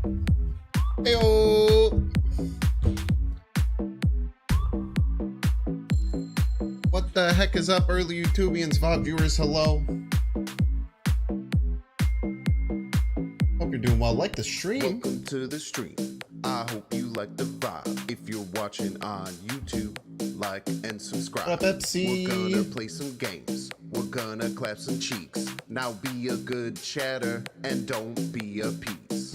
Heyo! What the heck is up, early YouTubians, VOD viewers? Hello. Hope you're doing well. Like the stream. Welcome to the stream. I hope you like the vibe. If you're watching on YouTube, like and subscribe. What up, Pepsi? We're gonna play some games. We're gonna clap some cheeks. Now be a good chatter and don't be a piece.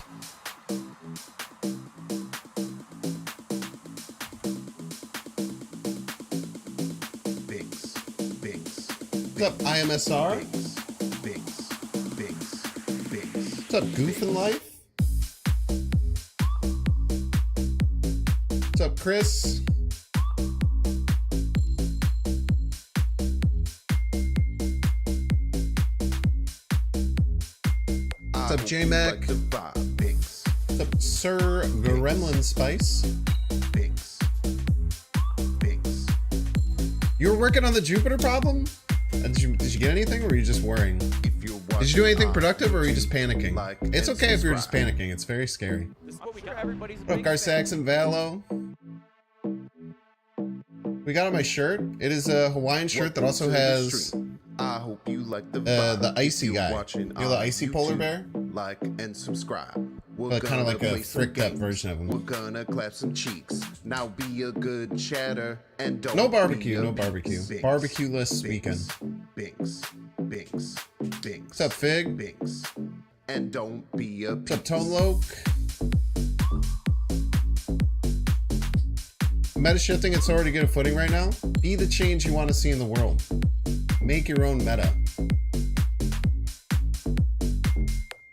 Binks, binks. What's up, IMSR? Binks, binks, binks, binks. What's up, Goof in Life? What's up, Chris? What's up, J-Mac? What's up, Sir Gremlin Spice? Binks, binks. You were working on the Jupiter problem? Did you get anything, or were you just worrying? If you're Did you do anything watching productive, or are you on just panicking? like It's and okay if you're just subscribe. panicking. It's very scary. This is what we got. Everybody's What up, Garsax and Valo? We got on my shirt. It is a Hawaiian shirt that also has I hope you like the the icy If you're guy. watching You know the on icy polar YouTube, bear? Like and subscribe. We're But kind of gonna like a play some fricked up games. version of We're him. gonna clap some cheeks. Now be a good chatter and don't No be barbecue, a no piece. barbecue. Binks, Barbecue-less binks, weekend. Binks, binks, binks. What's up, Fig? Binks. And don't be a What's up, piece. Tone Loke? Meta shifting, it's already good at footing right now. Be the change you want to see in the world. Make your own meta.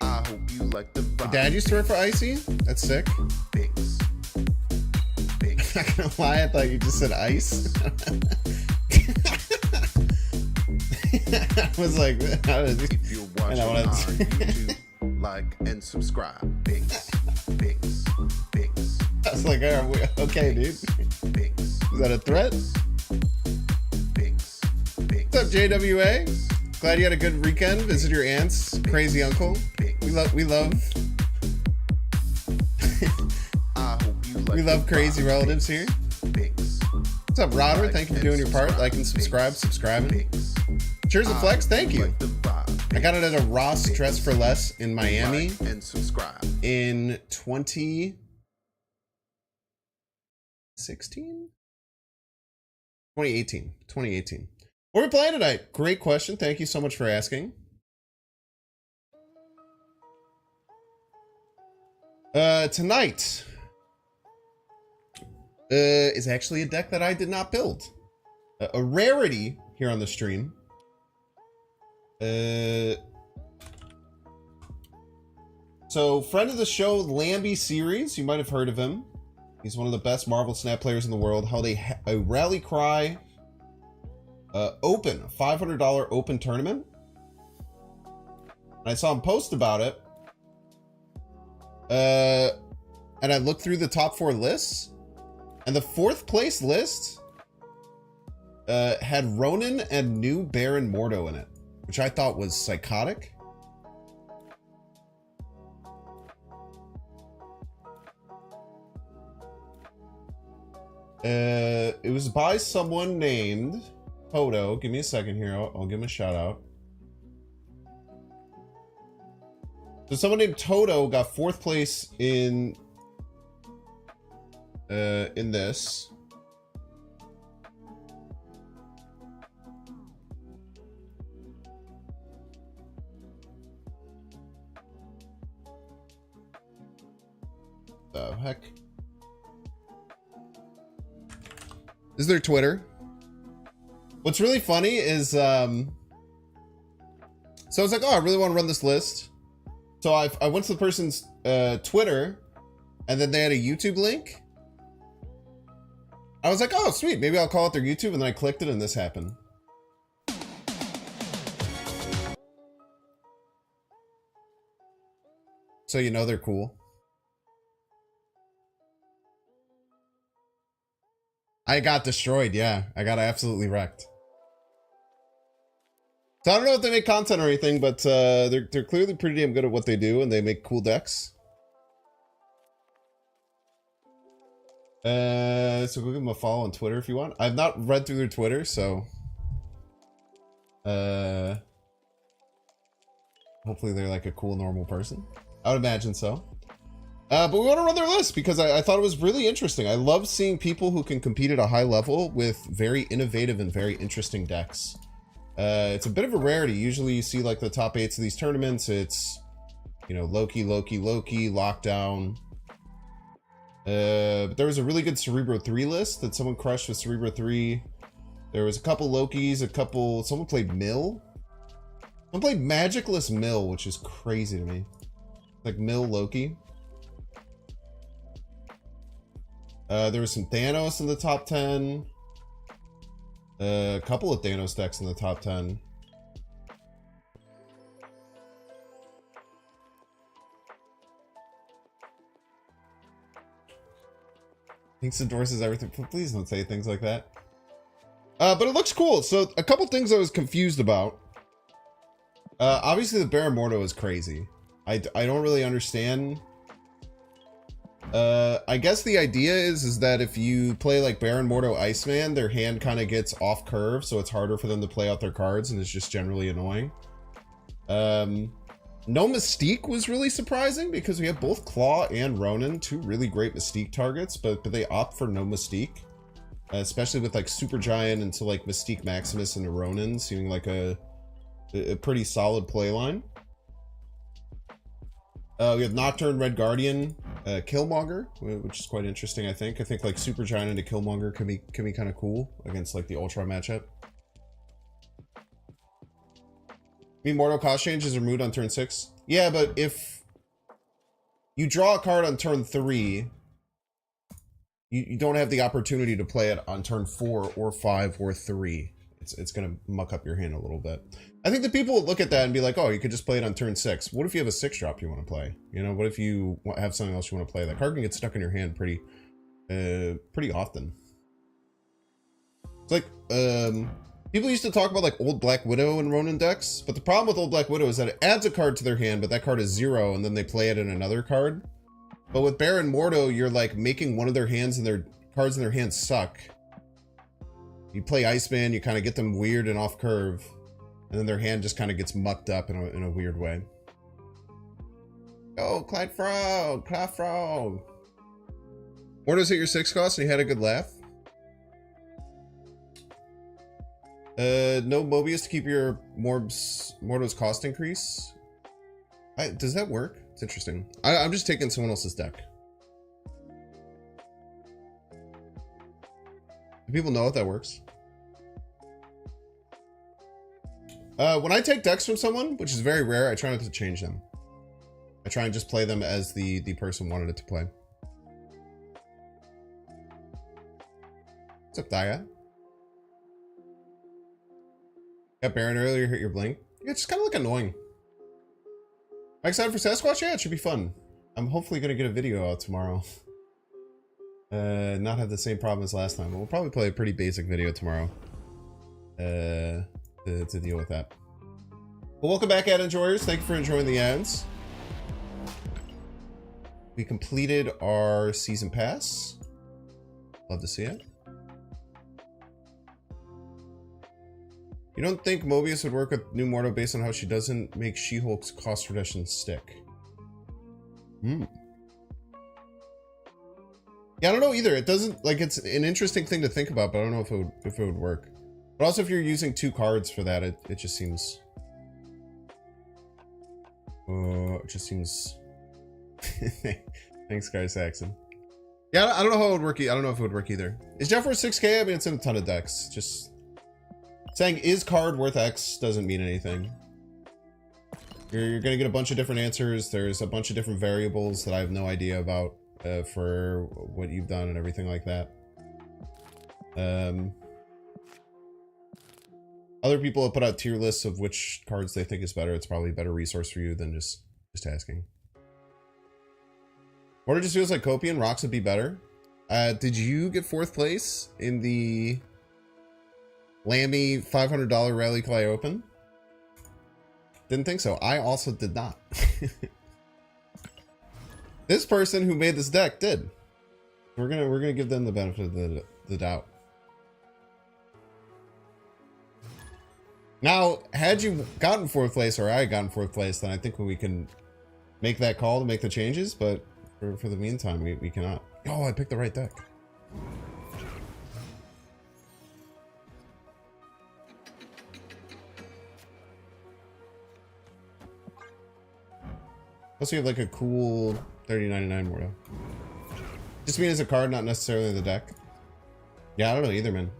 I hope you like the vibe. Your dad used to work for Icy? That's sick. Binks. Binks. Not gonna lie, I thought you just said ice. I was like, how did If you're watching I on wanna- YouTube, like and subscribe. Binks, binks, binks, I was like, okay, dude. Is binks, that a threat? binks, binks. What's up, JWA? Glad you had a good weekend. Visit your aunt's crazy uncle. We love I hope you like we love the crazy vibe. relatives here. Binks, What's up, Rodder? Thank you for doing your part. Like and subscribing. binks. Cheers and flex. Thank you. Like the vibe. I got it at a Ross Dress for Less in Miami Like and subscribe. in 2016? 2018. 2018. What are we playing tonight? Great question. Thank you so much for asking. Tonight is actually a deck that I did not build. A rarity here on the stream. So, friend of the show, Lambie Series, you might have heard of him. He's one of the best Marvel Snap players in the world. Held a Rally Cry Open, $500 Open tournament. And I saw him post about it. And I looked through the top 4 lists. And the 4th place list had Ronan and new Baron Mordo in it, which I thought was psychotic. It was by someone named Toto. Give me a second here. I'll give him a shout out. So someone named Toto got 4th place in this. The heck? This is their Twitter. What's really funny is, so I was like, oh, I really want to run this list. So I went to the person's Twitter, and then they had a YouTube link. I was like, oh, sweet. Maybe I'll call it their YouTube, and then I clicked it, and this happened. So you know they're cool. I got destroyed, yeah. I got absolutely wrecked. So I don't know if they make content or anything, but they're clearly pretty damn good at what they do, and they make cool decks. So go give them a follow on Twitter if you want. I've not read through their Twitter, so hopefully they're like a cool, normal person. I would imagine so. But we want to run their list because I thought it was really interesting. I love seeing people who can compete at a high level with very innovative and very interesting decks. It's a bit of a rarity. Usually you see like the top 8s of these tournaments. It's, you know, Loki, Lockdown. But there was a really good Cerebro 3 list that someone crushed with Cerebro 3. There was a couple Lokis, someone played Mill. Someone played Magicless Mill, which is crazy to me. Like Mill Loki. There was some Thanos in the top 10. A couple of Thanos decks in the top 10. Thinks endorses everything. Please don't say things like that. But it looks cool. So a couple things I was confused about. Obviously the Baron Mordo is crazy. I don't really understand. I guess the idea is that if you play like Baron Mordo Iceman, their hand kind of gets off curve, so it's harder for them to play out their cards, and it's just generally annoying. No Mystique was really surprising because we have both Claw and Ronan, two really great Mystique targets, but they opt for no Mystique, especially with like Super Giant into like Mystique Maximus and Ronan seeming like a pretty solid play line. We have Nocturne, Red Guardian, Killmonger, which is quite interesting. I think like Super Giant into Killmonger can be kind of cool against like the Ultra matchup. I mean, Mortal cost change is removed on turn 6. Yeah, but if you draw a card on turn 3, you don't have the opportunity to play it on turn 4 or 5 or 3. It's gonna muck up your hand a little bit. I think the people would look at that and be like, oh, you could just play it on turn 6. What if you have a 6-drop you want to play? You know, what if you have something else you want to play? That card can get stuck in your hand pretty often. It's like, people used to talk about like old Black Widow and Ronan decks, but the problem with old Black Widow is that it adds a card to their hand, but that card is 0, and then they play it in another card. But with Baron Mordo, you're like making one of their hands and their cards in their hands suck. You play Iceman, you kind of get them weird and off curve, and then their hand just kind of gets mucked up in a weird way. Oh, Clyde Frog! Mordo's hit your 6 cost and he had a good laugh. No Mobius to keep your Mordo's cost increase. Does that work? It's interesting. I'm just taking someone else's deck. Do people know if that works? When I take decks from someone, which is very rare, I try not to change them. I try and just play them as the person wanted it to play. What's up, Daya? Got Baron earlier, hit your blink. Yeah, it's just kind of like annoying. Am I excited for Sasquatch? Yeah, it should be fun. I'm hopefully going to get a video out tomorrow. Not have the same problem as last time. But we'll probably play a pretty basic video tomorrow. To deal with that. Well, welcome back, ad enjoyers. Thank you for enjoying the ads. We completed our season pass. Love to see it. You don't think Mobius would work with New Mordo based on how she doesn't make She-Hulk's cost reduction stick? Yeah, I don't know either. It doesn't, like, it's an interesting thing to think about, but I don't know if it would work. But also, if you're using 2 cards for that, it just seems... Thanks, guys, Saxon. Yeah, I don't know how it would work. I don't know if it would work either. Is Jeff worth 6K? I mean, it's in a ton of decks. Just saying, is card worth X doesn't mean anything. You're gonna get a bunch of different answers. There's a bunch of different variables that I have no idea about for what you've done and everything like that. Other people have put out tier lists of which cards they think is better. It's probably a better resource for you than just asking. Order just feels like Copian. Rocks would be better. Did you get 4th place in the Lammy $500 Rally Cry Open? Didn't think so. I also did not. This person who made this deck did. We're gonna give them the benefit of the doubt. Now, had you gotten 4th place or I had gotten 4th place, then I think we can make that call to make the changes, but for the meantime, we cannot. Oh, I picked the right deck. Plus, we have like a cool 3099 Mordo. Just mean as a card, not necessarily the deck. Yeah, I don't know either, man.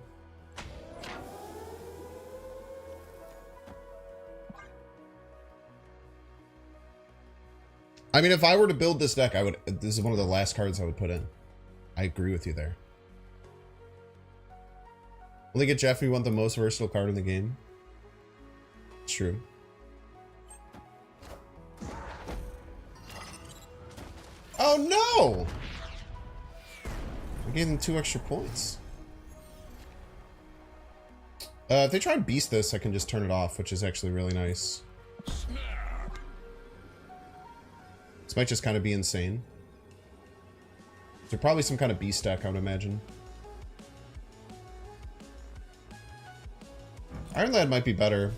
I mean, if I were to build this deck, I would. This is one of the last cards I would put in. I agree with you there. Only get Jeff, we want the most versatile card in the game. It's true. Oh no! I gave them 2 extra points. If they try and beast this, I can just turn it off, which is actually really nice. This might just kind of be insane. There's probably some kind of beast deck, I would imagine. Iron Lad might be better.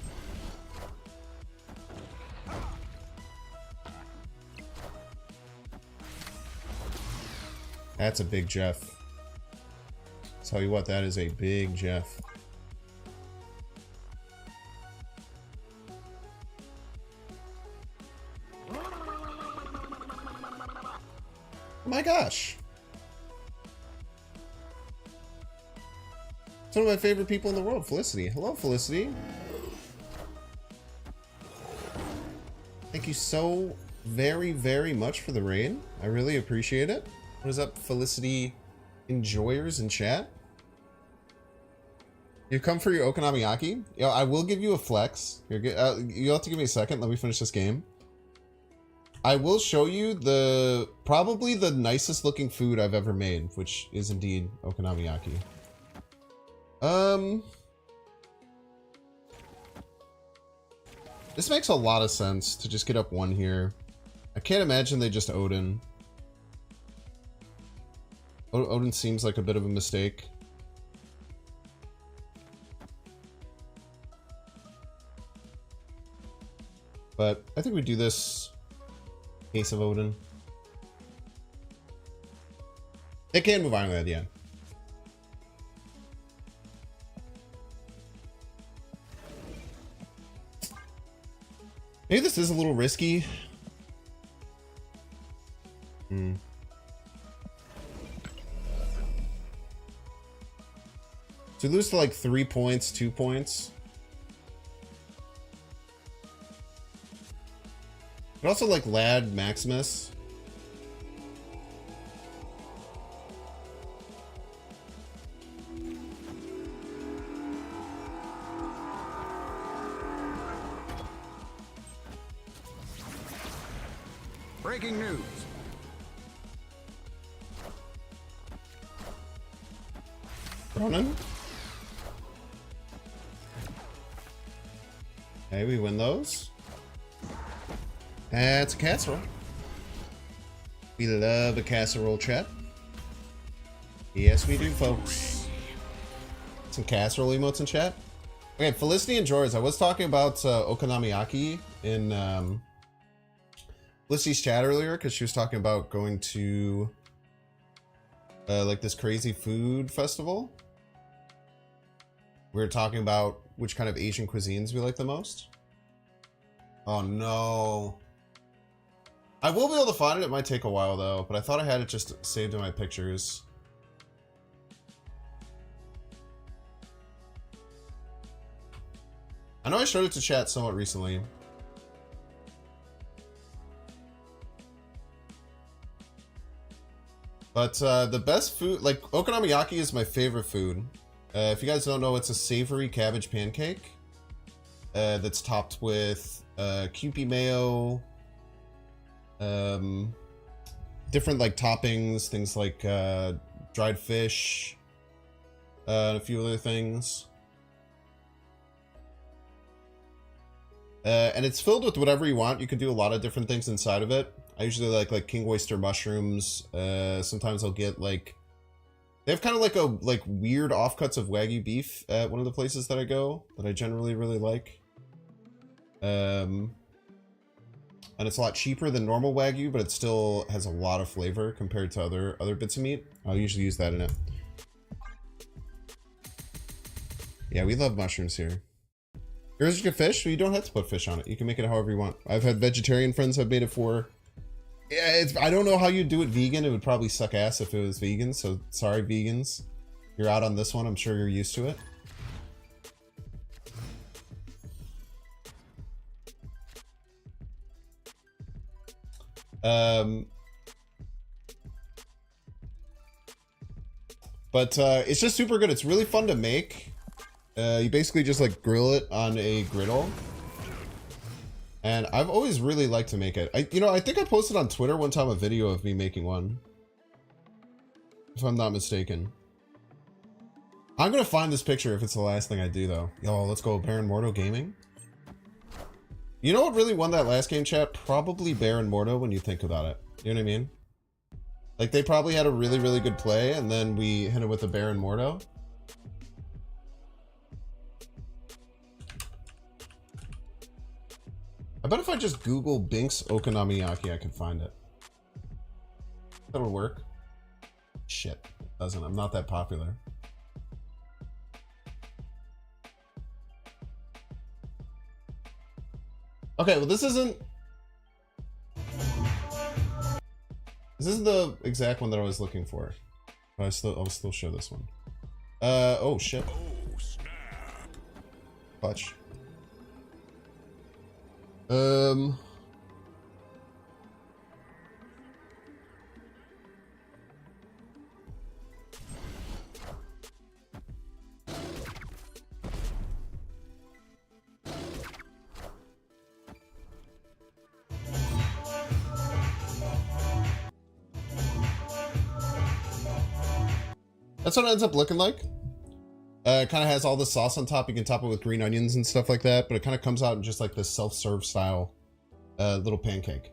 That's a big Jeff. Tell you what, that is a big Jeff. Oh my gosh. It's one of my favorite people in the world, Felicity. Hello, Felicity. Thank you so very, very much for the raid. I really appreciate it. What is up, Felicity enjoyers in chat? You come for your okonomiyaki? Yo, I will give you a flex. You'll have to give me a second. Let me finish this game. I will show you probably the nicest looking food I've ever made, which is indeed okonomiyaki. This makes a lot of sense to just get up 1 here. I can't imagine they just Odin. Odin seems like a bit of a mistake. But I think we do this case of Odin. They can move on at the end. Maybe this is a little risky. To lose to like 3 points, 2 points. But also like Lad Maximus. Breaking news. Ronan. Okay, we win those. That's a casserole. We love a casserole, chat. Yes, we do, folks. Some casserole emotes in chat. Okay, Felicity and George. I was talking about okonomiyaki in Felicity's chat earlier because she was talking about going to like this crazy food festival. We were talking about which kind of Asian cuisines we like the most. Oh no. I will be able to find it. It might take a while though, but I thought I had it just saved in my pictures. I know I showed it to chat somewhat recently. But the best food, like okonomiyaki is my favorite food. If you guys don't know, it's a savory cabbage pancake that's topped with Kewpie mayo, different like toppings, things like dried fish, and a few other things. And it's filled with whatever you want. You can do a lot of different things inside of it. I usually like king oyster mushrooms. Sometimes I'll get like They have kind of like a weird offcuts of Wagyu beef at one of the places that I go that I generally really like. And it's a lot cheaper than normal Wagyu, but it still has a lot of flavor compared to other bits of meat. I'll usually use that in it. Yeah, we love mushrooms here. Yours is good fish, but you don't have to put fish on it. You can make it however you want. I've had vegetarian friends who've made it for. Yeah, I don't know how you do it vegan. It would probably suck ass if it was vegan. So sorry, vegans. You're out on this one. I'm sure you're used to it. But it's just super good. It's really fun to make. You basically just like grill it on a griddle. And I've always really liked to make it. I think I posted on Twitter one time a video of me making one. If I'm not mistaken. I'm gonna find this picture if it's the last thing I do though. Yo, let's go Baron Mordo Gaming. You know what really won that last game, chat? Probably Baron Mordo when you think about it. You know what I mean? Like they probably had a really, really good play and then we hit it with a Baron Mordo. I bet if I just Google Binks okonomiyaki, I can find it. That'll work. Shit, it doesn't. I'm not that popular. Okay, well this isn't the exact one that I was looking for. But I'll still show this one. Oh shit. Oh, snap. Clutch. That's what it ends up looking like. It kind of has all the sauce on top. You can top it with green onions and stuff like that, but it kind of comes out in just like this self-serve style little pancake.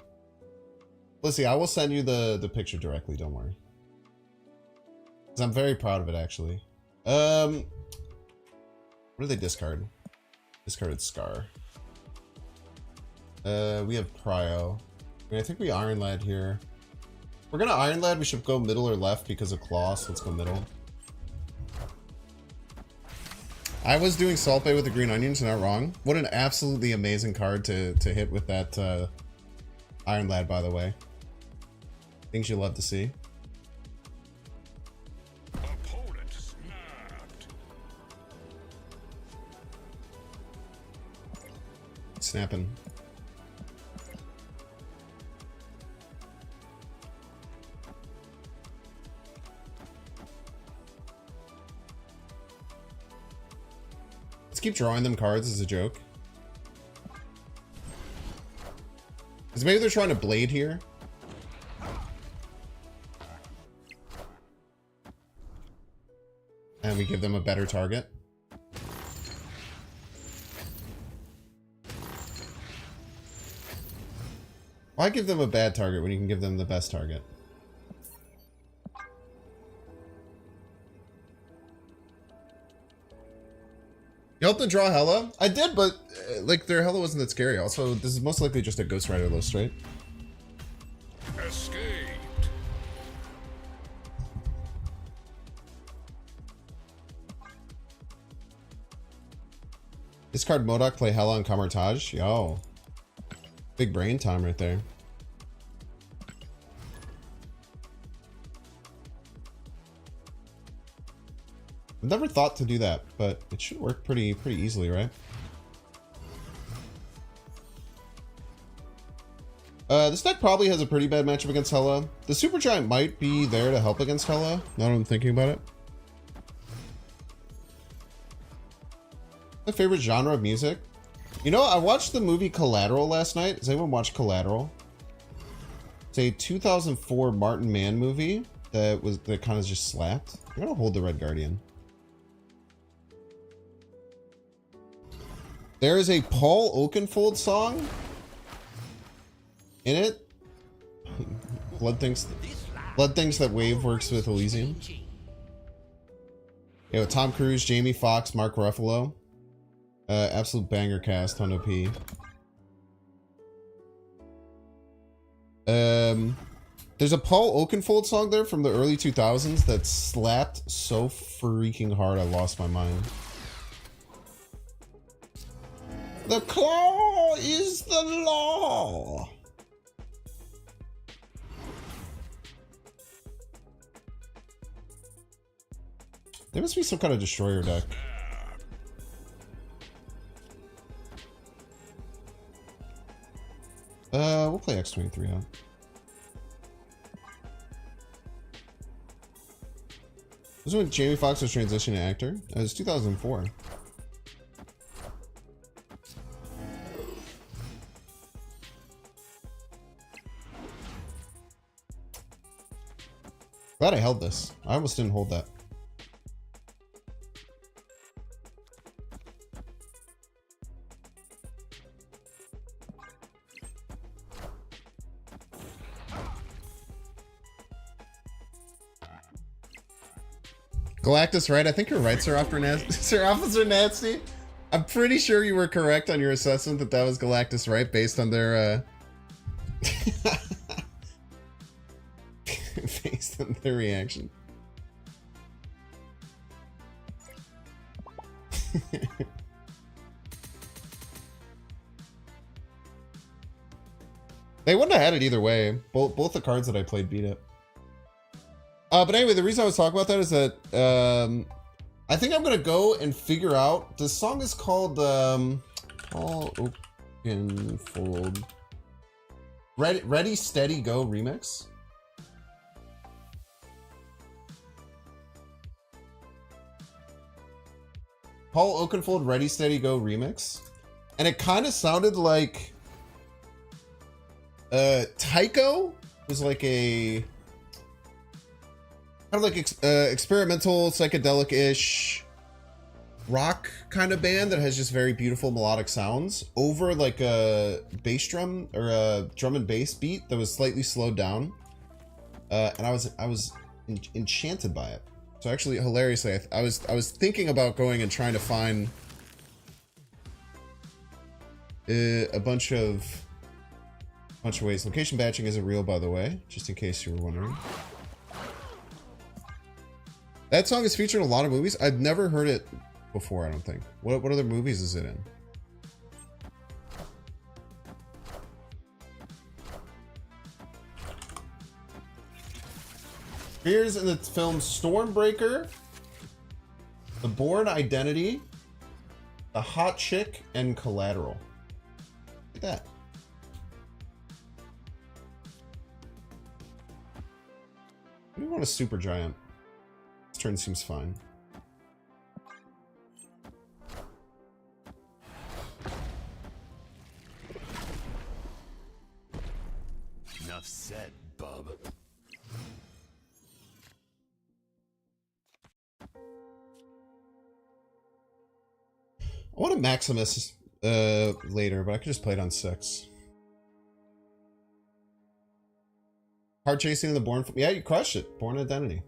Let's see, I will send you the picture directly, don't worry. Because I'm very proud of it, actually. What do they discard? Discarded Scar. We have Prio. I mean, I think we Iron Lad here. If we're gonna Iron Lad, we should go middle or left because of Claw, so let's go middle. I was doing Salt Bay with the green onions, not wrong. What an absolutely amazing card to hit with that Iron Lad, by the way. Things you love to see. Opponent snapped. Snapping. Let's keep drawing them cards as a joke. Because maybe they're trying to blade here. And we give them a better target. Why give them a bad target when you can give them the best target? You helped them draw Hella? I did, but like their Hella wasn't that scary. Also, this is most likely just a Ghost Rider list, right? Escaped. Discard Modok, play Hella on Kamartaj. Yo. Big brain time right there. I've never thought to do that, but it should work pretty easily, right? This deck probably has a pretty bad matchup against Hella. The Supergiant might be there to help against Hella, now that I'm thinking about it. My favorite genre of music? You know, I watched the movie Collateral last night. Has anyone watched Collateral? It's a 2004 Martin Mann movie that kind of just slapped. I'm gonna hold the Red Guardian. There is a Paul Oakenfold song in it. Blood thinks that Wave works with Elysium. Yo, Tom Cruise, Jamie Foxx, Mark Ruffalo. Absolute banger cast, Hundo P. There's a Paul Oakenfold song there from the early 2000s that slapped so freaking hard I lost my mind. The claw is the law. There must be some kind of destroyer deck. We'll play X23 out. This is when Jamie Foxx was transitioning to actor. It was 2004. Glad I held this. I almost didn't hold that. Galactus, right? I think you're right, Sir Officer Nasty. I'm pretty sure you were correct on your assessment that that was Galactus, right? Based on their, based on their reaction. They wouldn't have had it either way. Both the cards that I played beat it. But anyway, the reason I was talking about that is that I think I'm gonna go and figure out. This song is called Paul Oakenfold Ready Steady Go Remix. Paul Oakenfold Ready Steady Go Remix, and it kind of sounded like Tycho was like a kind of like experimental, psychedelic-ish rock kind of band that has just very beautiful melodic sounds over like a bass drum or a drum and bass beat that was slightly slowed down, and I was enchanted by it. So actually, hilariously, I was thinking about going and trying to find a bunch of ways. Location batching isn't real, by the way, just in case you were wondering. That song is featured in a lot of movies. I've never heard it before, I don't think. What other movies is it in? Appears in the film Stormbreaker, The Bourne Identity, The Hot Chick, and Collateral. Look at that. I do want a super giant. This turn seems fine. Enough said, bub. I want a Maximus later, but I could just play it on 6. Hard chasing in the Bourne. Yeah, you crushed it. Bourne Identity.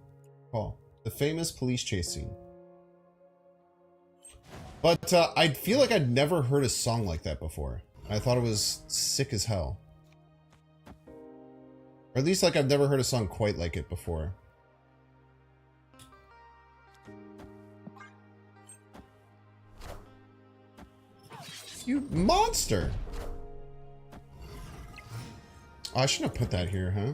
Call. The famous police chase scene. But I feel like I'd never heard a song like that before. I thought it was sick as hell. Or at least like I've never heard a song quite like it before. You monster! Oh, I shouldn't have put that here, huh?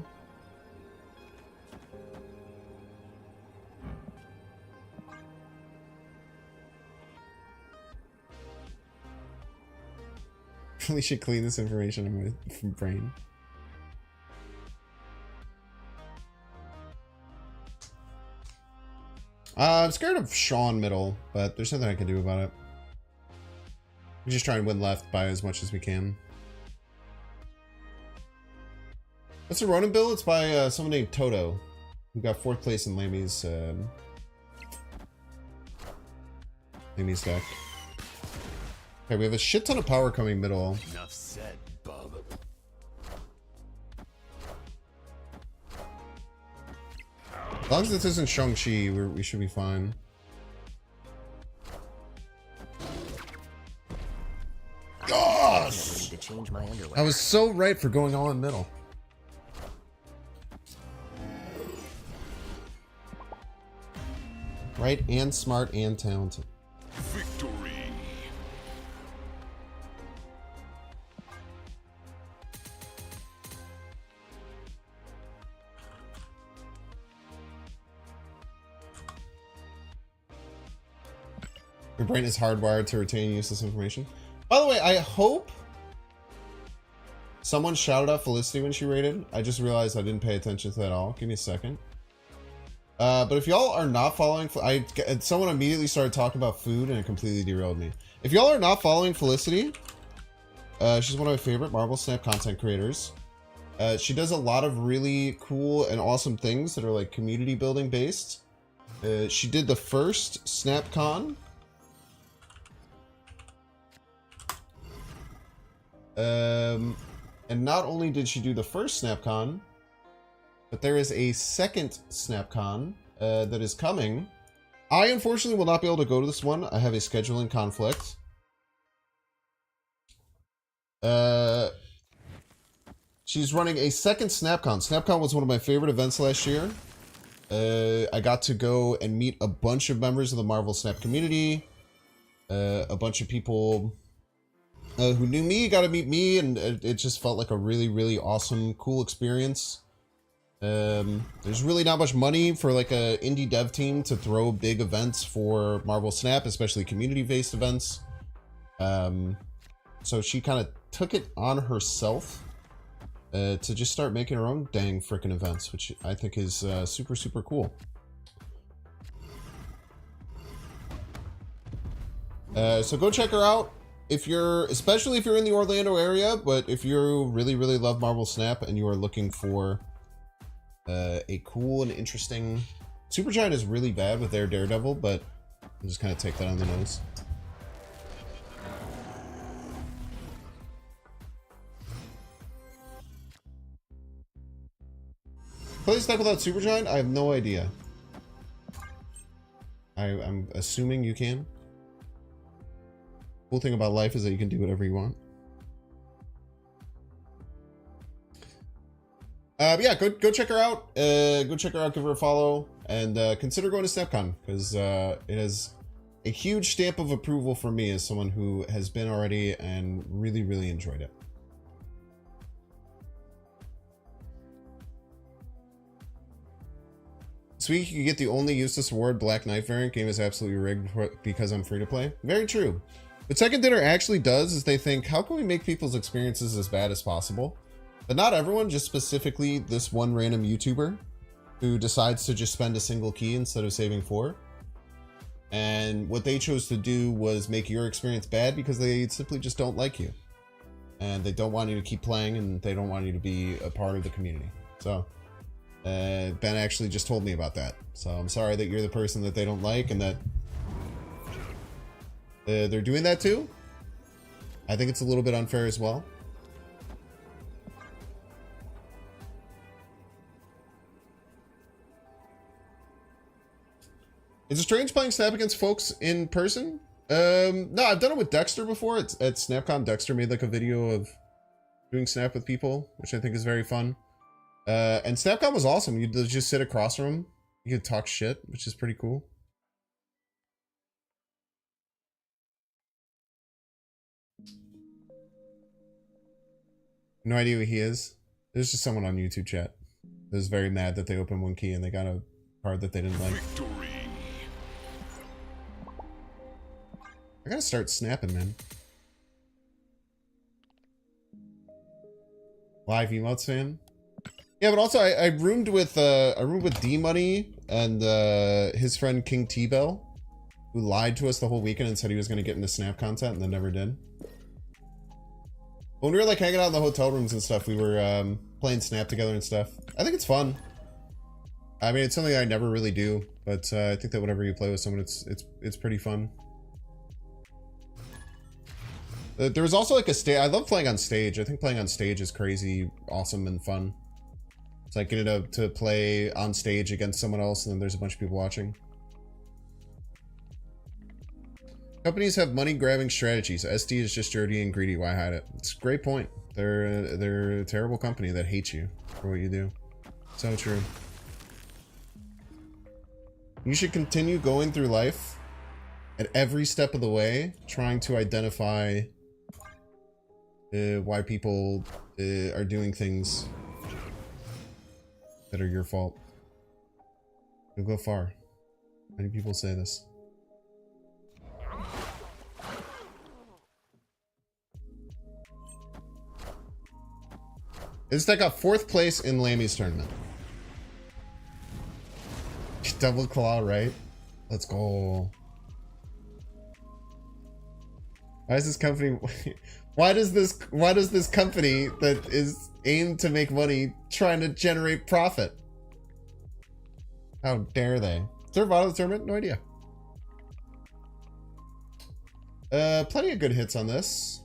Really should clean this information in my brain. I'm scared of Sean middle, but there's nothing I can do about it. We just try and win left by as much as we can. What's the Ronan build? It's by someone named Toto, who got 4th place in Lammy's deck. Okay, we have a shit ton of power coming middle. Enough said, bub. As long as this isn't Shang-Chi, we should be fine. change my underwear. I was so right for going all in middle. Right and smart and talented. Victory. Your brain is hardwired to retain useless information. By the way, I hope someone shouted out Felicity when she rated. I just realized I didn't pay attention to that at all. Give me a second. But if y'all are not following, someone immediately started talking about food and it completely derailed me. If y'all are not following Felicity, she's one of my favorite Marvel Snap content creators. She does a lot of really cool and awesome things that are like community building based. She did the first SnapCon. And not only did she do the first SnapCon, but there is a second SnapCon that is coming. I unfortunately will not be able to go to this one. I have a scheduling conflict. She's running a second SnapCon. SnapCon was one of my favorite events last year. I got to go and meet a bunch of members of the Marvel Snap community. A bunch of people who knew me got to meet me, and it just felt like a really, really awesome, cool experience. There's really not much money for like a indie dev team to throw big events for Marvel Snap, especially community-based events. So she kind of took it on herself to just start making her own dang frickin' events, which I think is super, super cool. So go check her out. Especially if you're in the Orlando area, but if you really, really love Marvel Snap and you are looking for a cool and interesting... Supergiant is really bad with their Daredevil, but I'll just kind of take that on the nose. Play this deck without Supergiant? I have no idea. I'm assuming you can. Cool thing about life is that you can do whatever you want. But yeah, go check her out. Go check her out, give her a follow, and consider going to SnapCon, because it has a huge stamp of approval for me as someone who has been already and really, really enjoyed it. This week you get the only useless reward Black Knight variant. Game is absolutely rigged because I'm free to play. Very true. What Second Dinner actually does is they think, how can we make people's experiences as bad as possible? But not everyone, just specifically this one random YouTuber who decides to just spend a single key instead of saving 4. And what they chose to do was make your experience bad because they simply just don't like you. And they don't want you to keep playing, and they don't want you to be a part of the community. So Ben actually just told me about that. So I'm sorry that you're the person that they don't like and that they're doing that too. I think it's a little bit unfair as well. Is it strange playing Snap against folks in person? No, I've done it with Dexter before. It's at SnapCon. Dexter made like a video of doing Snap with people, which I think is very fun. And SnapCon was awesome. You'd just sit across from him. You could talk shit, which is pretty cool. No idea who he is. There's just someone on YouTube chat that was very mad that they opened one key and they got a card that they didn't like. Victory. I gotta start snapping, man. Live emotes, fan. Yeah, but also I roomed with D Money and his friend King T-Bell, who lied to us the whole weekend and said he was gonna get into Snap content and then never did. When we were like hanging out in the hotel rooms and stuff, we were playing Snap together and stuff. I think it's fun. I mean, it's something I never really do, but I think that whenever you play with someone, it's pretty fun. There was also like a stage. I love playing on stage. I think playing on stage is crazy, awesome, and fun. It's like getting to play on stage against someone else, and then there's a bunch of people watching. Companies have money-grabbing strategies. SD is just dirty and greedy. Why hide it? It's a great point. They're a terrible company that hates you for what you do. So true. You should continue going through life at every step of the way, trying to identify why people are doing things that are your fault. You'll go far. Many people say this. This deck got 4th place in Lammy's tournament. Double claw, right? Let's go. Why is this company why does this company that is aimed to make money trying to generate profit? How dare they? Third bottom of the tournament? No idea. Plenty of good hits on this.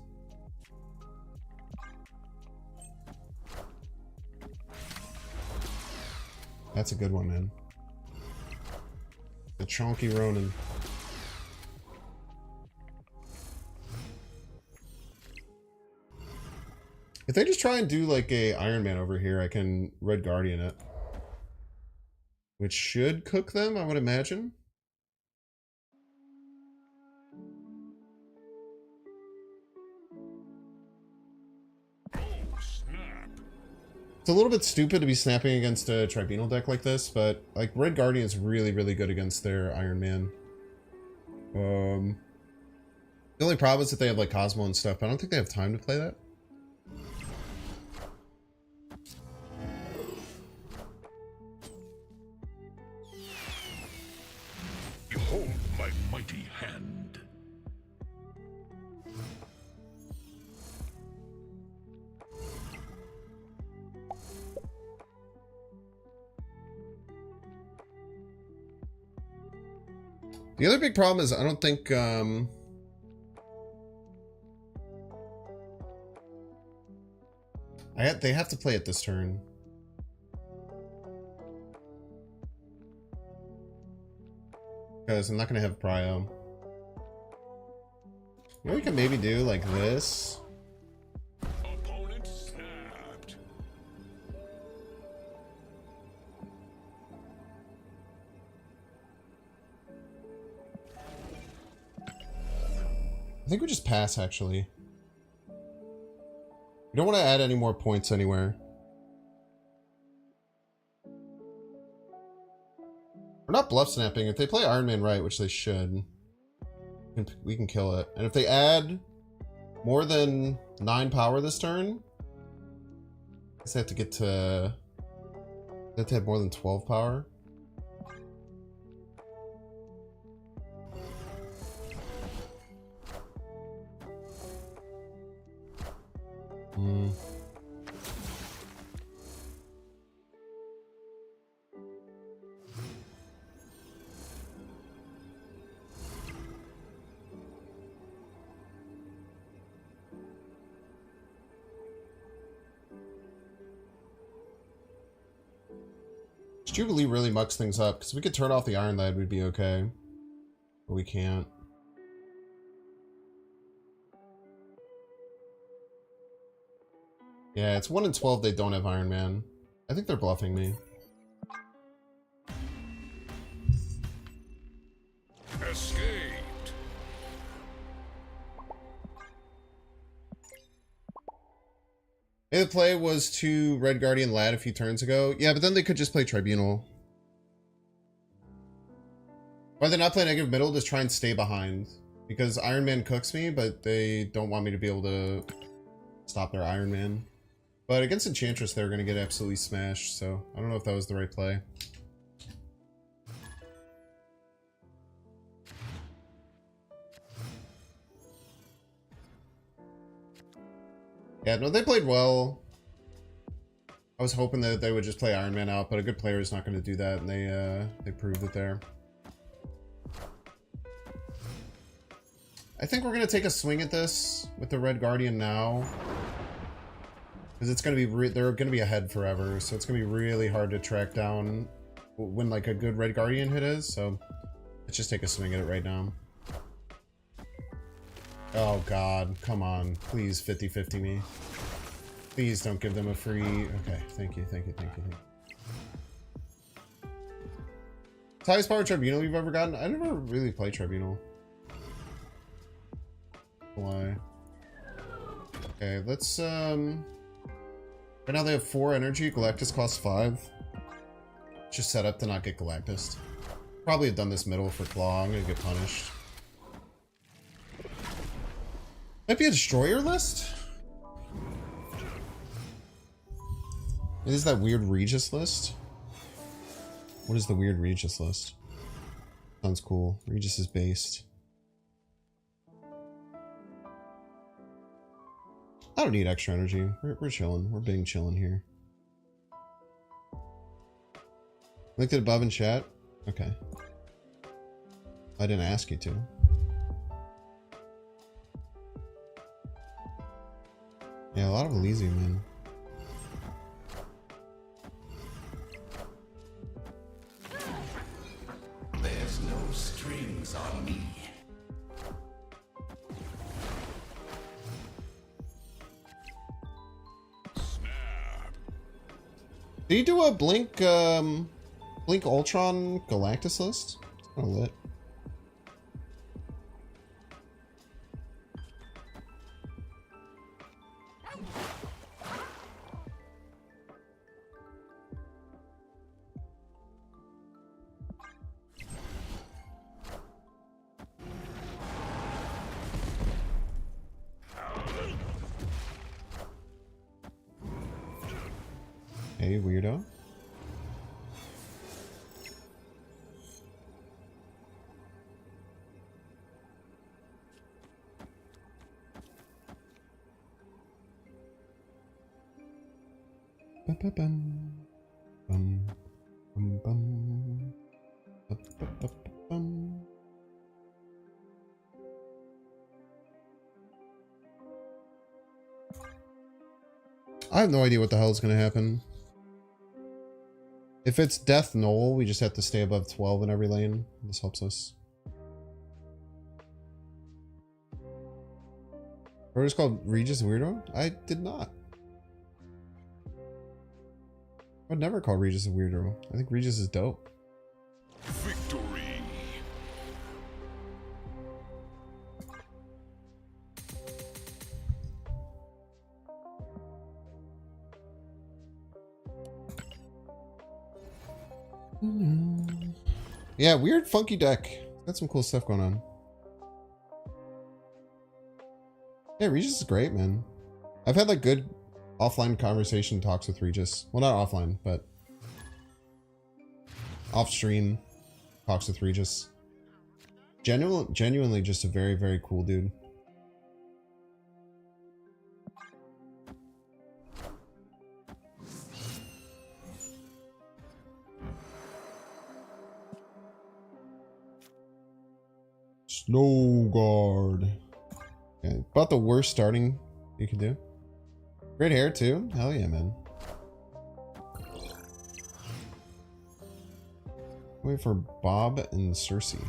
That's a good one, man. The chonky Ronan. If they just try and do like a Iron Man over here, I can Red Guardian it. Which should cook them, I would imagine. It's a little bit stupid to be snapping against a Tribunal deck like this, but like Red Guardian is really, really good against their Iron Man. The only problem is that they have like Cosmo and stuff, but I don't think they have time to play that. Behold my mighty hand. The other big problem is I don't think they have to play it this turn. Because I'm not gonna have Prio. You know what we can maybe do like this? Opponent snapped. I think we just pass, actually. We don't want to add any more points anywhere. We're not bluff snapping. If they play Iron Man right, which they should, we can kill it. And if they add more than 9 power this turn, I guess they have to get to... They have to have more than 12 power. Jubilee really mucks things up, because if we could turn off the Iron Lad, we'd be okay. But we can't. Yeah, it's 1 in 12 they don't have Iron Man. I think they're bluffing me. Escaped. Maybe the play was to Red Guardian Lad a few turns ago. Yeah, but then they could just play Tribunal. Why they not play negative middle? Just try and stay behind. Because Iron Man cooks me, but they don't want me to be able to stop their Iron Man. But against Enchantress, they're going to get absolutely smashed, so I don't know if that was the right play. Yeah, no, they played well. I was hoping that they would just play Iron Man out, but a good player is not going to do that, and they proved it there. I think we're going to take a swing at this with the Red Guardian now. Because it's going to be, they're going to be ahead forever, so it's going to be really hard to track down when like a good Red Guardian hit is, so let's just take a swing at it right now. Oh god, come on. Please 50-50 me. Please don't give them a free... Okay, thank you, thank you, thank you. It's the highest power Tribunal you've ever gotten? I never really played Tribunal. Why? Okay, let's, right now they have 4 energy. Galactus costs 5. Just set up to not get Galactus. Probably have done this middle for Claw. I'm gonna get punished. Might be a Destroyer list? Is that weird Regis list? What is the weird Regis list? Sounds cool. Regis is based. I don't need extra energy. We're chilling. We're being chilling here. Linked it above in chat? Okay. I didn't ask you to. Yeah, a lot of Elysium, man. There's no strings on me. Did you do a Blink, Blink Ultron Galactus list? It's kind of lit. Hey, weirdo. Ba-ba-bum. Bum. Bum, bum. Ba-ba-ba-bum. I have no idea what the hell is going to happen. If it's Death Knoll, we just have to stay above 12 in every lane. This helps us. What is called Regis Weirdo? I did not. I would never call Regis a weirdo. I think Regis is dope. Victory. Yeah, weird funky deck. Got some cool stuff going on. Yeah, Regis is great, man. I've had like good offline conversation talks with Regis. Well, not offline, but off stream talks with Regis. Genuinely just a very, very cool dude. Snow Guard. Yeah, about the worst starting you could do. Great hair too. Hell yeah, man. Wait for Bob and Cersei.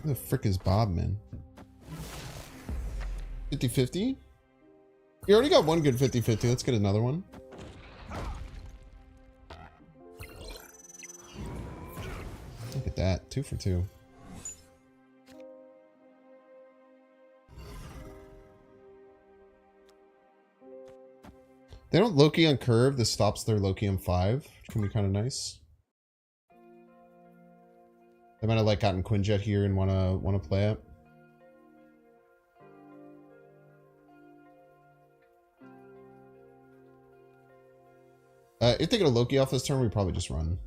Who the frick is Bob, man? 50-50? You already got one good 50-50. Let's get another one. Look at that. 2 for 2. They don't Loki on curve. This stops their Loki on 5, which can be kind of nice. They might have like gotten Quinjet here and wanna play it. If they get a Loki off this turn, we probably just run.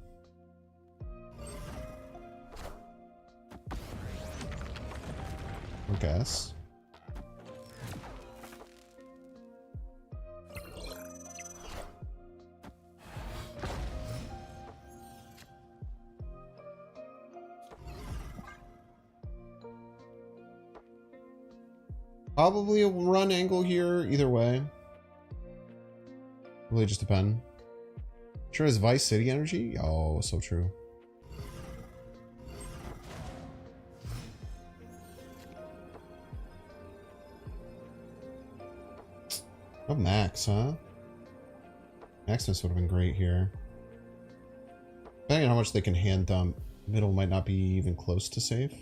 I guess. Probably a run angle here, either way. Really just depend. Sure as Vice City energy? Oh, so true. Oh, Max, huh? Maximus would have been great here. Depending on how much they can hand dump, middle might not be even close to safe.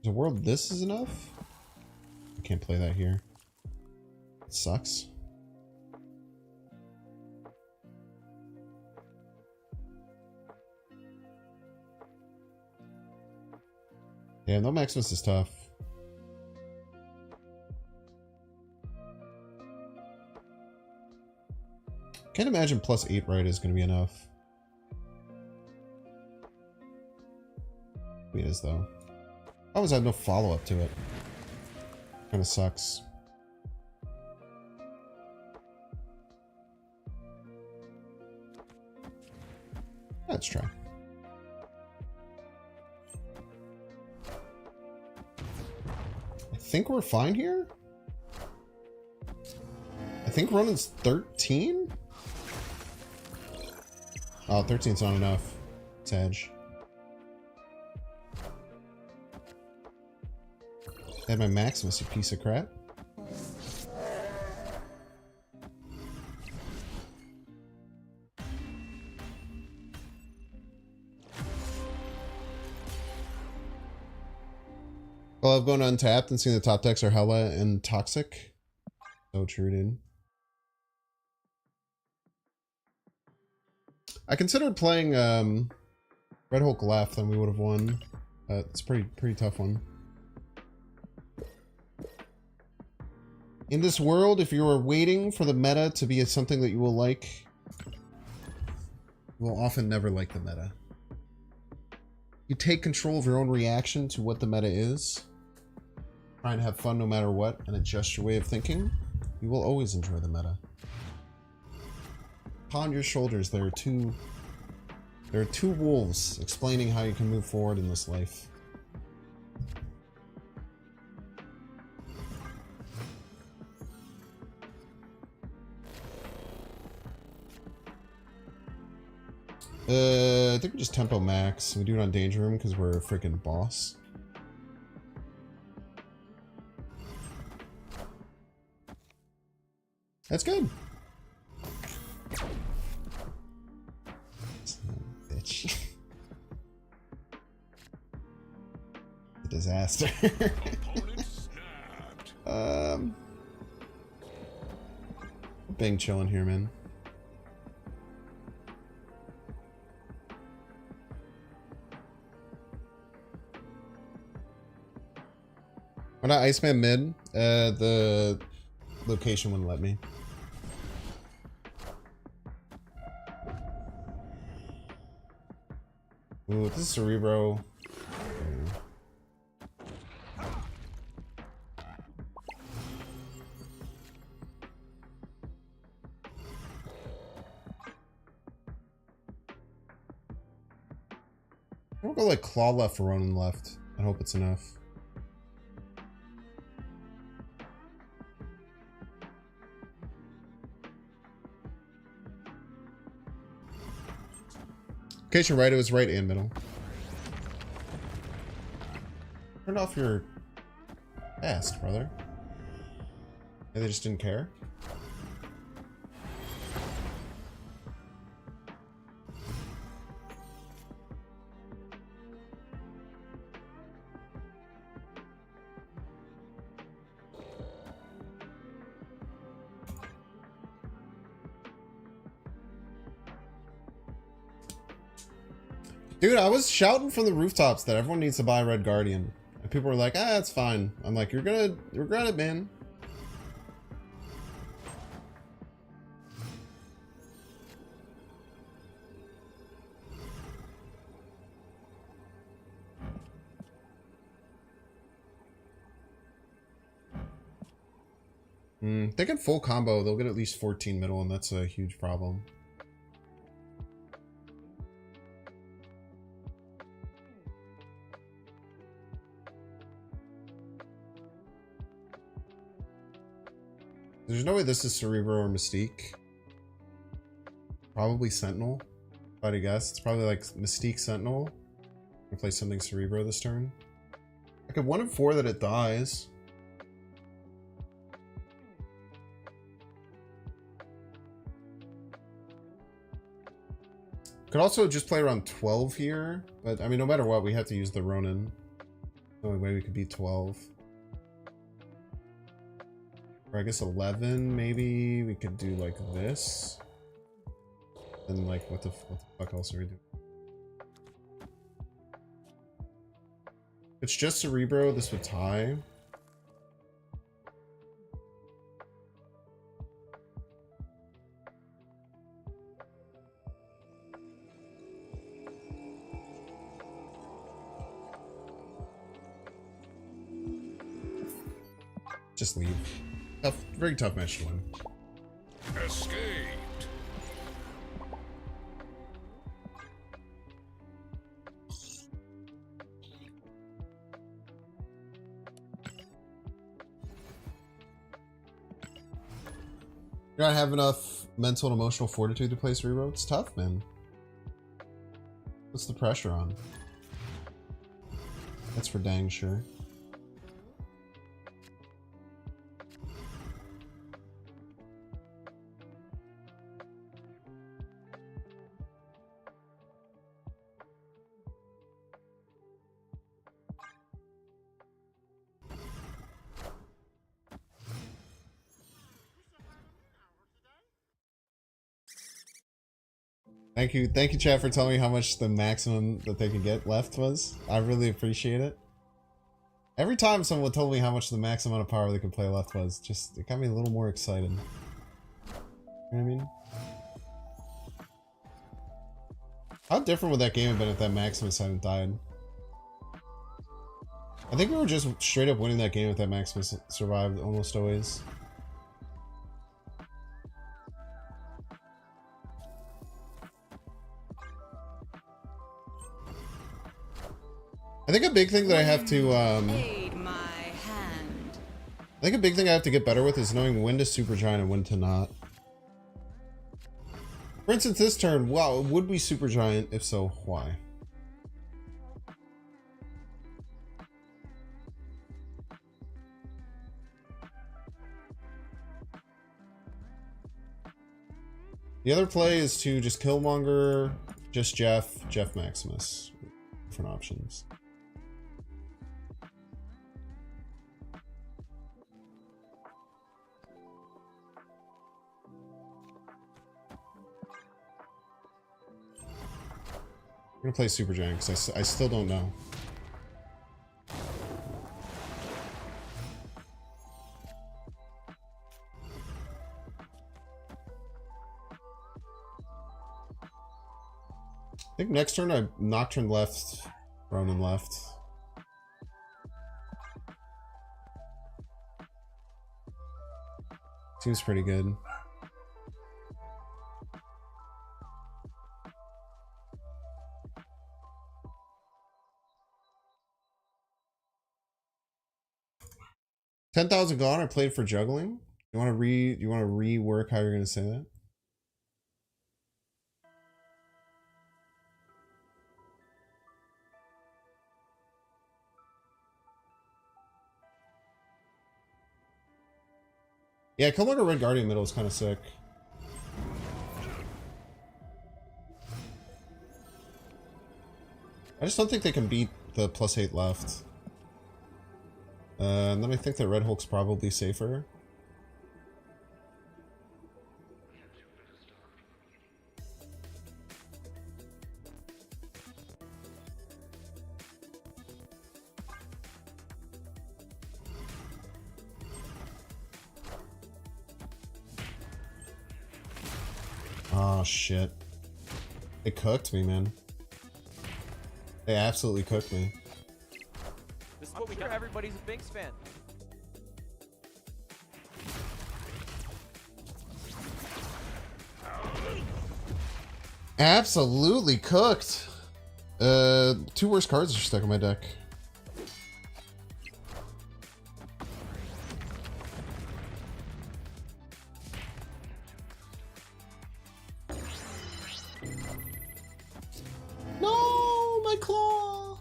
Is a world this is enough? I can't play that here. It sucks. Yeah, no Maximus is tough. Can't imagine +8 right is going to be enough. It is, though. I always had no follow-up to it. Kind of sucks. Let's try. I think we're fine here. I think Ronan's 13? Oh, 13's not enough. It's edge. I had my Maximus, you piece of crap. Well, I've gone untapped and seen the top decks are Hella and Toxic. So true, dude. I considered playing Red Hulk left, and we would have won. It's a pretty tough one. In this world, if you are waiting for the meta to be something that you will like, you will often never like the meta. You take control of your own reaction to what the meta is, try and have fun no matter what, and adjust your way of thinking, you will always enjoy the meta. Upon your shoulders, there are two wolves explaining how you can move forward in this life. I think we just tempo max. We do it on Danger Room because we're a freaking boss. That's good. Bitch. A disaster. Bang chilling here, man. When I Iceman mid, the location wouldn't let me. Ooh, this is Cerebro. I'm gonna go like Claw left for Ronan left. I hope it's enough. In case you're right, it was right and middle. Turn off your fast, brother. Maybe they just didn't care. Dude, I was shouting from the rooftops that everyone needs to buy Red Guardian. And people were like, ah, it's fine. I'm like, you're gonna regret it, man. They get full combo, they'll get at least 14 middle, and that's a huge problem. There's no way this is Cerebro or Mystique. Probably Sentinel, if I had to guess. It's probably like Mystique Sentinel. I'm gonna play something Cerebro this turn. I Like a 1 in 4 that it dies. Could also just play around 12 here, but I mean, no matter what, we have to use the Ronan. The only way we could beat 12. Or I guess 11, maybe we could do like this. And like, what the fuck else are we doing? If it's just Cerebro, this would tie. Just leave. Tough, very tough match to win. Escaped. You don't have enough mental and emotional fortitude to play Cerebro? It's tough, man. What's the pressure on? That's for dang sure. Thank you, chat, for telling me how much the maximum that they could get left was. I really appreciate it. Every time someone told me how much the max amount of power they could play left was, just, it got me a little more excited. You know what I mean? How different would that game have been if that Maximus hadn't died? I think we were just straight up winning that game if that Maximus survived almost always. I think a big thing that I have to, Aid my hand. I think a big thing I have to get better with is knowing when to Super Giant and when to not. For instance, this turn, wow, it would be Super Giant. If so, why? The other play is to just Killmonger, just Jeff Maximus. Different options. I'm gonna play Super Giant because I still don't know. I think next turn I Nocturne left, Ronan left. Seems pretty good. $10,000 gone. I played for juggling. You want to rework how you're gonna say that? Yeah, Killmonger Red Guardian middle is kind of sick. I just don't think they can beat the +8 left. And then I think that Red Hulk's probably safer. Oh shit. They cooked me, man. They absolutely cooked me. This is what we got. Everybody's a Binks fan. Absolutely cooked. 2 worst cards are stuck in my deck. No, my claw.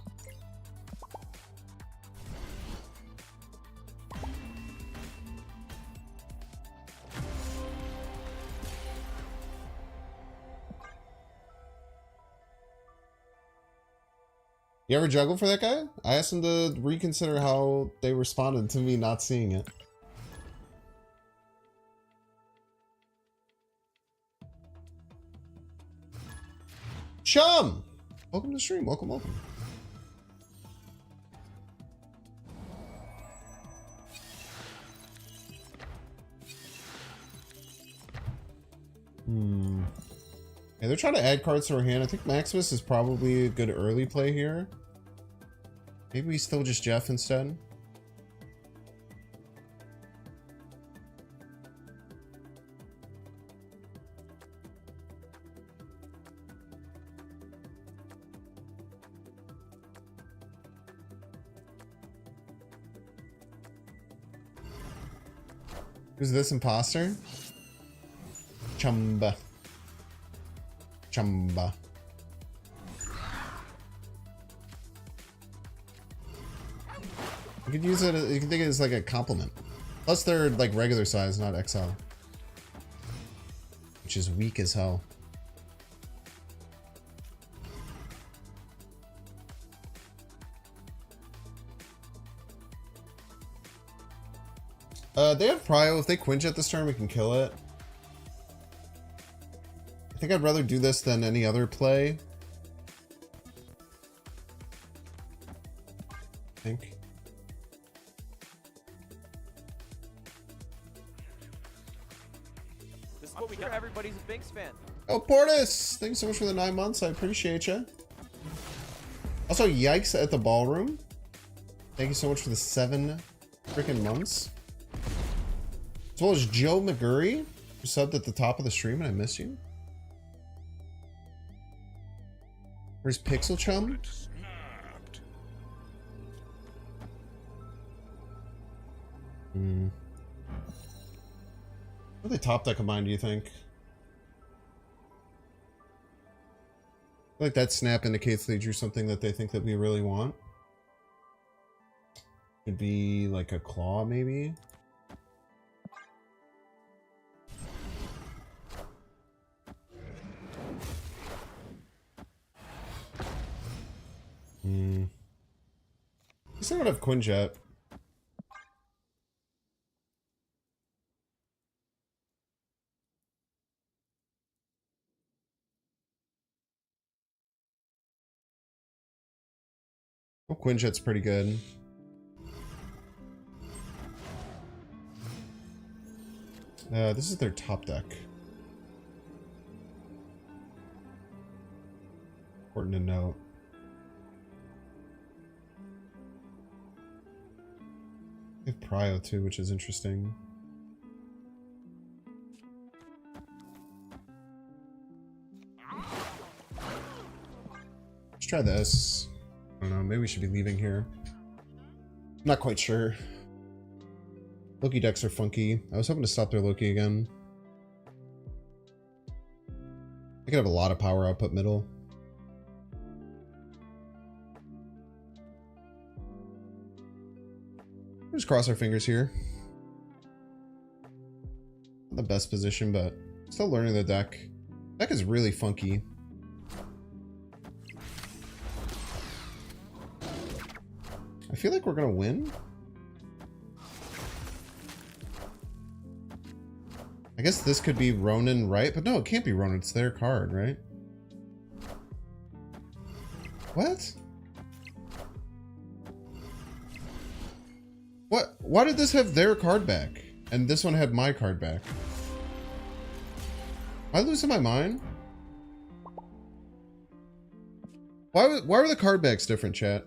You ever juggle for that guy? I asked him to reconsider how they responded to me not seeing it. Chum! Welcome to the stream. Welcome, welcome. Yeah, they're trying to add cards to our hand. I think Maximus is probably a good early play here. Maybe we still just Jeff instead. Who's this imposter? Chumba. Chumba. You could use it, you can think of it as like a compliment. Plus they're like regular size, not XL. Which is weak as hell. They have Prio. If they quench it this turn, we can kill it. I think I'd rather do this than any other play. I think. This is what we got. Everybody's a Binks fan. Oh, Portis! Thanks so much for the 9 months. I appreciate you. Also, yikes at the ballroom. Thank you so much for the 7 freaking months. As well as Joe McGurry, who subbed at the top of the stream, and I miss you. Where's Pixel Chum? What are they top deck combined, do you think? I feel like that snap indicates they drew something that they think that we really want. Could be like a claw, maybe? I guess I would have Quinjet. Oh, Quinjet's pretty good. This is their top deck. Important to note. They have Prio too, which is interesting. Let's try this. I don't know, maybe we should be leaving here. Not quite sure. Loki decks are funky. I was hoping to stop their Loki again. They could have a lot of power output middle. Just cross our fingers here. Not the best position, but still learning the deck. Deck is really funky. I feel like we're gonna win. I guess this could be Ronan, right? But no, it can't be Ronan. It's their card, right? What? What? Why did this have their card back? And this one had my card back? Am I losing my mind? Why were the card backs different, chat?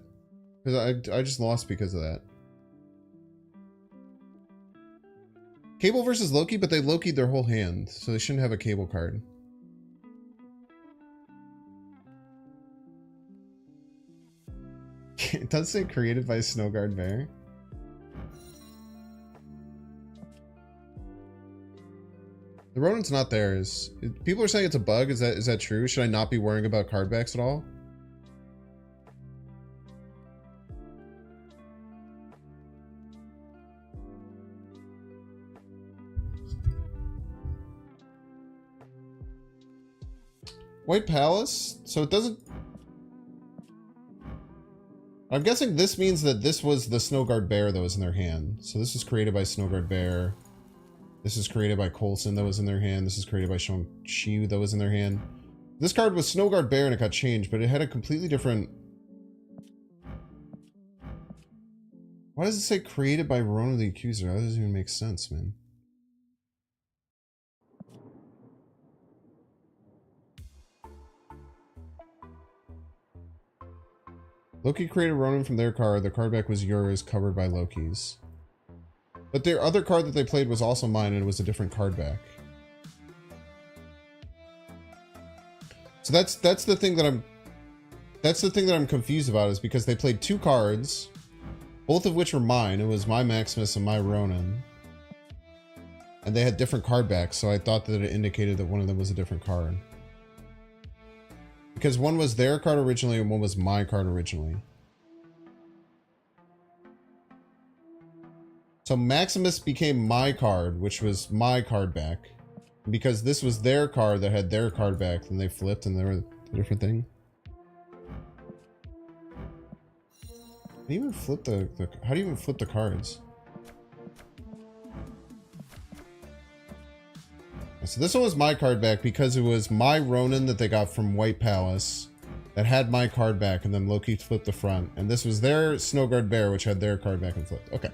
Because I just lost because of that. Cable versus Loki, but they Loki'd their whole hand, so they shouldn't have a Cable card. It does say created by Snowguard Bear. The Ronan's not theirs. People are saying it's a bug. Is that true? Should I not be worrying about card backs at all? White Palace? So it doesn't... I'm guessing this means that this was the Snowguard Bear that was in their hand. So this was created by Snowguard Bear. This is created by Coulson that was in their hand. This is created by Shang-Chi that was in their hand. This card was Snowguard Bear and it got changed, but it had a completely different... Why does it say created by Ronan the Accuser? That doesn't even make sense, man. Loki created Ronan from their card. The card back was yours, covered by Loki's. But their other card that they played was also mine, and it was a different card back. So that's the thing that I'm confused about, is because they played two cards, both of which were mine. It was my Maximus and my Ronan. And they had different card backs, so I thought that it indicated that one of them was a different card. Because one was their card originally and one was my card originally. So Maximus became my card, which was my card back. And because this was their card that had their card back, then they flipped and they were a different thing. How do you even flip how do you even flip the cards? So this one was my card back because it was my Ronan that they got from White Palace that had my card back, and then Loki flipped the front. And this was their Snowguard Bear, which had their card back and flipped. Okay.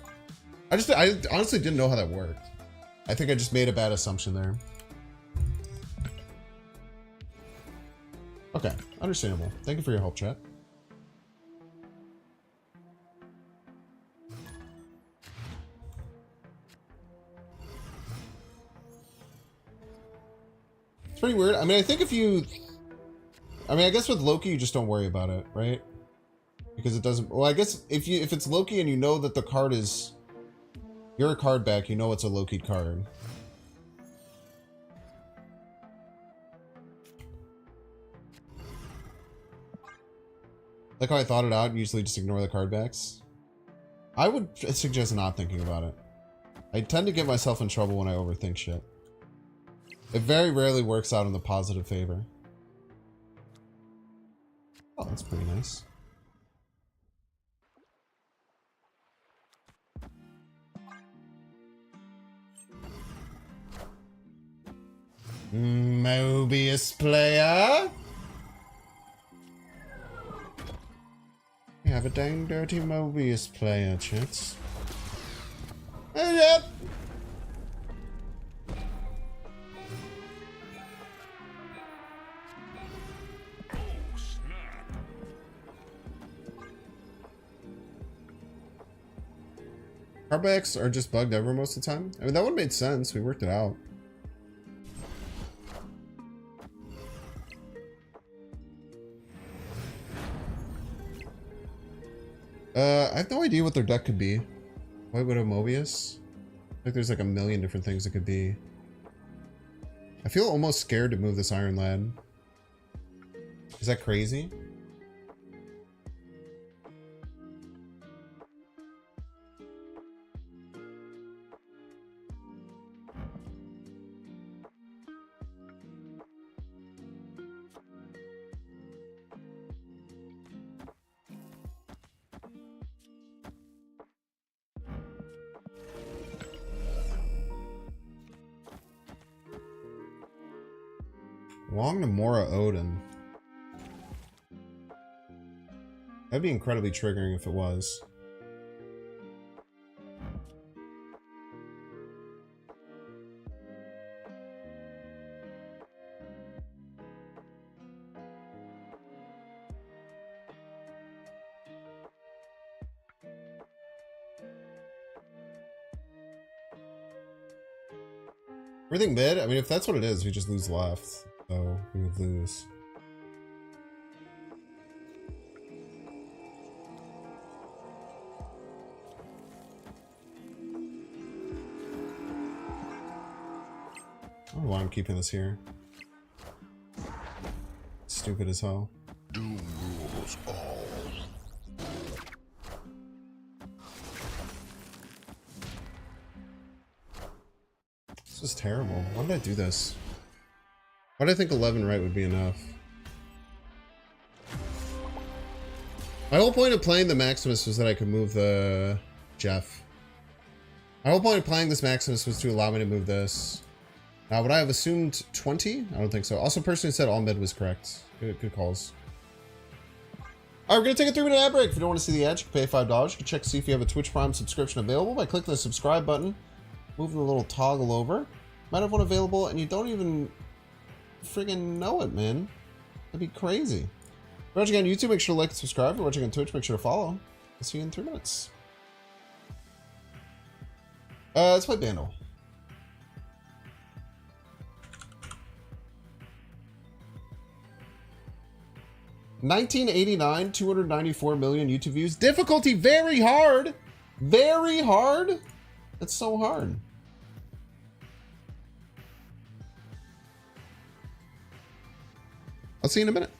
I honestly didn't know how that worked. I think I just made a bad assumption there. Okay, understandable. Thank you for your help, chat. It's pretty weird. I mean, I think if you... I mean, I guess with Loki, you just don't worry about it, right? Because it doesn't... Well, I guess if it's Loki and you know that the card is... Your card back, you know it's a Loki card. Like how I thought it out, usually just ignore the card backs. I would suggest not thinking about it. I tend to get myself in trouble when I overthink shit. It very rarely works out in the positive favor. Oh, that's pretty nice. Mobius player. We have a dang dirty Mobius player, chits. Yep. Carbacks are just bugged over most of the time. I mean, that one made sense. We worked it out. I have no idea what their deck could be. White Widow Mobius? Like there's like a million different things it could be. I feel almost scared to move this Iron Lad. Is that crazy? Wong Namora Odin. That'd be incredibly triggering if it was. Everything mid? I mean, if that's what it is, we just lose left. So we would lose. I don't know why I'm keeping this here. Stupid as hell. Doom rules all. This is terrible. Why did I do this? Why did I think 11 right would be enough? My whole point of playing the Maximus was that I could move the Jeff. My whole point of playing this Maximus was to allow me to move this. Would I have assumed 20? I don't think so. Also, person who said all mid was correct. Good calls. Alright, we're going to take a 3-minute ad break. If you don't want to see the ad, you can pay $5. You can check to see if you have a Twitch Prime subscription available by clicking the subscribe button, moving the little toggle over. Might have one available and you don't even friggin' know it, man. That'd be crazy. If you're watching on YouTube, make sure to like and subscribe. If you're watching on Twitch, make sure to follow. I'll see you in 3 minutes. Let's play Bandle. $19.89, 294 million YouTube views. Difficulty very hard. Very hard. That's so hard. I'll see you in a minute.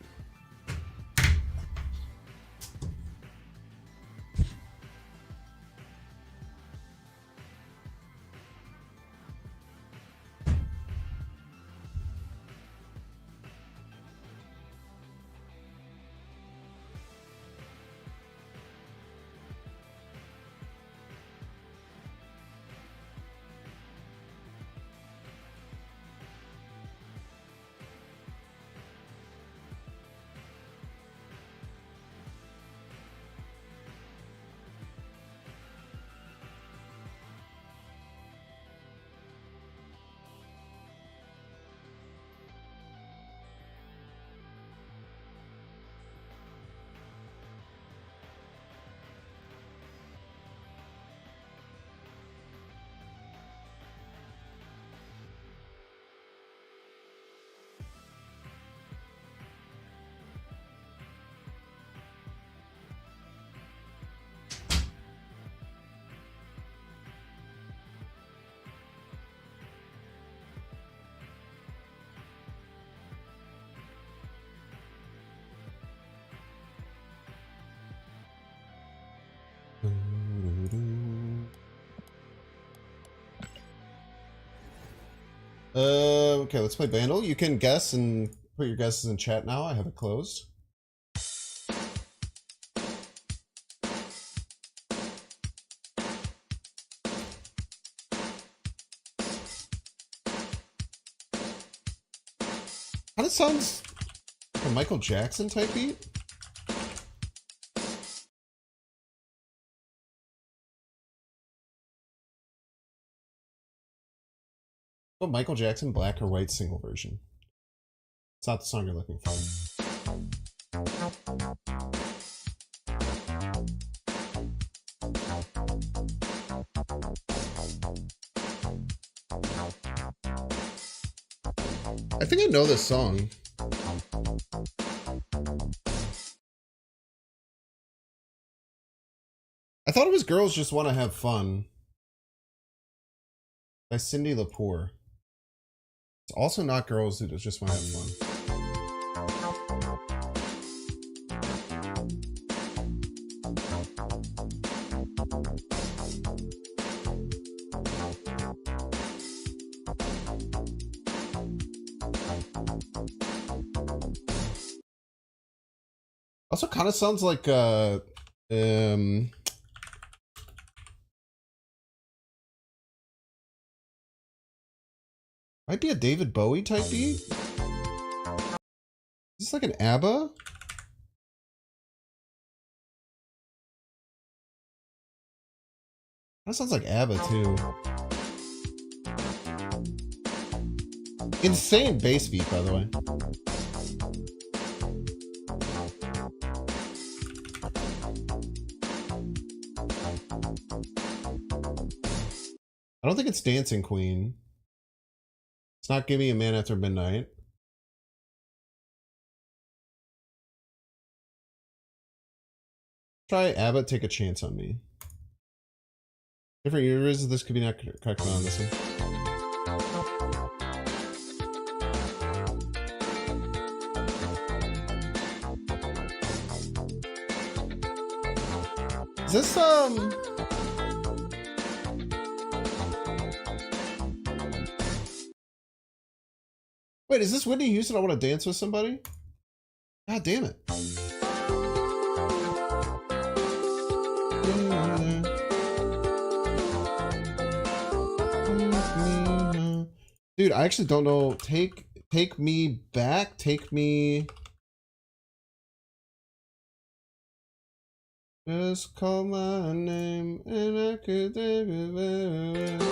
Okay, let's play Vandal. You can guess and put your guesses in chat now. I have it closed. Kind of sounds like a Michael Jackson type beat. Michael Jackson, black or white single version. It's not the song you're looking for. I think I know this song. I thought it was Girls Just Want to Have Fun by Cindy Lepore. It's also not Girls Who Just Want to Have Fun. Also kind of sounds like might be a David Bowie type beat. Is this like an ABBA? That sounds like ABBA too. Insane bass beat, by the way. I don't think it's Dancing Queen. It's not Give Me a Man After Midnight. Try ABBA, Take a Chance on Me. Different years, this could be not correct on this one. Is this, wait, is this Whitney Houston? I Want to Dance with Somebody? God damn it. Dude, I actually don't know. Take me back. Take me. Just call my name and I could take it back.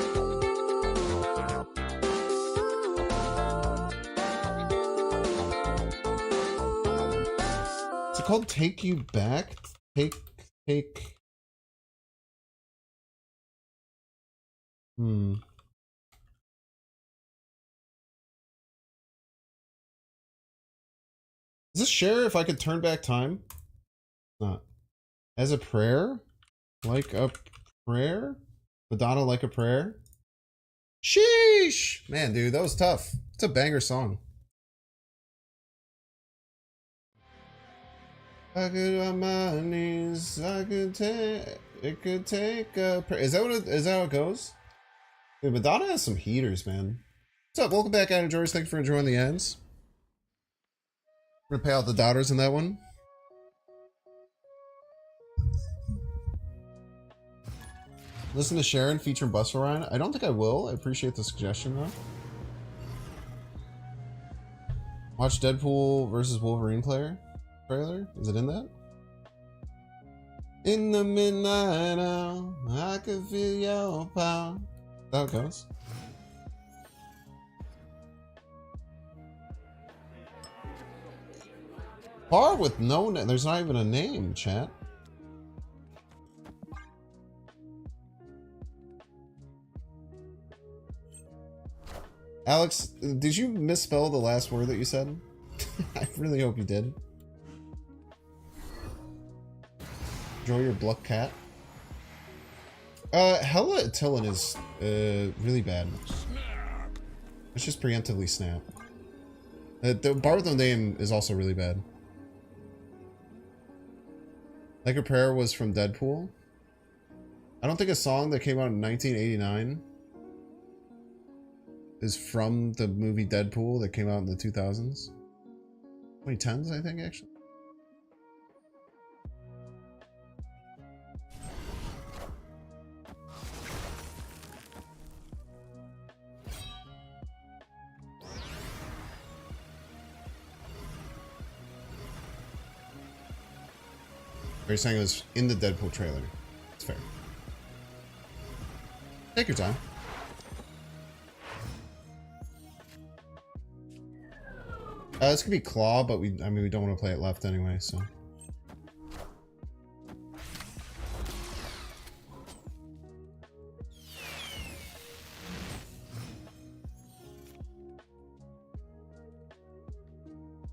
Is it called Take You Back? Take. Is this share if I could turn back time? Not. As a prayer? Like a prayer? Madonna like a prayer? Sheesh! Man, dude, that was tough. It's a banger song. I could on my knees, I could take, it could take a prayer. Is that what is that how it goes? Dude, Madonna has some heaters, man. What's up? Welcome back, Adam George. Thanks for enjoying the ends. We're gonna pay out the doubters in that one. Listen to Sharon featuring Busta Rhymes. I don't think I will. I appreciate the suggestion though. Watch Deadpool versus Wolverine trailer. Is it in that? In the midnight hour, I can feel your power. That's how it goes. Bar with no name. There's not even a name, chat. Alex, did you misspell the last word that you said? I really hope you did. Enjoy your Bluck Cat. Hella Tillin is really bad. Let's just preemptively snap. The bar with no name is also really bad. Like a Prayer was from Deadpool. I don't think a song that came out in 1989 is from the movie Deadpool that came out in the 2000s. 2010s, I think, actually. You're saying it was in the Deadpool trailer. It's fair. Take your time. This could be Claw, but we don't want to play it left anyway, so.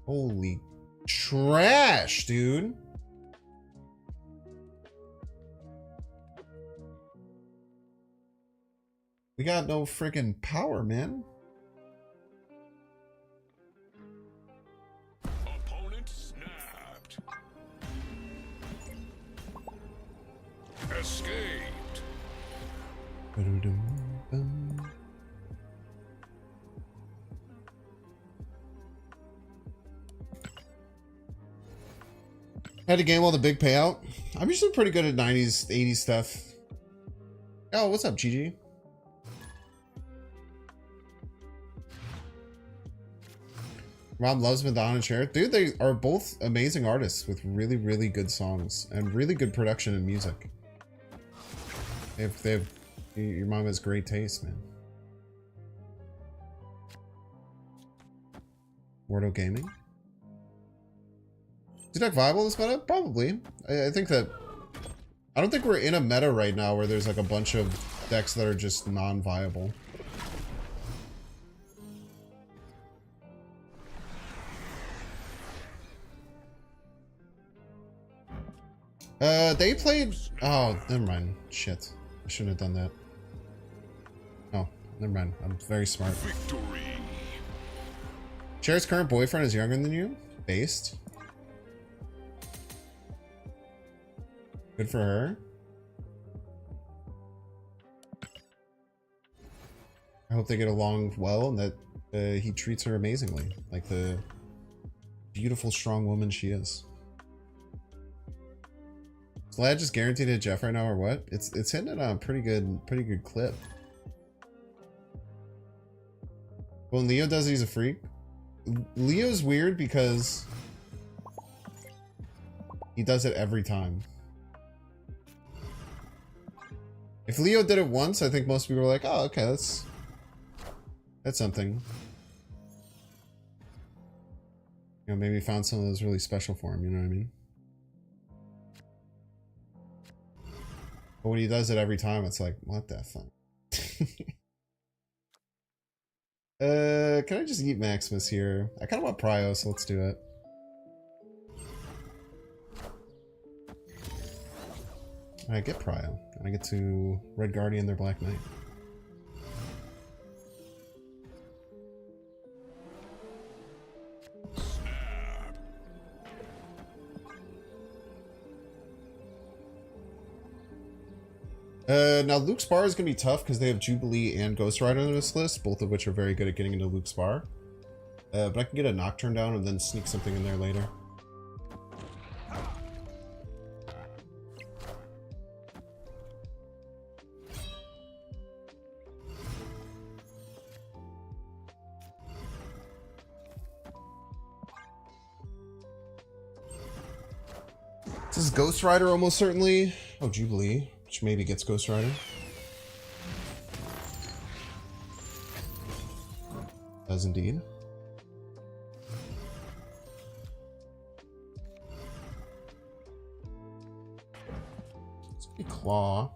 Holy trash, dude. We got no freaking power, man. Opponent snapped. Escaped. Had a game while the big payout. I'm usually pretty good at 90s, 80s stuff. Oh, what's up, GG? Rob loves Madonna and Cher. Dude, they are both amazing artists with really, really good songs and really good production and music. Your mom has great taste, man. Mortal Gaming? Is deck viable this meta? Probably. I think that... I don't think we're in a meta right now where there's like a bunch of decks that are just non-viable. They played... Oh, never mind. Shit. I shouldn't have done that. Oh, never mind. I'm very smart. Victory. Cher's current boyfriend is younger than you? Based? Good for her. I hope they get along well and that he treats her amazingly. Like the beautiful, strong woman she is. Is Lad just guaranteed a Jeff right now or what? It's hitting it on a pretty good clip. When Leo does it, he's a freak. Leo's weird because he does it every time. If Leo did it once, I think most people are like, oh, okay, that's something. You know, maybe he found something that was really special for him, you know what I mean? But when he does it every time, it's like, what the fuck? Can I just eat Maximus here? I kind of want Prio, so let's do it. I get Prio. I get to Red Guardian their Black Knight. Now Luke's Bar is going to be tough because they have Jubilee and Ghost Rider on this list, both of which are very good at getting into Luke's Bar. But I can get a Nocturne down and then sneak something in there later. This is Ghost Rider almost certainly. Oh, Jubilee, which maybe gets Ghost Rider. Does indeed. Let's be Claw.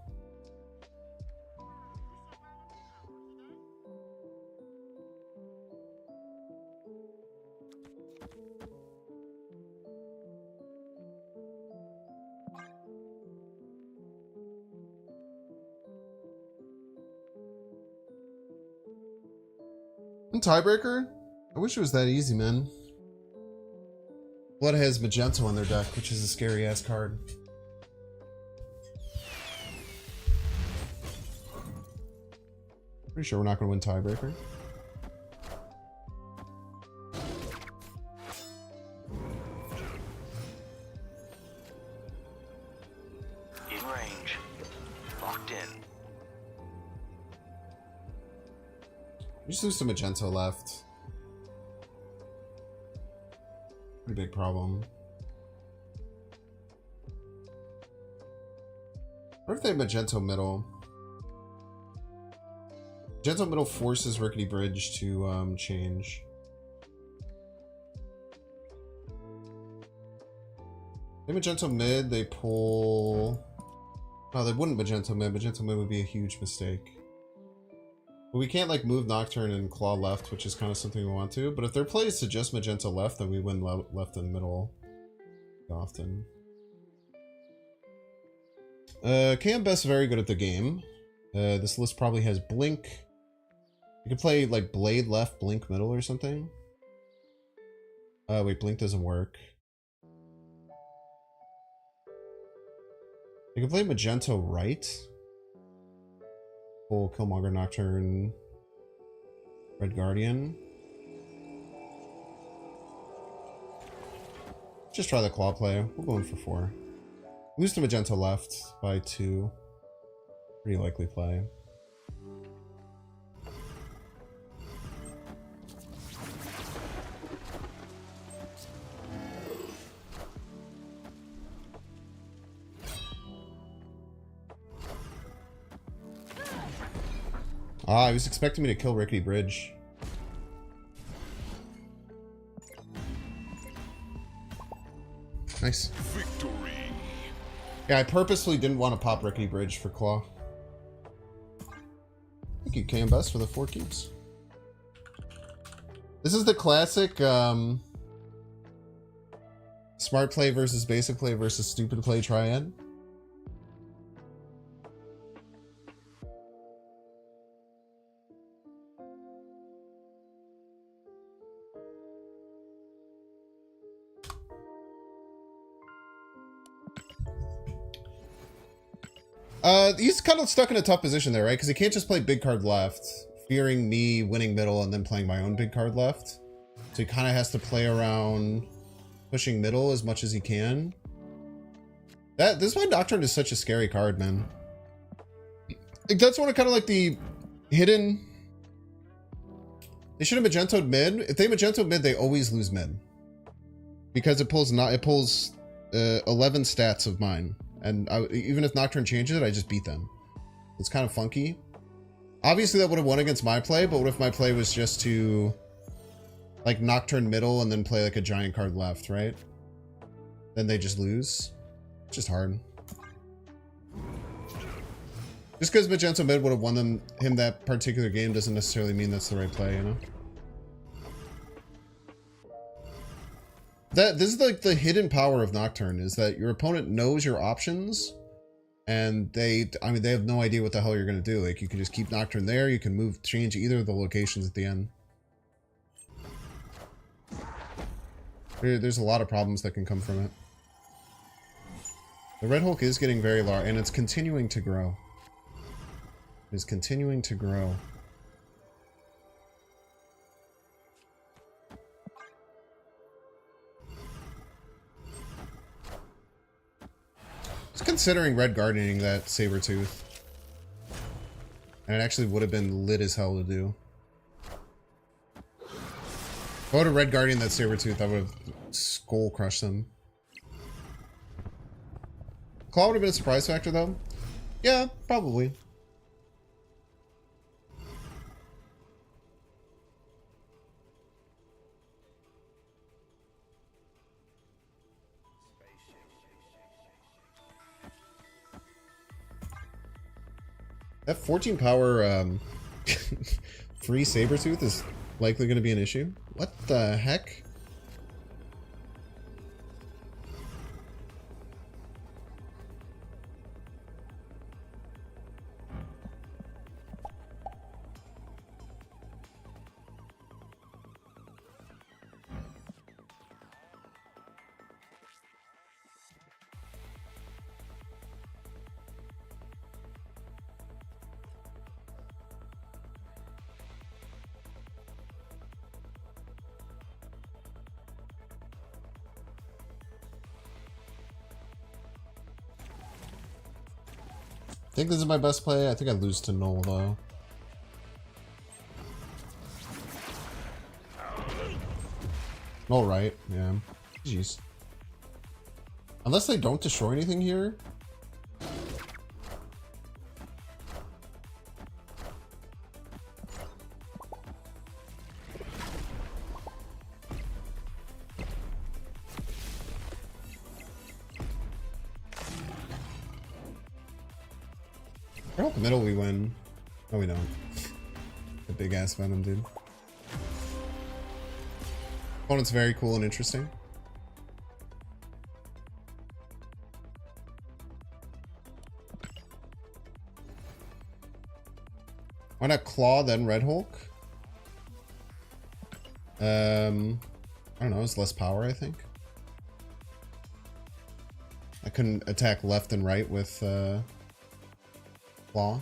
Tiebreaker? I wish it was that easy, man. Blood has Magento on their deck, which is a scary ass card. Pretty sure we're not going to win tiebreaker. In range. Locked in. We just lose to Magento left. Pretty big problem. What if they have Magento middle? Magento middle forces Rickety Bridge to change. They Magento mid, they pull... No, they wouldn't Magento mid. Magento mid would be a huge mistake. But we can't like move Nocturne and Claw left, which is kind of something we want to. But if their play is to just Magento left, then we win left and middle often. KM Best's very good at the game. This list probably has Blink. You could play like Blade left, Blink middle or something. Wait, Blink doesn't work. You can play Magento right. Full Killmonger, Nocturne, Red Guardian. Just try the Claw play. We'll go in for 4. Lose to Magento left by 2. Pretty likely play. Ah, he was expecting me to kill Rickety Bridge. Nice. Victory. Yeah, I purposely didn't want to pop Rickety Bridge for Claw. Thank you, KM Best, for the 4 keeps. This is the classic smart play versus basic play versus stupid play triad. He's kind of stuck in a tough position there, right? Because he can't just play big card left, fearing me winning middle and then playing my own big card left. So he kind of has to play around pushing middle as much as he can. This is why Nocturne is such a scary card, man. Like, that's one of kind of like the hidden They should have magentoed mid. If they magento mid, they always lose mid. Because it pulls 11 stats of mine. And even if Nocturne changes it, I just beat them. It's kind of funky. Obviously that would have won against my play, but what if my play was just to like Nocturne middle and then play like a giant card left, right? Then they just lose. It's just hard. Just because Magento mid would have won him that particular game doesn't necessarily mean that's the right play, you know? This is like the hidden power of Nocturne, is that your opponent knows your options and they have no idea what the hell you're going to do. Like, you can just keep Nocturne there, you can change either of the locations at the end. There's a lot of problems that can come from it. The Red Hulk is getting very large, and it's continuing to grow. It's continuing to grow. Just considering red guardianing that Sabertooth. And it actually would have been lit as hell to do. If I would have red guardian that Sabertooth, I would have skull crushed them. Claw would have been a surprise factor though. Yeah, probably. That 14 power free Sabertooth is likely going to be an issue. What the heck? I think this is my best play. I think I lose to Null though. Null right, yeah. Jeez. Unless they don't destroy anything here. I hope middle we win. No, we don't. The big ass Venom, dude. Opponent's very cool and interesting. Why not Claw then Red Hulk? I don't know, it's less power, I think. I couldn't attack left and right with Claw.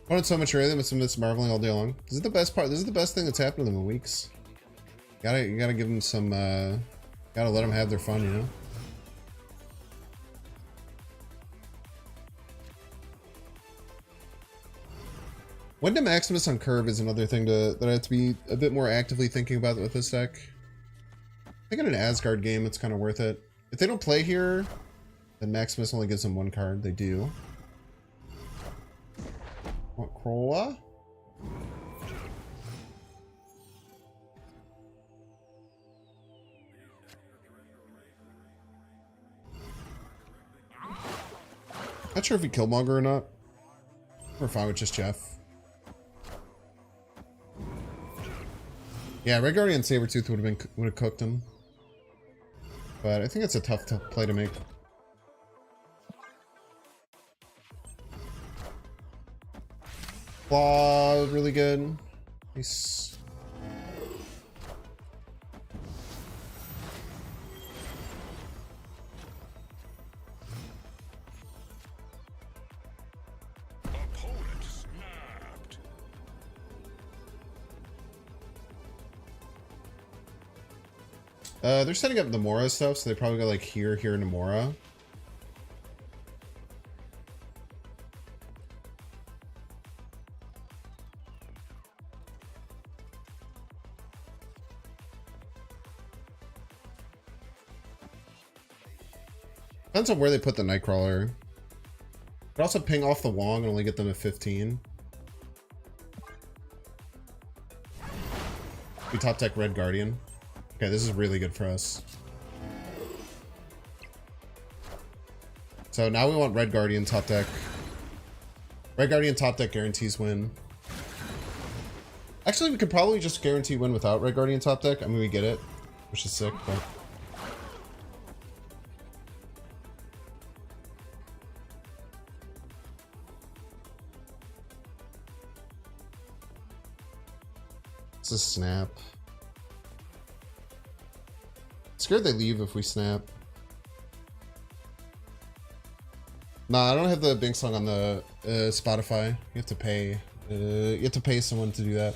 I wanted so much earlier with some of this marveling all day long. This is the best part. This is the best thing that's happened to them in weeks. You gotta give them some. Gotta let them have their fun, you know. When to Maximus on curve is another thing that I have to be a bit more actively thinking about with this deck. I think in an Asgard game, it's kind of worth it. If they don't play here, then Maximus only gives them one card. They do. What, Krolla? Not sure if he Killmonger or not. We're fine with just Jeff. Yeah, Red Guardian Sabertooth would have cooked him. But I think it's a tough play to make. Claw, really good. Nice. Opponent snapped. They're setting up Nomura stuff, so they probably go like here, Nomura. Depends on where they put the Nightcrawler. Could also ping off the Wong and only get them to 15. We top deck Red Guardian. Okay, this is really good for us. So now we want Red Guardian top deck. Red Guardian top deck guarantees win. Actually, we could probably just guarantee win without Red Guardian top deck. I mean, we get it, which is sick, but... It's a snap. Scared they leave if we snap. Nah, I don't have the Bing song on the Spotify. You have to pay. You have to pay someone to do that.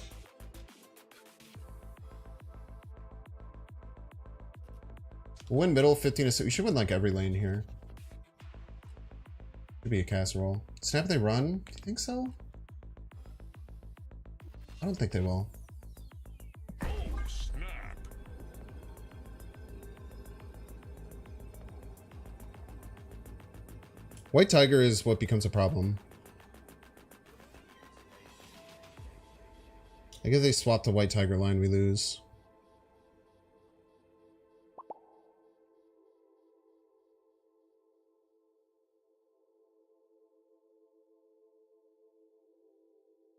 We'll win middle 15 to 6. We should win like every lane here. Could be a casserole. Snap they run? Do you think so? I don't think they will. Oh, snap. White Tiger is what becomes a problem. I guess they swap the White Tiger line, we lose.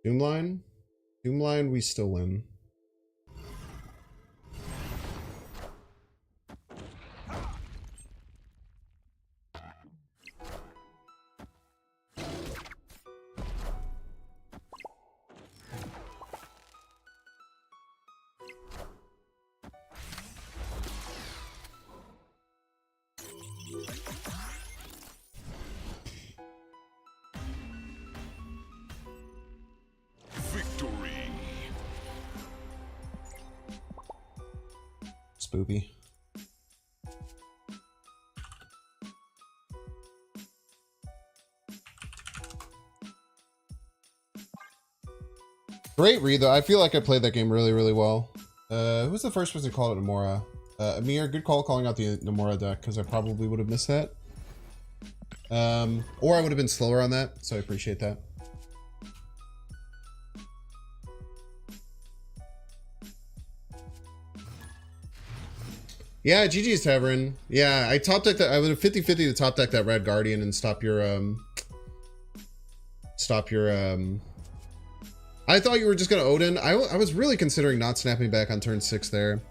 Doom line? Doom line, we still win. Victory. Spoopy. Great read though. I feel like I played that game really, really well. Who was the first person to call it Nomura? Amir, good call calling out the Nomura deck, because I probably would have missed that. Or I would have been slower on that, so I appreciate that. Yeah, GG's Tavern. Yeah, I top decked that. I would have 50-50 to top deck that Red Guardian and stop your I thought you were just gonna Odin. I was really considering not snapping back on turn 6 there,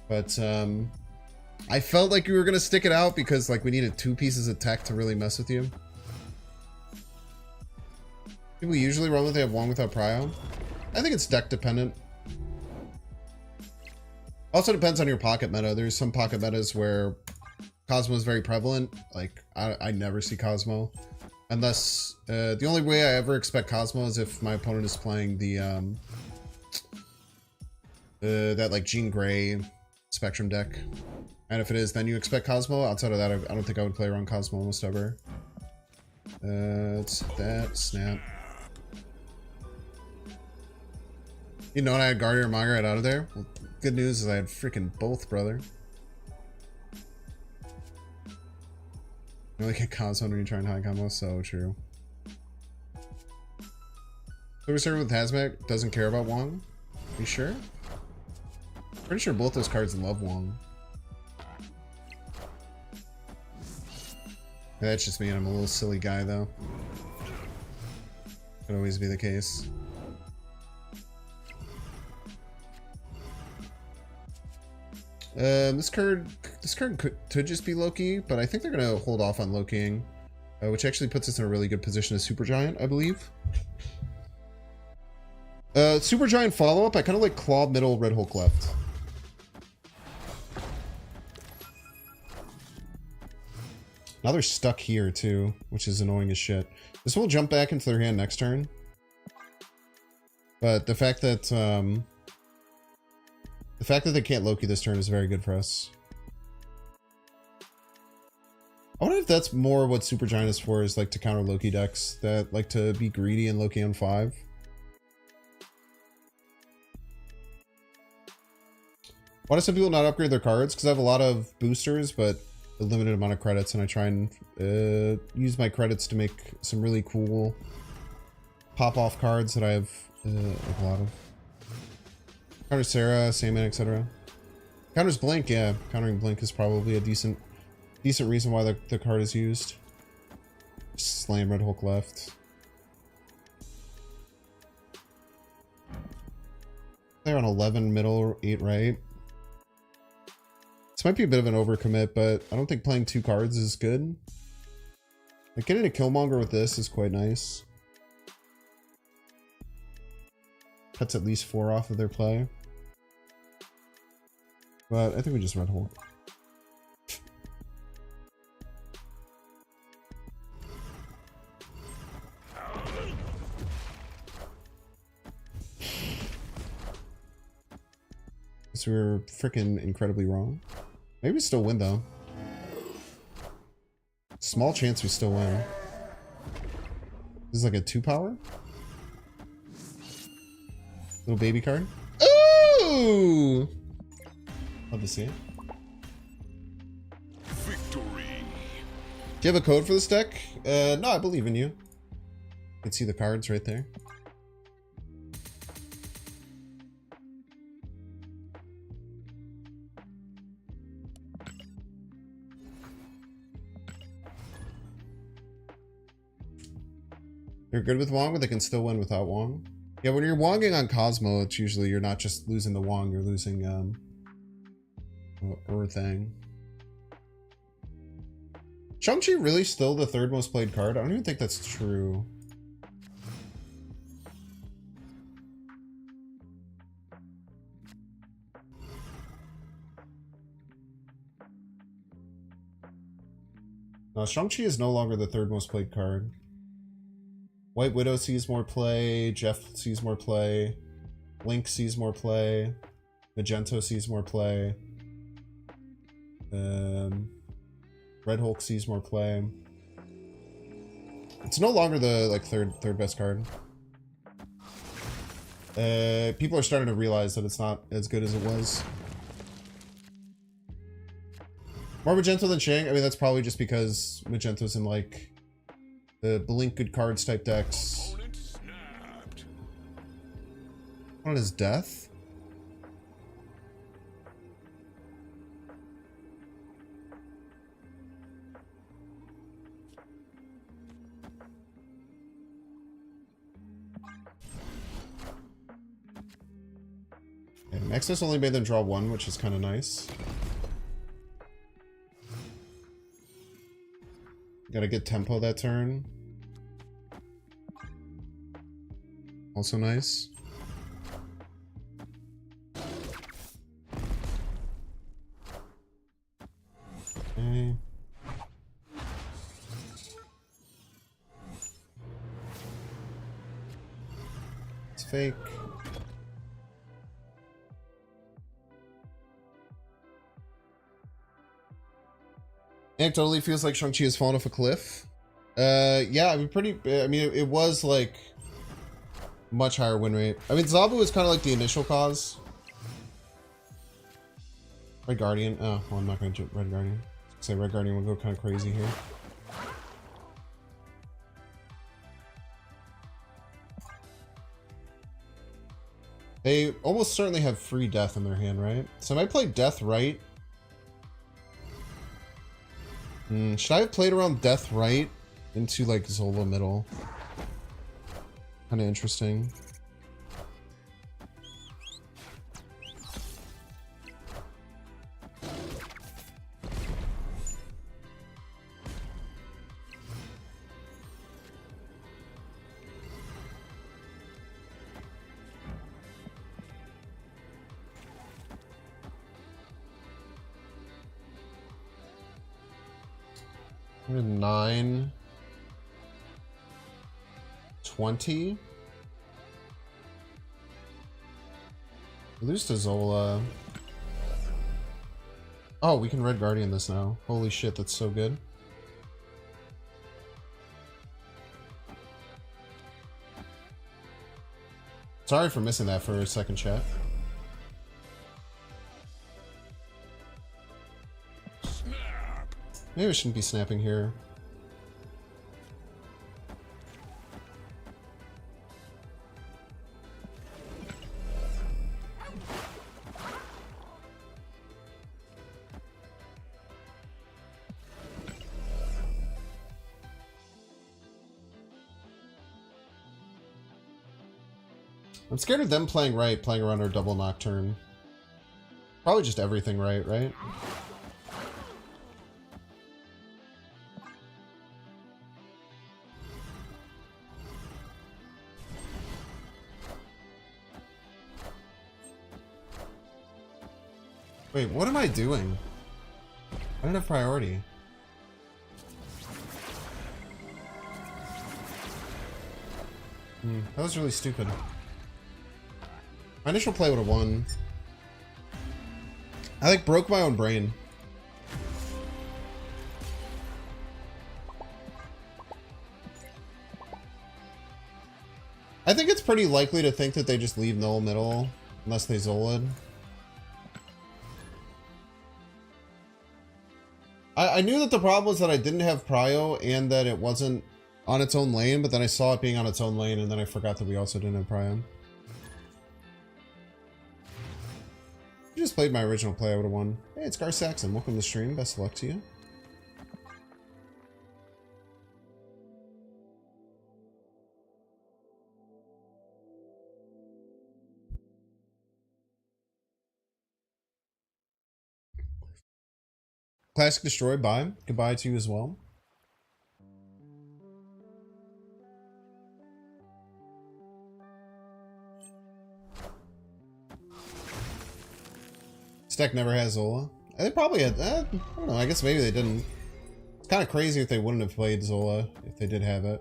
but I felt like you were gonna stick it out because like we needed 2 pieces of tech to really mess with you. People usually run with they have Wong without Prio. I think it's deck dependent. Also depends on your pocket meta. There's some pocket metas where Cosmo is very prevalent. Like I never see Cosmo. Unless, the only way I ever expect Cosmo is if my opponent is playing the, that like Jean Grey Spectrum deck. And if it is, then you expect Cosmo. Outside of that, I don't think I would play around Cosmo almost ever. It's that, snap. You know, I had Guardian or Margaret out of there. Well, good news is I had freaking both, brother. You only get Cosmo when you try and high combo, so true. Silver Server with Hazmat doesn't care about Wong? You sure? Pretty sure both those cards love Wong. That's just me, and I'm a little silly guy though. Could always be the case. This card could just be Loki, but I think they're gonna hold off on Lokiing, which actually puts us in a really good position as Supergiant, I believe. Supergiant follow-up, I kind of like Claw middle, Red Hulk left. Now they're stuck here too, which is annoying as shit. This will jump back into their hand next turn. But the fact that The fact that they can't Loki this turn is very good for us. I wonder if that's more what Supergiant is for, is like to counter Loki decks that like to be greedy and Loki on 5. Why do some people not upgrade their cards? Because I have a lot of boosters, but a limited amount of credits, and I try and use my credits to make some really cool pop-off cards that I have a lot of. Counter Sarah, Sandman, etc. Counters Blink, yeah. Countering Blink is probably a decent reason why the card is used. Slam Red Hulk left. They're on 11 middle, 8 right. This might be a bit of an overcommit, but I don't think playing 2 cards is good. Like getting a Killmonger with this is quite nice. Cuts at least 4 off of their play. But I think we just Red Hulk. So we were freaking incredibly wrong. Maybe we still win though. Small chance we still win. This is like a 2 power? Little baby card. Ooh! Love to see it. Victory. Do you have a code for this deck? No, I believe in you. You can see the cards right there. They're good with Wong, but they can still win without Wong. Yeah, when you're Wonging on Cosmo, it's usually you're not just losing the Wong, you're losing thing. Shang-Chi really still the 3rd most played card? I don't even think that's true. No, Shang-Chi is no longer the 3rd most played card. White Widow sees more play, Jeff sees more play, Link sees more play, Magento sees more play, Red Hulk sees more play. It's no longer the like third best card. People are starting to realize that it's not as good as it was. More Magento than Shang? I mean, that's probably just because Magento's in like the blink good cards type decks. Opponent snapped. On his death? Okay, Nexus only made them draw 1, which is kind of nice. Gotta get tempo that turn. Also nice. Okay. It's fake. Anecdotally feels like Shang-Chi has fallen off a cliff. Yeah, I mean, it was like much higher win rate. I mean, Zabu is kind of like the initial cause. Red Guardian. Oh, well, I'm not going to Red Guardian. Say Red Guardian will go kind of crazy here. They almost certainly have free death in their hand, right? So I might play death right. Should I have played around death right into like Zola middle? Kind of interesting. $9 $20. Lose to Zola. Oh, we can Red Guardian this now. Holy shit, that's so good. Sorry for missing that for a second, chat. Snap. Maybe I shouldn't be snapping here. I'm scared of them playing right, playing around our double nocturne. Probably just everything right, right? Wait, what am I doing? I don't have priority. That was really stupid. My initial play would have won. I like broke my own brain. I think it's pretty likely to think that they just leave null middle unless they Zolid. I knew that the problem was that I didn't have prio and that it wasn't on its own lane, but then I saw it being on its own lane and then I forgot that we also didn't have prio. If you just played my original play, I would have won. Hey, it's Gar Saxon. Welcome to the stream. Best of luck to you. Classic Destroy, bye. Goodbye to you as well. This deck never has Zola. They probably had, I don't know, I guess maybe they didn't. It's kind of crazy if they wouldn't have played Zola if they did have it.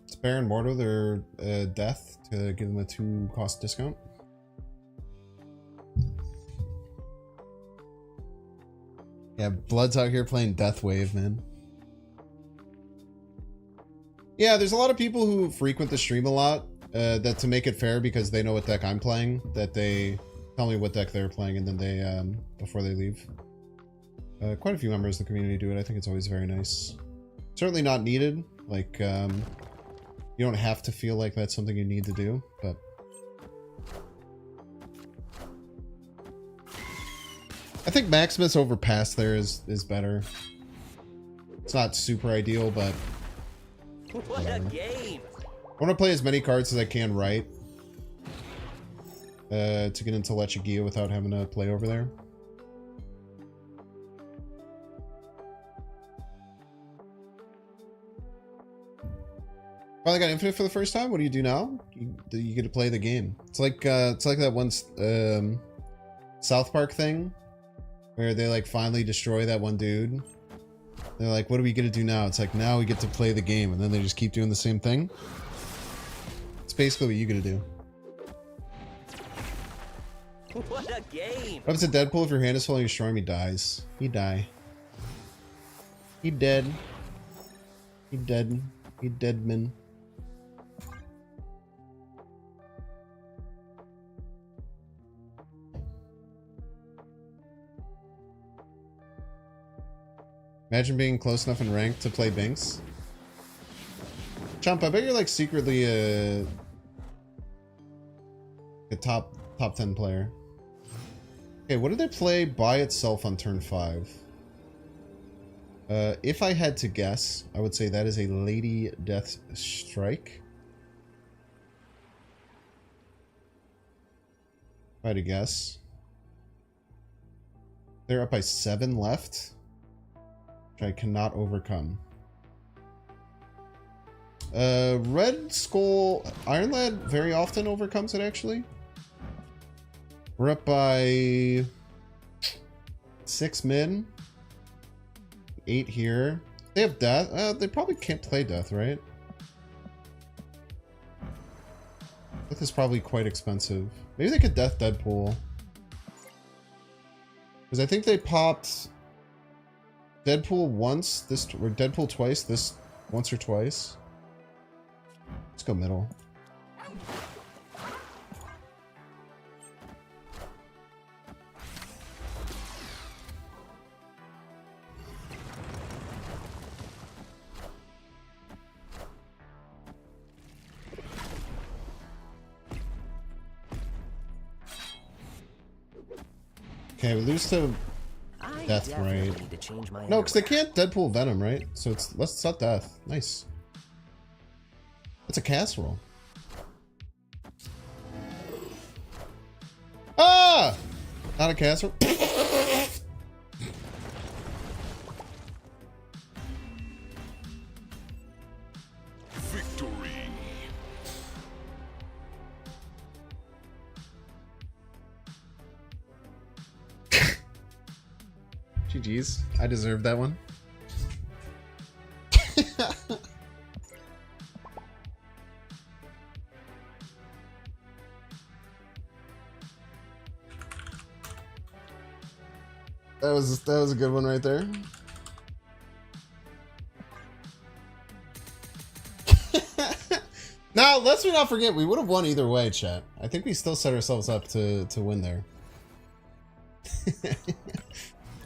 It's Baron Mordo, their death to give them a 2-cost discount. Yeah, Blood's out here playing Death Wave, man. Yeah, there's a lot of people who frequent the stream a lot. That to make it fair, because they know what deck I'm playing, that they tell me what deck they're playing and then they, before they leave. Quite a few members of the community do it. I think it's always very nice. Certainly not needed. Like, you don't have to feel like that's something you need to do, but... I think Maximus over Pass there is better. It's not super ideal, but... What a game! I want to play as many cards as I can right. To get into Lechigia without having to play over there. Finally got Infinite for the first time. What do you do now? You get to play the game. It's like that one South Park thing where they like finally destroy that one dude. They're like, what do we get to do now? It's like, now we get to play the game, and then they just keep doing the same thing. It's basically what you get to do. What a game! What happens to Deadpool if your hand is full and you destroy him? He dies. He die. He dead. He dead. He dead man. Imagine being close enough in rank to play Binks. Chump, I bet you're like secretly a top 10 player. Okay, what did they play by itself on turn 5? If I had to guess, I would say that is a Lady Death Strike. If I had to guess. They're up by 7 left, which I cannot overcome. Red Skull Iron Lad very often overcomes it, actually. We're up by 6 mid. 8 here. They have death. They probably can't play death, right? Death is probably quite expensive. Maybe they could death Deadpool. Because I think they popped Deadpool once, or Deadpool twice, this once or twice. Let's go middle. Okay, we lose to Death, right? No, because they can't Deadpool Venom, right? So it's not Death. Nice. It's a casserole. Ah! Not a casserole. Victory. GG's. I deserve that one. That was a good one right there. Now, let's not forget, we would have won either way, chat. I think we still set ourselves up to win there.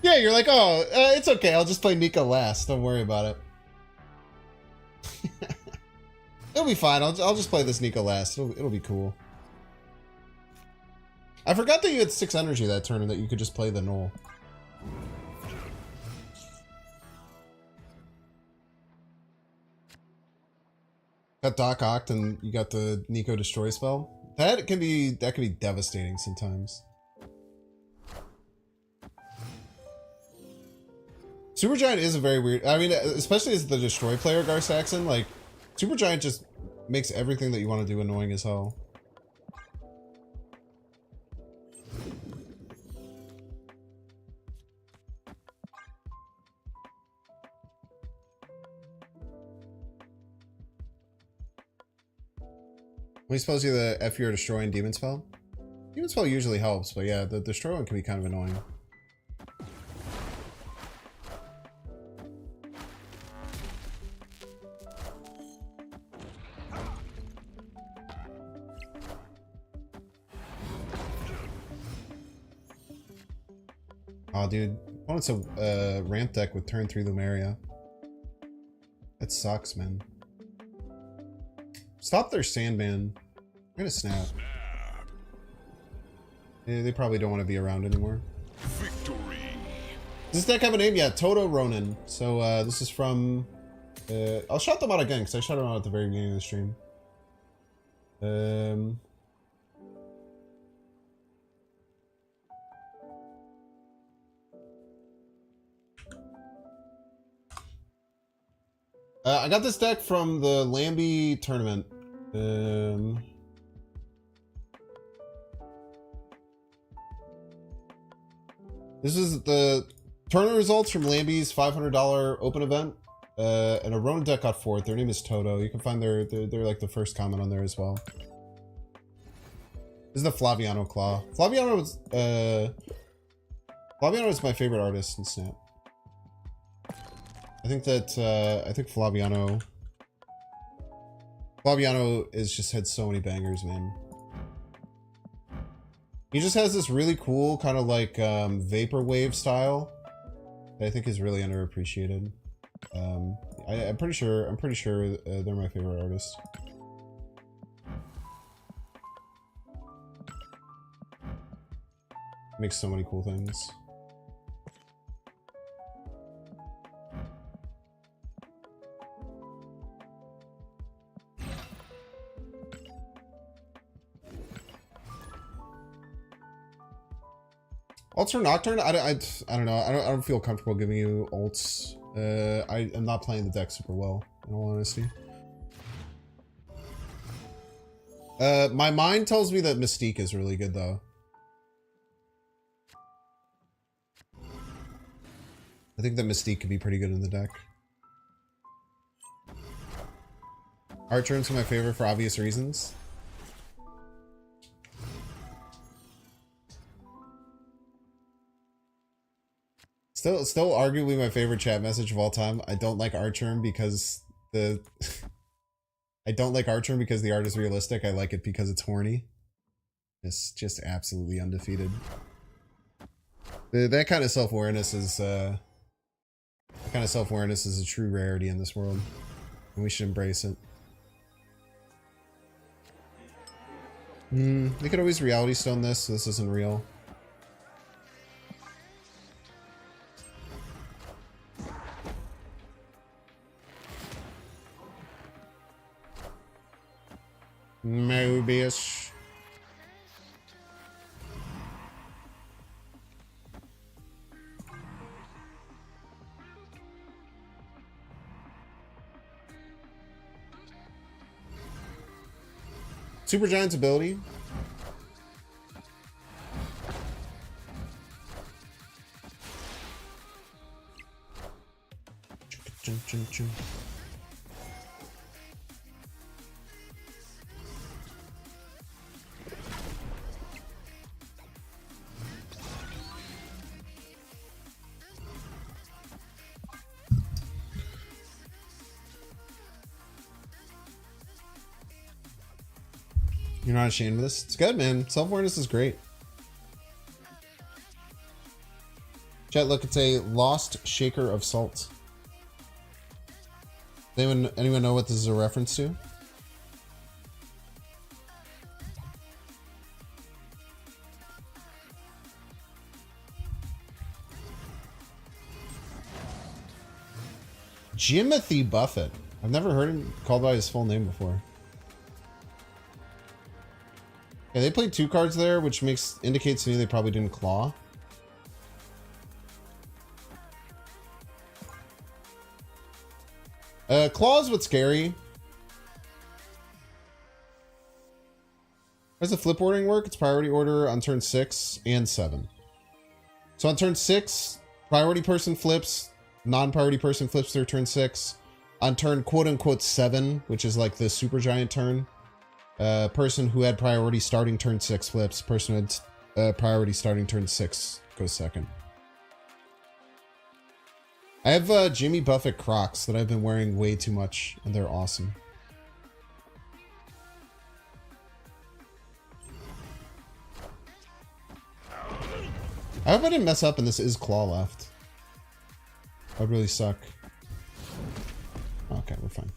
Yeah, you're like, oh, it's okay. I'll just play Nico last. Don't worry about it. It'll be fine. I'll just play this Nico last. It'll be cool. I forgot that you had 6 energy that turn and that you could just play the Null. Got Doc Oct and you got the Nico Destroy spell. That can be devastating sometimes. Supergiant is a very weird. I mean, especially as the Destroy player, Gar Saxon, like Supergiant just makes everything that you want to do annoying as hell. We suppose you the F your Destroy and Demon Spell? Demon Spell usually helps, but yeah, the Destroy one can be kind of annoying. Oh, dude. Oh, it's a ramp deck with turn 3 Lumeria. That sucks, man. Stop their Sandman. I'm gonna snap. Yeah, they probably don't want to be around anymore. Victory. Does this deck have a name? Yeah, Toto Ronan. So this is from... I'll shout them out again, because I shouted them out at the very beginning of the stream. I got this deck from the Lambie tournament. This is the tournament results from Lambie's $500 open event. And a Ronan deck got 4th. Their name is Toto. You can find they're like the first comment on there as well. This is the Flaviano Claw. Flaviano is my favorite artist in Snap. I think Flaviano is just had so many bangers, man. He just has this really cool kind of like vaporwave style that I think is really underappreciated. I'm pretty sure they're my favorite artist. Makes so many cool things. Ults or Nocturne? I don't know. I don't feel comfortable giving you ults. I am not playing the deck super well, in all honesty. My mind tells me that Mystique is really good, though. I think that Mystique could be pretty good in the deck. Art turns are my favorite for obvious reasons. Still arguably my favorite chat message of all time. I don't like Archerm because the I don't like Archerm because the art is realistic. I like it because it's horny. It's just absolutely undefeated. That kind of self-awareness is a true rarity in this world, and we should embrace it. They could always reality stone this, so this isn't real. Mobius. Supergiant's ability. You're not ashamed of this? It's good, man. Self-awareness is great. Chat, look, it's a lost shaker of salt. Anyone know what this is a reference to? Jimothy Buffett. I've never heard him called by his full name before. Yeah, they played 2 cards there, which indicates to me they probably didn't claw. Claw is what's scary. How does the flip ordering work? It's priority order on turn 6 and 7. So on turn 6, priority person flips, non-priority person flips their turn 6. On turn quote-unquote 7, which is like the supergiant turn, person who had priority starting turn 6 flips. Person who had priority starting turn 6 goes second. I have Jimmy Buffett Crocs that I've been wearing way too much, and they're awesome. I hope I didn't mess up and this is claw left. That would really suck. Okay, we're fine.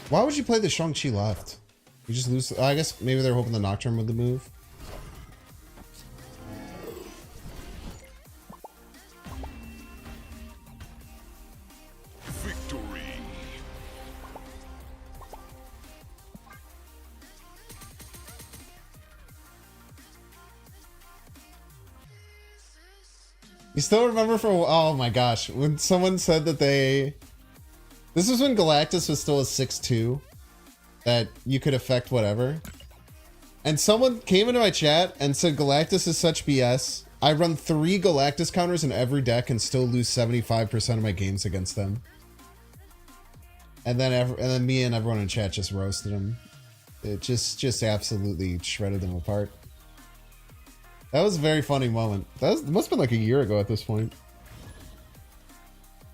Why would you play the Shang-Chi left? You just lose. I guess maybe they're hoping the Nocturne would the move. Victory. You still remember from, oh my gosh, when someone said that this was when Galactus was still a 6-2, that you could affect whatever. And someone came into my chat and said Galactus is such BS. I run 3 Galactus counters in every deck and still lose 75% of my games against them. And then me and everyone in chat just roasted him. It just absolutely shredded them apart. That was a very funny moment. It must have been like a year ago at this point.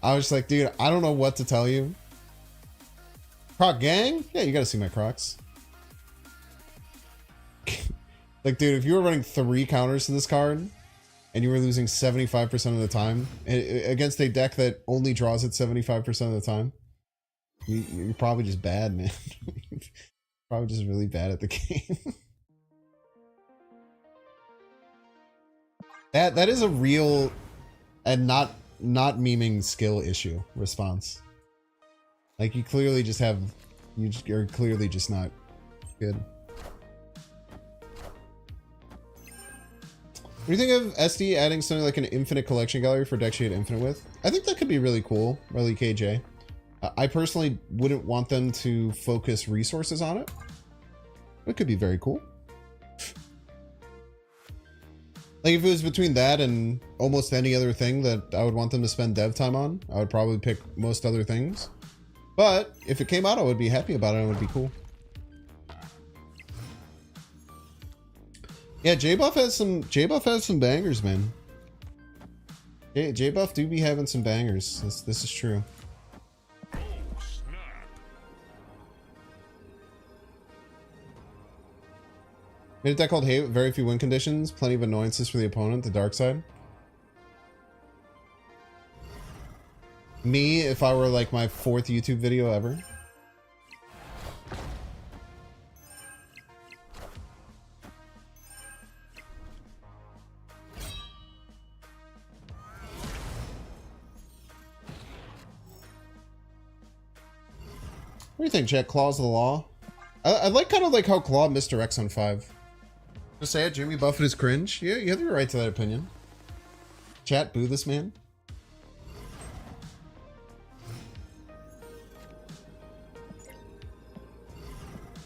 I was just like, dude, I don't know what to tell you. Croc gang? Yeah, you gotta see my Crocs. Like, dude, if you were running 3 counters to this card and you were losing 75% of the time against a deck that only draws it 75% of the time, you're probably just bad, man. Probably just really bad at the game. That is a real and not memeing skill issue response. Like, you're clearly just not good. What do you think of SD adding something like an infinite collection gallery for decks you had infinite with? I think that could be really cool, really KJ. I personally wouldn't want them to focus resources on it. It could be very cool. Like, if it was between that and almost any other thing that I would want them to spend dev time on, I would probably pick most other things. But if it came out, I would be happy about it and it would be cool. Yeah, J-Buff has some bangers, man. Hey, J-Buff do be having some bangers. This is true. Oh, snap. Made a deck called Hate with very few win conditions, plenty of annoyances for the opponent, the dark side. Me, if I were like my 4th YouTube video ever. What do you think, chat? Claws of the Law? I like kind of like how Claw misdirects on 5. Just say it, Jimmy Buffett is cringe. Yeah, you have the right to that opinion. Chat, boo this man.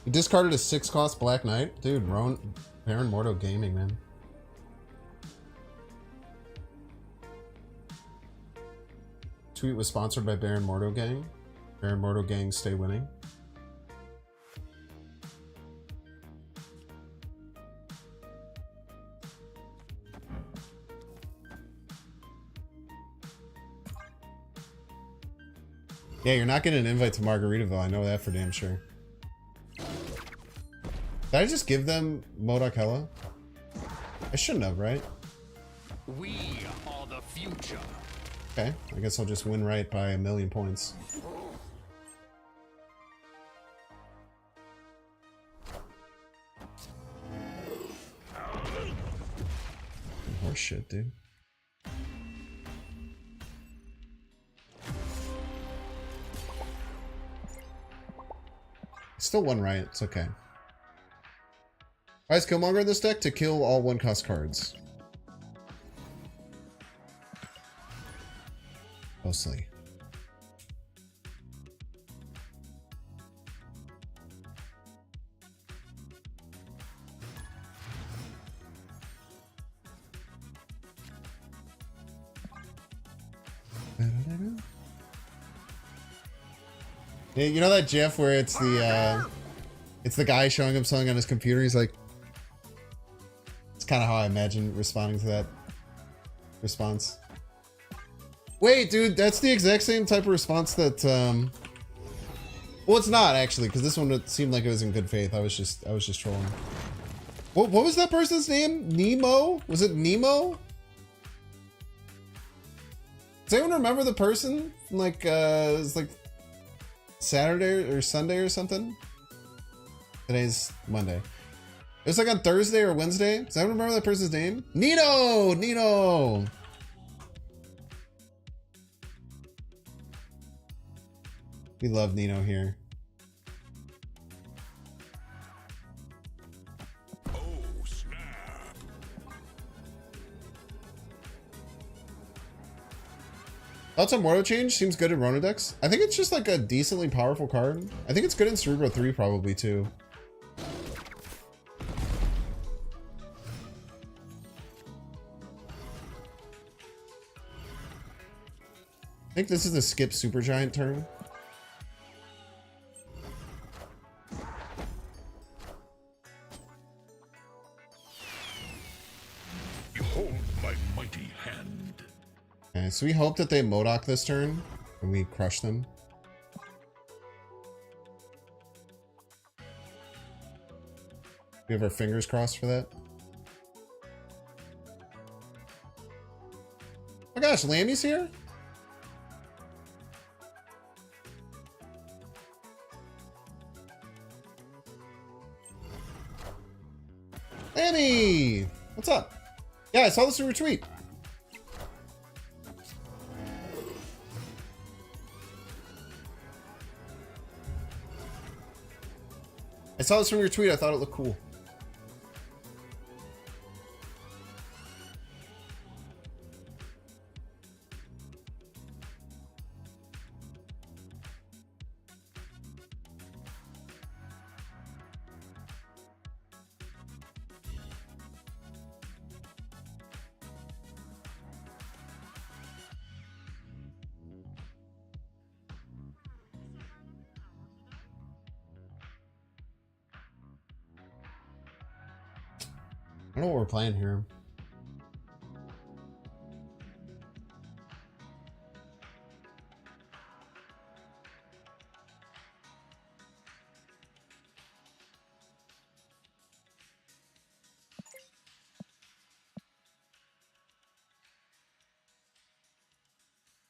He discarded a 6-cost Black Knight? Dude, Baron Mordo Gaming, man. Tweet was sponsored by Baron Mordo Gang. Baron Mordo Gang, stay winning. Yeah, you're not getting an invite to Margaritaville. I know that for damn sure. Did I just give them Modok Hella? I shouldn't have, right? We are the future. Okay, I guess I'll just win right by 1,000,000 points. Horse shit, dude. Still one right, it's okay. Why is Killmonger in this deck? To kill all 1-cost cards. Mostly. Yeah, you know that GIF where it's the guy showing him something on his computer? He's like, it's kind of how I imagine responding to that response. Wait, dude, that's the exact same type of response that, well, it's not actually, because this one seemed like it was in good faith. I was just trolling. What was that person's name? Nemo? Was it Nemo? Does anyone remember the person? Like, it was like Saturday or Sunday or something? Today's Monday. It was like on Thursday or Wednesday. Does anyone remember that person's name? Nino! Nino! We love Nino here. Oh, snap. Thoughts on Mordo change? Seems good in Rona decks. I think it's just like a decently powerful card. I think it's good in Cerebro 3 probably too. I think this is a skip Supergiant turn. Behold my mighty hand. Okay, so we hope that they Modok this turn and we crush them. We have our fingers crossed for that. Oh my gosh, Lammy's here? Lammy! What's up? Yeah, I saw this in retweet. I saw this from your tweet. I thought it looked cool. I don't know what we're playing here.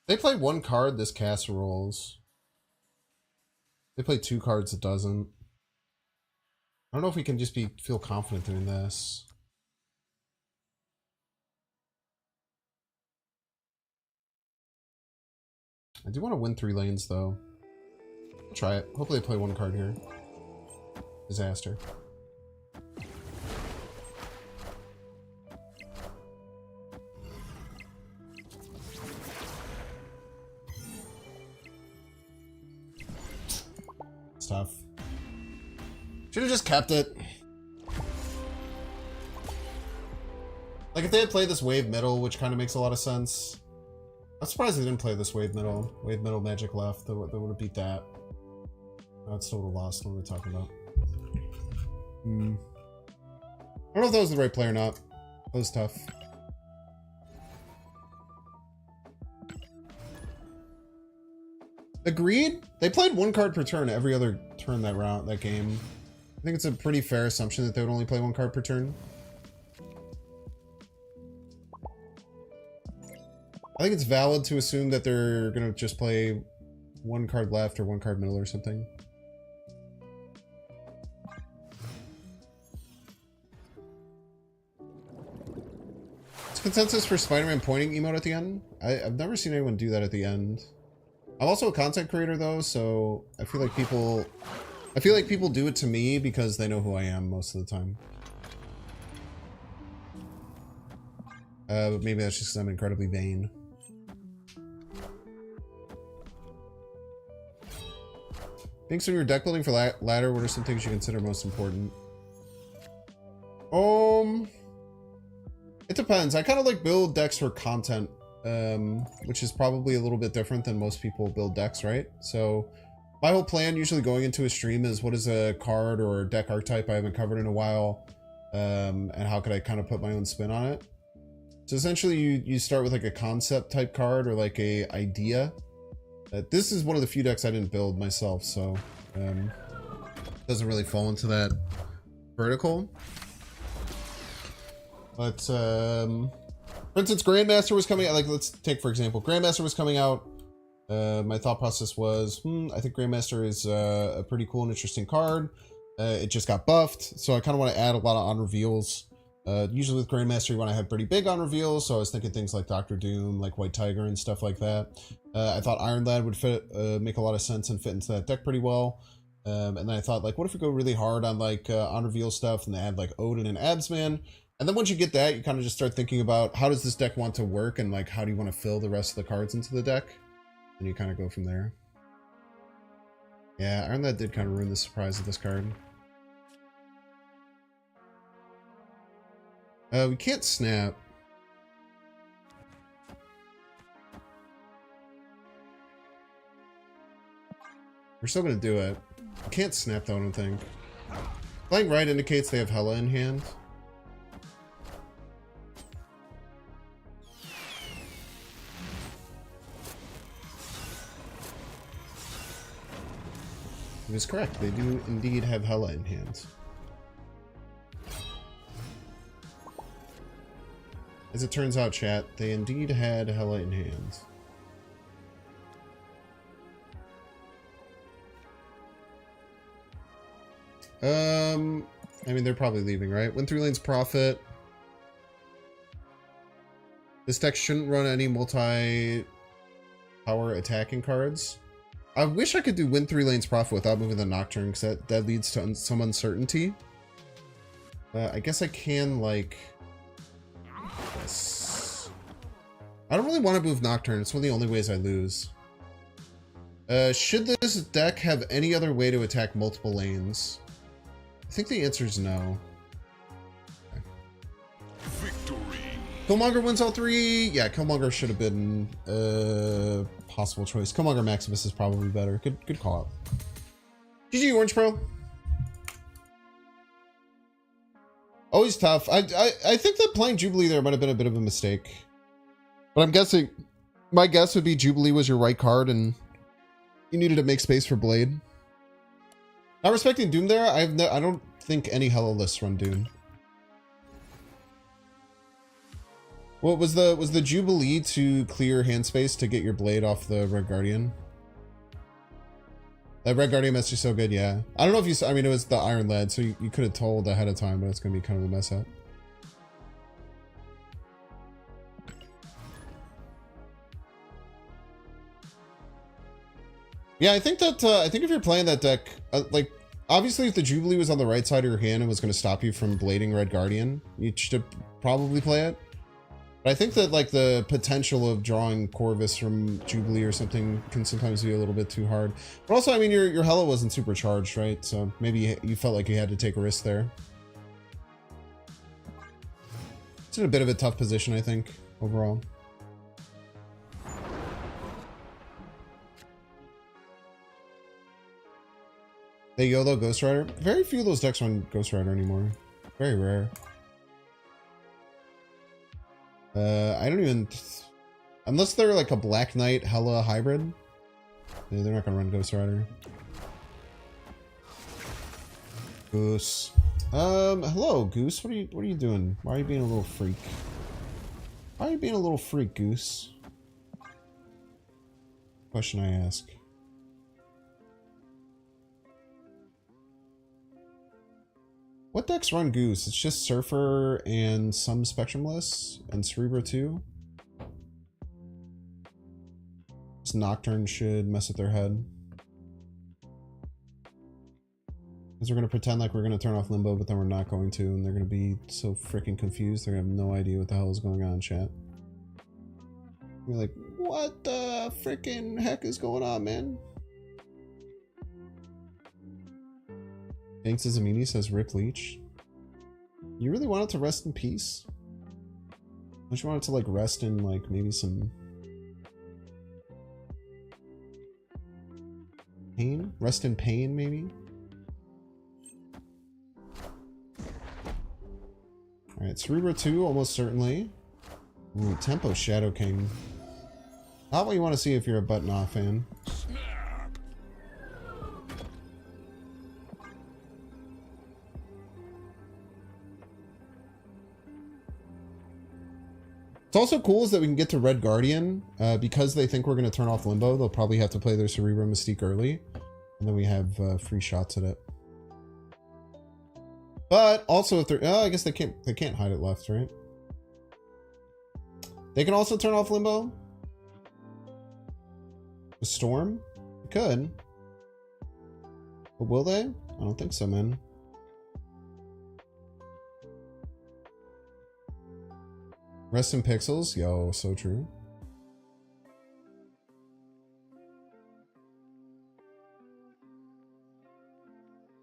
They play one card, this casseroles. They play 2 cards, it doesn't. I don't know if we can just feel confident doing this. I do want to win 3 lanes though. I'll try it. Hopefully they play 1 card here. Disaster. It's tough. Should have just kept it. Like if they had played this wave middle, which kind of makes a lot of sense. I'm surprised they didn't play this wave middle. Wave middle magic left. They would have beat that. Oh, it still would have lost. What are we talking about? I don't know if that was the right play or not. That was tough. Agreed. They played 1 card per turn every other turn that game. I think it's a pretty fair assumption that they would only play 1 card per turn. I think it's valid to assume that they're gonna just play 1 card left or 1 card middle or something. Is consensus for Spider-Man pointing emote at the end? I've never seen anyone do that at the end. I'm also a content creator though, so I feel like people do it to me because they know who I am most of the time. But maybe that's just because I'm incredibly vain. Thanks when you're deck building for ladder, what are some things you consider most important? It depends. I kind of like build decks for content, which is probably a little bit different than most people build decks, right? So my whole plan usually going into a stream is what is a card or a deck archetype I haven't covered in a while, and how could I kind of put my own spin on it? So essentially you start with like a concept type card or like a idea. This is one of the few decks I didn't build myself, so doesn't really fall into that vertical. But for instance, Grandmaster was coming out. Like, let's take for example, Grandmaster was coming out. My thought process was, I think Grandmaster is a pretty cool and interesting card. It just got buffed, so I kind of want to add a lot of on reveals. Usually with Grandmaster, you want to have pretty big on reveals, so I was thinking things like Doctor Doom, like White Tiger, and stuff like that. I thought Iron Lad would fit, make a lot of sense and fit into that deck pretty well. And then I thought, like, what if we go really hard on like on reveal stuff and they add like Odin and Absman? And then once you get that, you kind of just start thinking about how does this deck want to work and like how do you want to fill the rest of the cards into the deck, and you kind of go from there. Yeah, Iron Lad did kind of ruin the surprise of this card. We can't snap. We're still gonna do it. We can't snap though, I don't think. Playing right indicates they have Hela in hand. It is correct. They do indeed have Hela in hand. As it turns out, chat, they indeed had Hela in hand. I mean, they're probably leaving, right? Win 3 lanes profit. This deck shouldn't run any multi-power attacking cards. I wish I could do win 3 lanes profit without moving the Nocturne, because that leads to some uncertainty. I guess I can, like... this. I don't really want to move Nocturne. It's one of the only ways I lose. Should this deck have any other way to attack multiple lanes? I think the answer is no. Okay. Victory. Killmonger wins all 3. Yeah, Killmonger should have been a possible choice. Killmonger Maximus is probably better. Good call out. GG Orange Pro. Always tough. I think that playing Jubilee there might have been a bit of a mistake. But I'm guessing, my guess would be Jubilee was your right card and you needed to make space for Blade. Not respecting Doom there, I don't think any Hela lists run Doom. What was the Jubilee to clear hand space to get your blade off the Red Guardian? That Red Guardian messed you so good, yeah. I don't know if you saw, I mean, it was the Iron Lead, so you could have told ahead of time, but it's going to be kind of a mess up. Yeah, I think that, I think if you're playing that deck, like, obviously if the Jubilee was on the right side of your hand and was going to stop you from blading Red Guardian, you should probably play it. But I think that, like, the potential of drawing Corvus from Jubilee or something can sometimes be a little bit too hard. But also, I mean, your Hela wasn't super charged, right? So maybe you felt like you had to take a risk there. It's in a bit of a tough position, I think, overall. They YOLO Ghost Rider. Very few of those decks run Ghost Rider anymore. Very rare. I don't even... Unless they're like a Black Knight Hela hybrid. Yeah, they're not gonna run Ghost Rider. Goose. Hello, Goose. What are you doing? Why are you being a little freak? Why are you being a little freak, Goose? Question I ask. What decks run Goose? It's just Surfer and some Spectrumless and Cerebro 2. This Nocturne should mess with their head. Because we're going to pretend like we're going to turn off Limbo, but then we're not going to, and they're going to be so freaking confused. They're going to have no idea what the hell is going on, chat. We're like, what the freaking heck is going on, man? Thanks as Amini says Rip Leech. You really want it to rest in peace? Don't you want it to like rest in like maybe some pain? Rest in pain maybe? Alright, Cerebro 2 almost certainly. Ooh, Tempo Shadow King. Not what you want to see if you're a Button Off fan. What's also cool is that we can get to Red Guardian. Because they think we're going to turn off Limbo, they'll probably have to play their Cerebro Mystique early. And then we have free shots at it. But also if they're... Oh, I guess they can't hide it left, right? They can also turn off Limbo? With Storm? They could. But will they? I don't think so, man. Rest in Pixels? Yo, so true.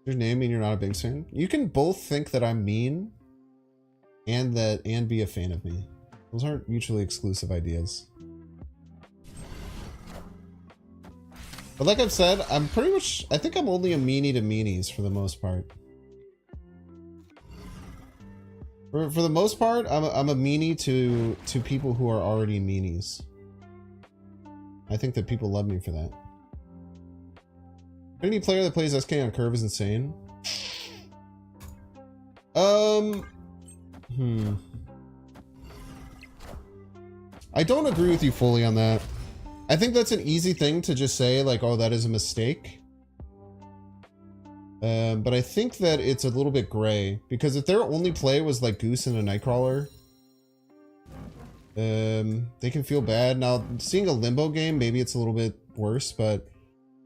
Your name mean you're not a big fan? You can both think that I'm mean and be a fan of me. Those aren't mutually exclusive ideas. But like I've said, I'm pretty much... I think I'm only a meanie to meanies for the most part. For the most part, I'm a meanie to people who are already meanies. I think that people love me for that. Any player that plays SK on curve is insane. I don't agree with you fully on that. I think that's an easy thing to just say, like, oh, that is a mistake. But I think that it's a little bit gray, because if their only play was like Goose and a Nightcrawler, they can feel bad. Now, seeing a Limbo game, maybe it's a little bit worse, but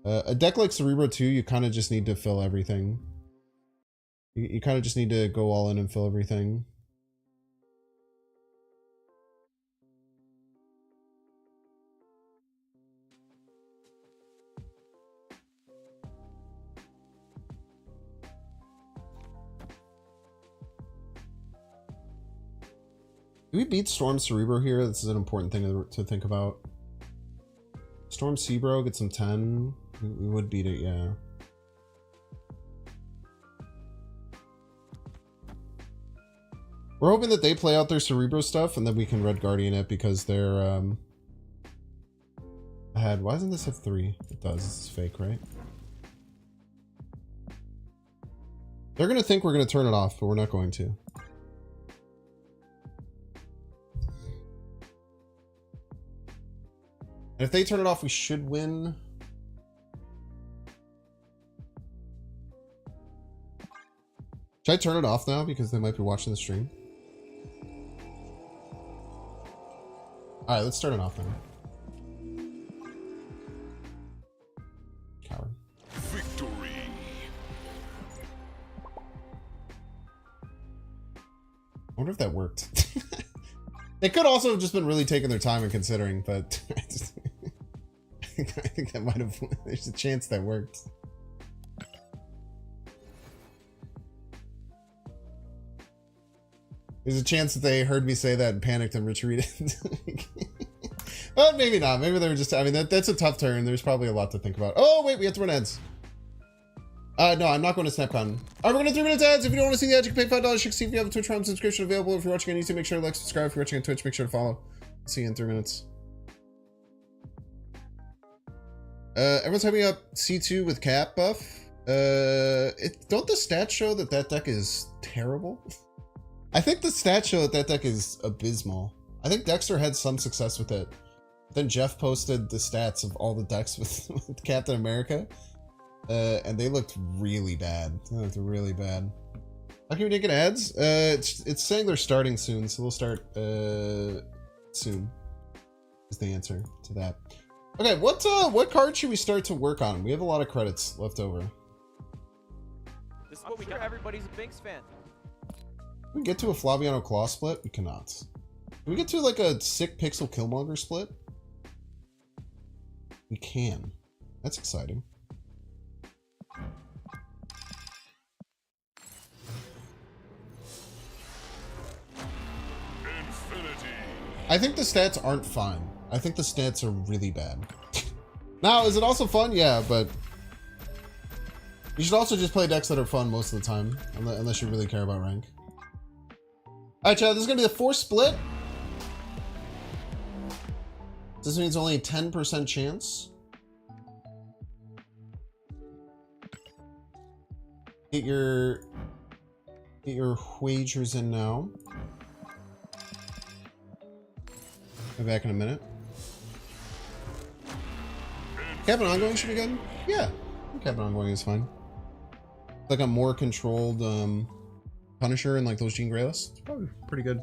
a deck like Cerebro 2, you kind of just need to fill everything. You kind of just need to go all in and fill everything. Do we beat Storm Cerebro here? This is an important thing to think about. Storm Cerebro gets some 10. We would beat it, yeah. We're hoping that they play out their Cerebro stuff and then we can Red Guardian it because they're ahead. Why doesn't this have 3? It does. This is fake, right? They're gonna think we're gonna turn it off, but we're not going to. And if they turn it off, we should win. Should I turn it off now because they might be watching the stream? All right, let's turn it off now. Coward. Victory. I wonder if that worked. They could also have just been really taking their time and considering, but I think that might have. There's a chance that worked. There's a chance that they heard me say that and panicked and retreated. But maybe not. Maybe they were just. I mean, that's a tough turn. There's probably a lot to think about. Oh wait, we have to run ads. No, I'm not going to SnapCon. All right, we're going to 3 minutes ads. If you don't want to see the ads, you can pay $5. If you have a Twitch Prime subscription available. If you're watching on YouTube, make sure to like, subscribe. If you're watching on Twitch, make sure to follow. See you in 3 minutes. Everyone's hyping up C2 with Cap buff. Don't the stats show that that deck is terrible? I think the stats show that that deck is abysmal. I think Dexter had some success with it. Then Jeff posted the stats of all the decks with Captain America. And they looked really bad. They looked really bad. How can we get ads? It's saying they're starting soon, so they'll start soon. Is the answer to that. Okay, what card should we start to work on? We have a lot of credits left over. This is what we got. Everybody's a Binks fan. Can we get to a Flaviano Claw split? We cannot. Can we get to like a sick Pixel Killmonger split? We can. That's exciting. I think the stats aren't fun. I think the stats are really bad. Now, is it also fun? Yeah, but you should also just play decks that are fun most of the time, unless you really care about rank. All right, Chad, this is gonna be the 4th split. This means only a 10% chance. Get your wagers in now. I'll be back in a minute. Cap and ongoing should be good. Yeah, cap and ongoing is fine. Like a more controlled Punisher and like those Jean Grey lists. It's probably pretty good.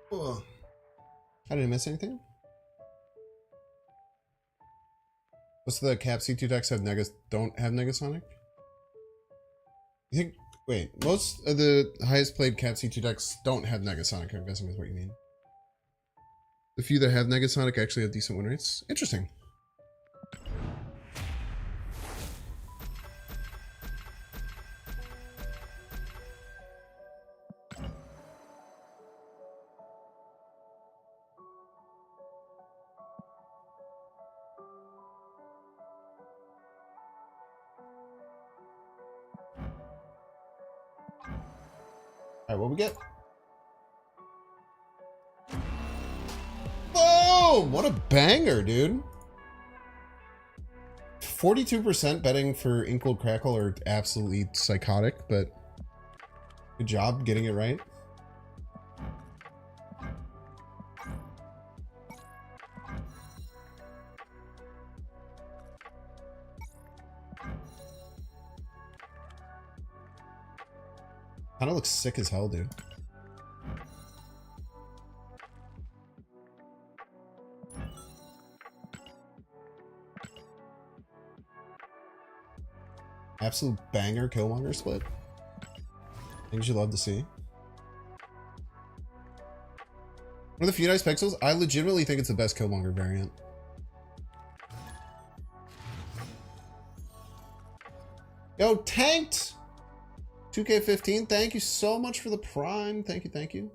Oh. I didn't miss anything. Most of the Cap C2 decks have don't have Negasonic? You think? Wait, most of the highest played Cap C2 decks don't have Negasonic, I'm guessing is what you mean. The few that have Negasonic actually have decent win rates. Interesting. Alright, what we get? Boom! What a banger, dude. 42% betting for Inkwold Crackle are absolutely psychotic, but good job getting it right. Kind of looks sick as hell, dude. Absolute banger Killmonger split. Things you love to see. One of the few nice pixels. I legitimately think it's the best Killmonger variant. Yo, tanked! 2K15, thank you so much for the prime. Thank you, thank you.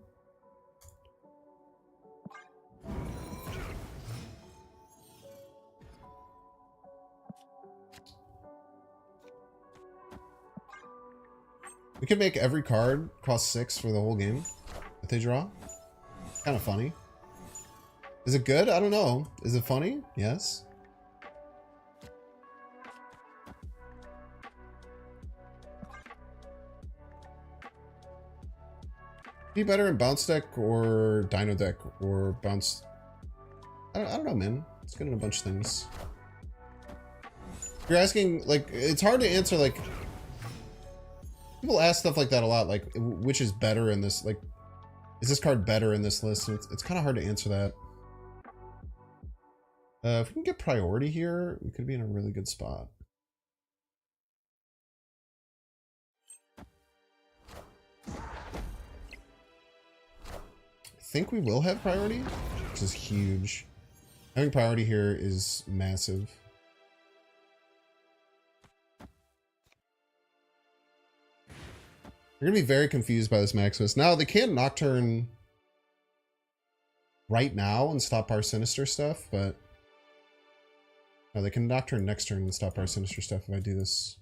We could make every card cost 6 for the whole game that they draw. Kind of funny. Is it good? I don't know. Is it funny? Yes. Be better in bounce deck or dino deck or bounce. I don't know, man. It's good in a bunch of things. You're asking, like, it's hard to answer, like, people ask stuff like that a lot, like, which is better in this, like, is this card better in this list? And it's kind of hard to answer that. If we can get priority here, we could be in a really good spot. I think we will have priority, which is huge. Having priority here is massive. You're gonna be very confused by this Maximus. Now they can Nocturne right now and stop our Sinister stuff, but no, they can Nocturne next turn and stop our Sinister stuff if I do this.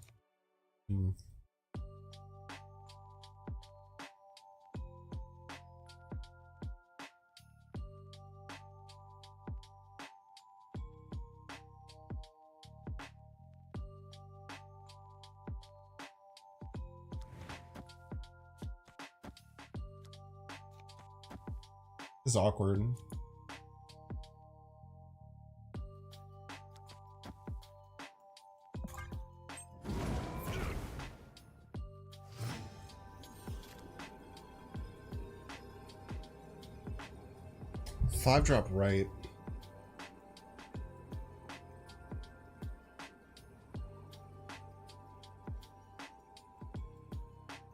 This is awkward. Five drop right.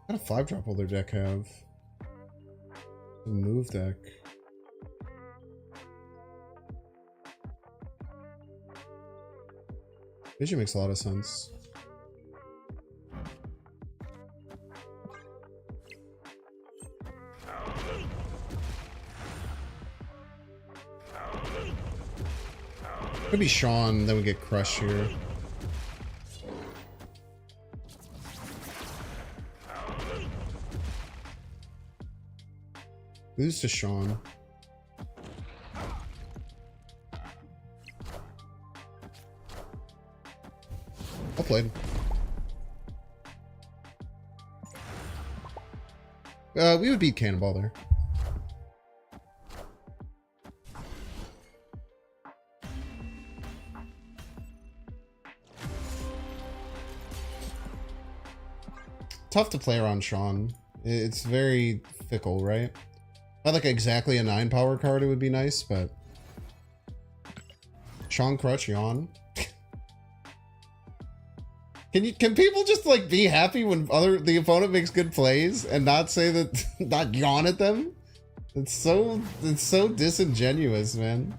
What kind of 5-drop will their deck have? A move deck. Vision makes a lot of sense. Could be Sean, then we get Crush here. Lose to Sean. Well played. We would beat Cannonball there. Tough to play around Sean. It's very fickle, right? Not like exactly a 9 power card, it would be nice, but Sean Crutch, yawn. Can people just like be happy when the opponent makes good plays and not say that, not yawn at them? It's so disingenuous, man.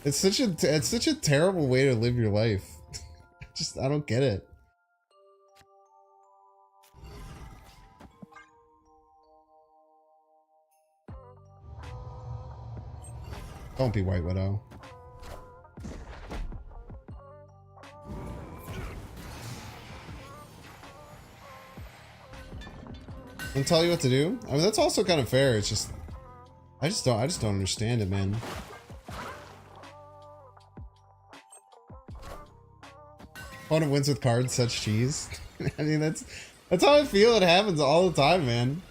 It's such a terrible way to live your life. I don't get it. Don't be White Widow. And tell you what to do? I mean, that's also kind of fair. It's just I just don't understand it, man. Opponent wins with cards, such cheese. I mean, that's how I feel. It happens all the time, man.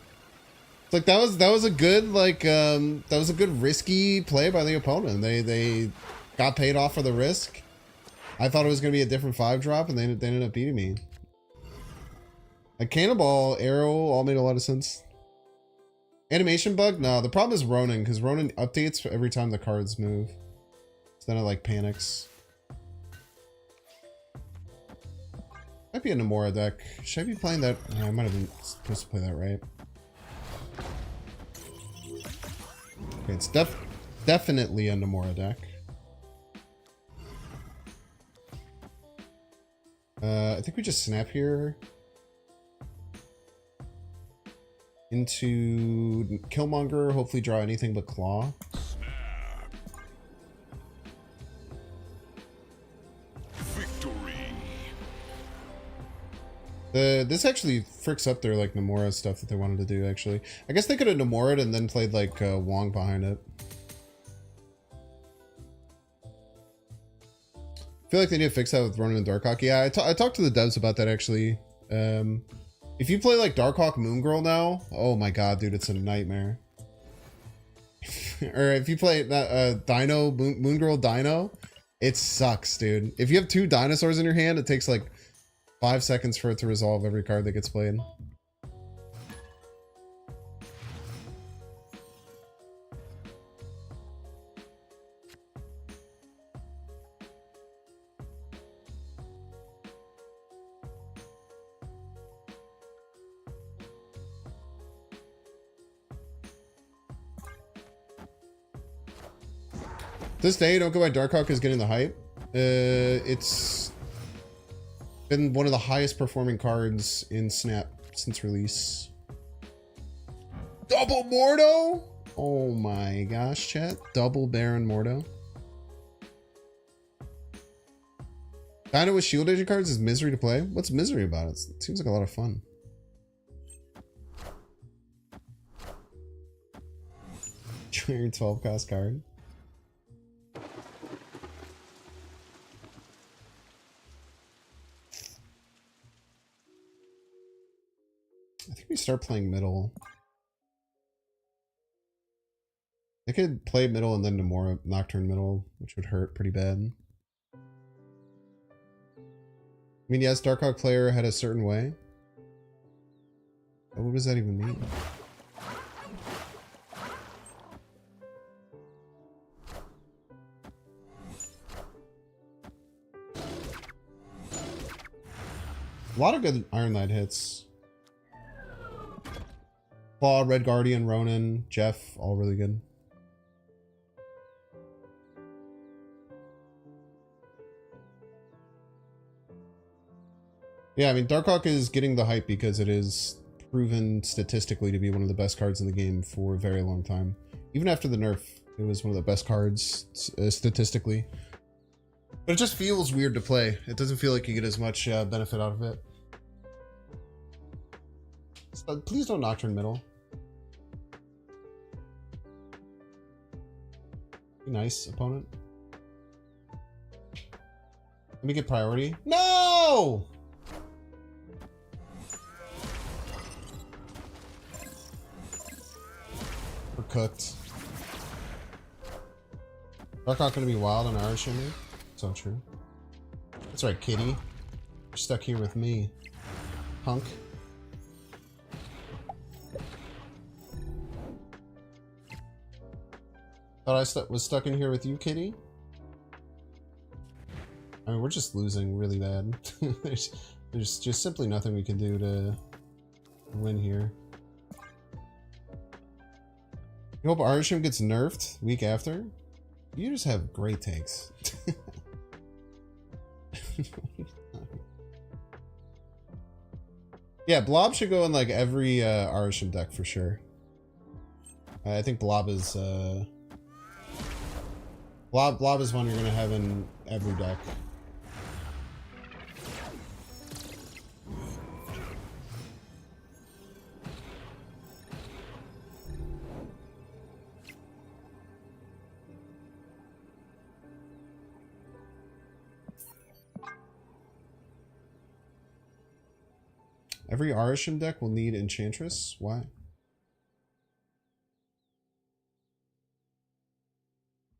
It's like that was a good that was a good risky play by the opponent. They got paid off for the risk. I thought it was going to be a different 5-drop, and they ended up beating me. Like, Cannonball, Arrow, all made a lot of sense. Animation bug? No, the problem is Ronan, because Ronan updates for every time the cards move. So then it, like, panics. Might be a Nomura deck. Should I be playing that? I might have been supposed to play that, right? Okay, it's definitely a Nomura deck. I think we just snap here. Into Killmonger, hopefully draw anything but Claw. Victory. This actually fricks up their like Nomura stuff that they wanted to do, actually. I guess they could have Nomura'd and then played like Wong behind it. I feel like they need to fix that with Ronan and Darkhawk. Yeah, I talked to the devs about that, actually. If you play like Darkhawk Moon Girl now, oh my god, dude, it's a nightmare. Or if you play that Dino Moon Girl Dino, it sucks, dude. If you have 2 dinosaurs in your hand, it takes like 5 seconds for it to resolve every card that gets played. This day, don't go by Darkhawk is getting the hype. It's been one of the highest performing cards in Snap since release. Double Mordo? Oh my gosh, chat. Double Baron Mordo. Dino with Shield Agent cards is misery to play? What's misery about it? It seems like a lot of fun. Try your 12 cost card. I think we start playing middle. I could play middle and then Nomura Nocturne middle, which would hurt pretty bad. I mean, yes, Darkhawk player had a certain way. But what does that even mean? A lot of good Iron Knight hits. Claw, Red Guardian, Ronan, Jeff, all really good. Yeah, I mean, Darkhawk is getting the hype because it is proven statistically to be one of the best cards in the game for a very long time. Even after the nerf, it was one of the best cards statistically. But it just feels weird to play. It doesn't feel like you get as much benefit out of it. So please don't Nocturne middle. Be nice, opponent. Let me get priority. No! We're cooked. Darkhawk gonna be wild on our shimmy. So true. That's right, kitty. You're stuck here with me, punk. Thought I was stuck in here with you, kitty? I mean, we're just losing really bad. there's just simply nothing we can do to win here. You hope Arisham gets nerfed week after? You just have great takes. Yeah, Blob should go in like every Arisham deck for sure. I think Blob is Blob is one you're gonna have in every deck. Every Arisham deck will need Enchantress? Why?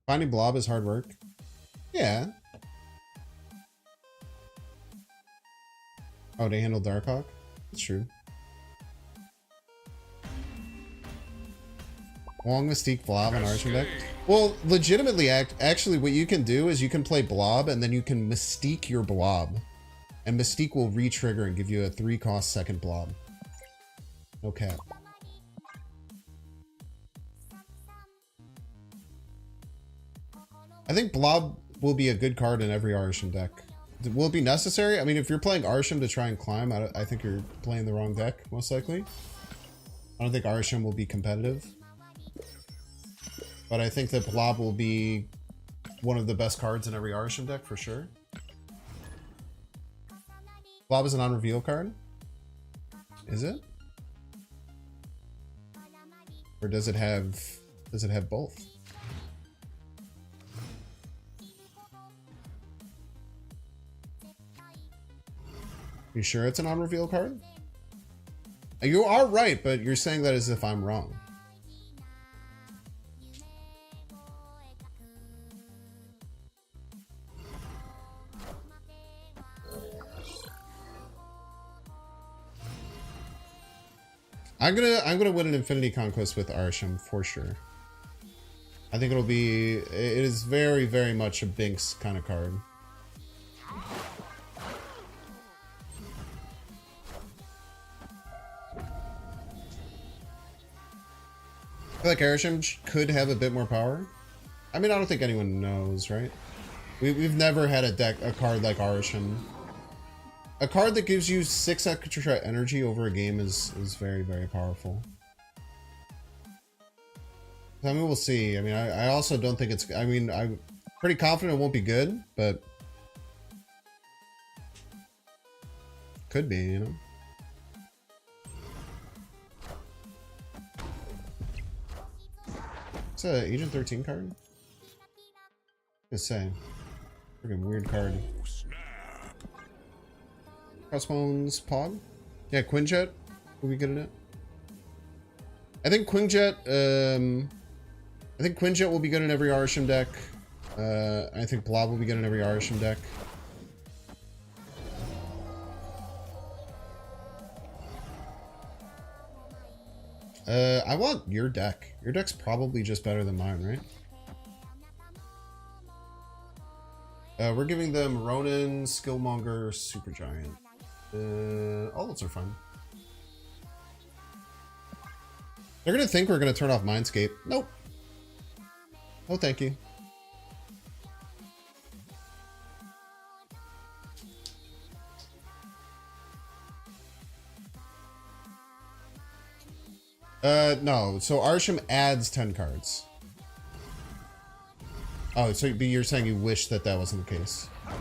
Finding Blob is hard work. Yeah. Oh, they handle Darkhawk? That's true. Long Mystique, Blob, and Archon deck. Well, legitimately, actually, what you can do is you can play Blob, and then you can Mystique your Blob. And Mystique will re-trigger and give you a 3-cost second Blob. No cap. I think Blob will be a good card in every Archon deck. Will it be necessary? I mean, if you're playing Arsham to try and climb, I think you're playing the wrong deck, most likely. I don't think Arsham will be competitive. But I think that Blob will be one of the best cards in every Arsham deck, for sure. Blob is a non-reveal card? Is it? Or does it have both? You sure it's a non-reveal card? You are right, but you're saying that as if I'm wrong. I'm gonna win an Infinity Conquest with Arsham for sure. I think it is very, very much a Binks kind of card. I feel like Arsham could have a bit more power. I mean, I don't think anyone knows, right? We've never had a card like Arsham. A card that gives you 6 extra energy over a game is very, very powerful. I mean, we'll see. I mean, I also don't think it's... I mean, I'm pretty confident it won't be good, but... Could be, you know? It's a Agent 13 card? Just saying. Freaking weird card. Crossbones Pog? Yeah, Quinjet will be good in it. I think Quinjet will be good in every Arsham deck. I think Blob will be good in every Arsham deck. I want your deck. Your deck's probably just better than mine, right? We're giving them Ronan, Skillmonger, Supergiant. All those are fun. They're gonna think we're gonna turn off Mindscape. Nope. Oh, thank you. No. So Arsham adds 10 cards. Oh, so you're saying you wish that wasn't the case. I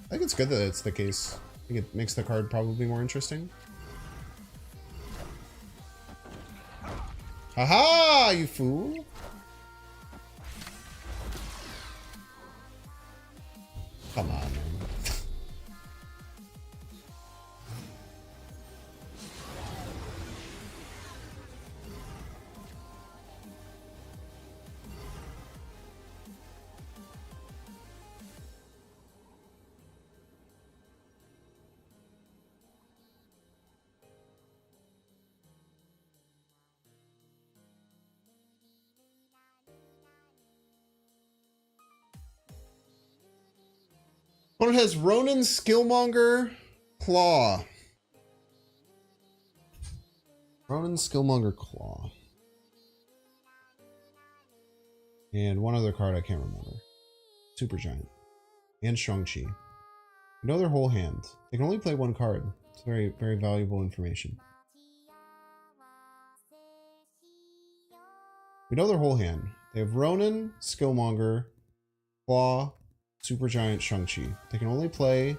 think it's good that it's the case. I think it makes the card probably more interesting. Haha, you fool! Come on, man. One has Ronan, Skillmonger, Claw. Ronan, Skillmonger, Claw. And one other card I can't remember. Supergiant. And Shang-Chi. You know their whole hand. They can only play one card. It's very, very valuable information. We know their whole hand. They have Ronan, Skillmonger, Claw, Supergiant, Shang-Chi. They can only play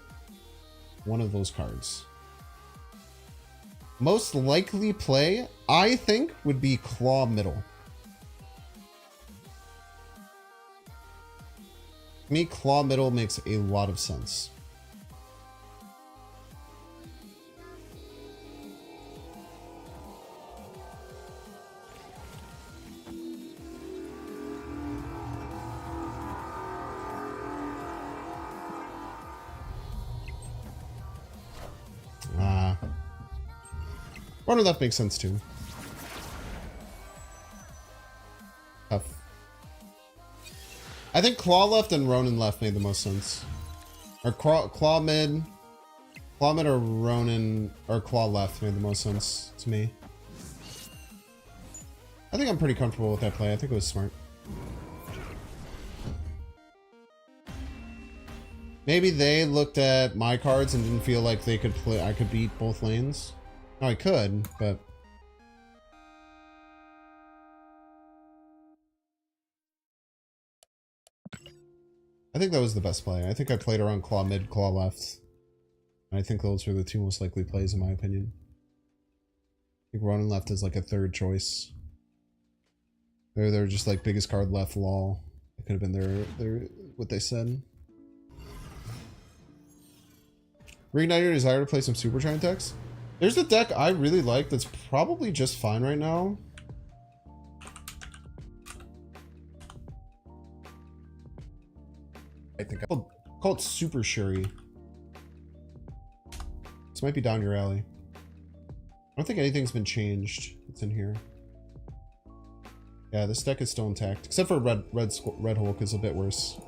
one of those cards. Most likely play, I think, would be Claw Middle. To me, Claw Middle makes a lot of sense. Ronan left makes sense too. Tough. I think Claw left and Ronan left made the most sense. Or Claw mid or Ronan or Claw left made the most sense to me. I think I'm pretty comfortable with that play. I think it was smart. Maybe they looked at my cards and didn't feel like they could play. I could beat both lanes. No, I could, but I think that was the best play. I think I played around Claw mid, Claw left. And I think those were the two most likely plays in my opinion. I think Ronan left is like a third choice. They're just like biggest card left, lol. It could have been their what they said. Reignite your desire to play some Super Giant decks. There's a deck I really like that's probably just fine right now. I think I'll call it Super Shuri. This might be down your alley. I don't think anything's been changed. It's in here. Yeah, this deck is still intact, except for Red Hulk is a bit worse.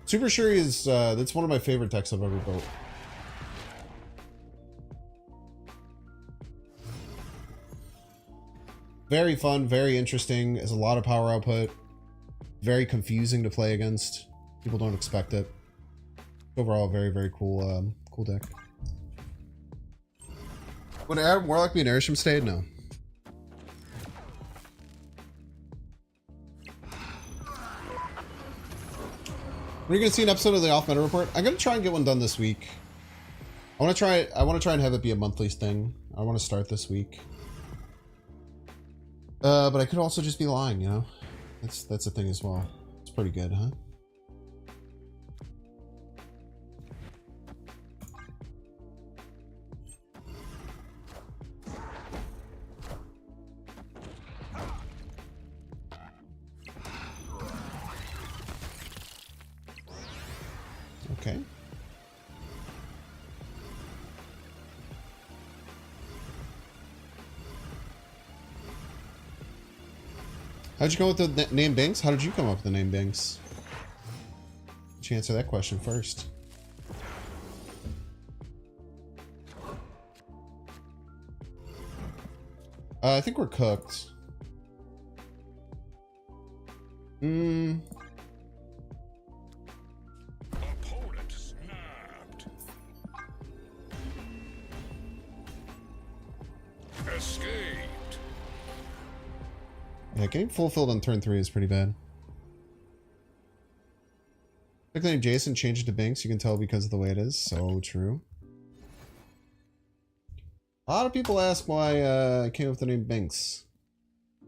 Super Shuri is that's one of my favorite decks I've ever built. Very fun, very interesting. Has a lot of power output. Very confusing to play against. People don't expect it. Overall, very, very cool, cool deck. Would Warlock be an Airship Stade? No. We're gonna see an episode of the Off Meta Report. I'm gonna try and get one done this week. I want to try and have it be a monthly thing. I want to start this week. But I could also just be lying, you know. That's a thing as well. It's pretty good, huh? Okay. How'd you go with the name Binks? How did you come up with the name Binks? Why don't you answer that question first? I think we're cooked. Opponent snapped. Escaped. Yeah, getting fulfilled on turn 3 is pretty bad. Pick the name Jason, change it to Binks. You can tell because of the way it is. So true. A lot of people ask why I came up with the name Binks.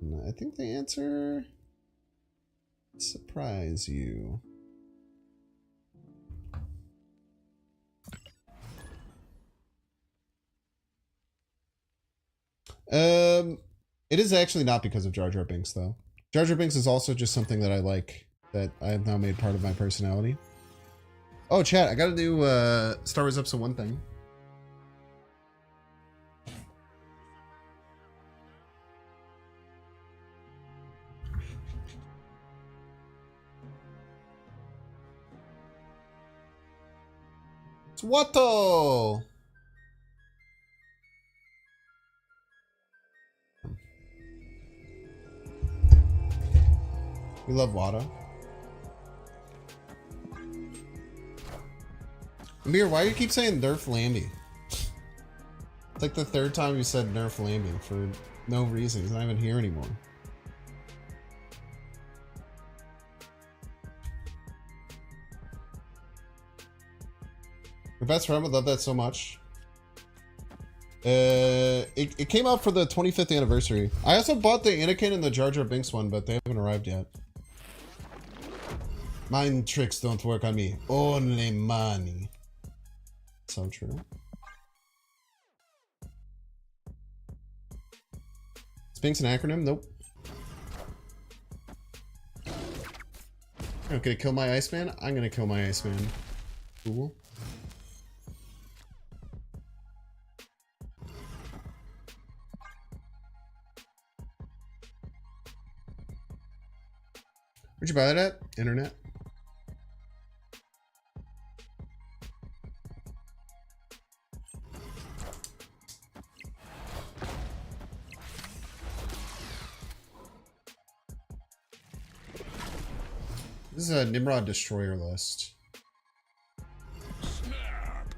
And I think the answer... surprise you. It is actually not because of Jar Jar Binks, though. Jar Jar Binks is also just something that I like, that I have now made part of my personality. Oh, chat, I got a new Star Wars Episode 1 thing. It's Watto! We love Watto. Amir, why do you keep saying Nerf Lambie? It's like the third time you said Nerf Lambie for no reason. He's not even here anymore. Your best friend would love that so much. It came out for the 25th anniversary. I also bought the Anakin and the Jar Jar Binks one, but they haven't arrived yet. Mind tricks don't work on me. Only money. So true. Is Binks an acronym? Nope. You're gonna kill my Iceman? I'm gonna kill my Iceman. Cool. Where'd you buy that at? Internet? This is a Nimrod Destroyer list. Snap.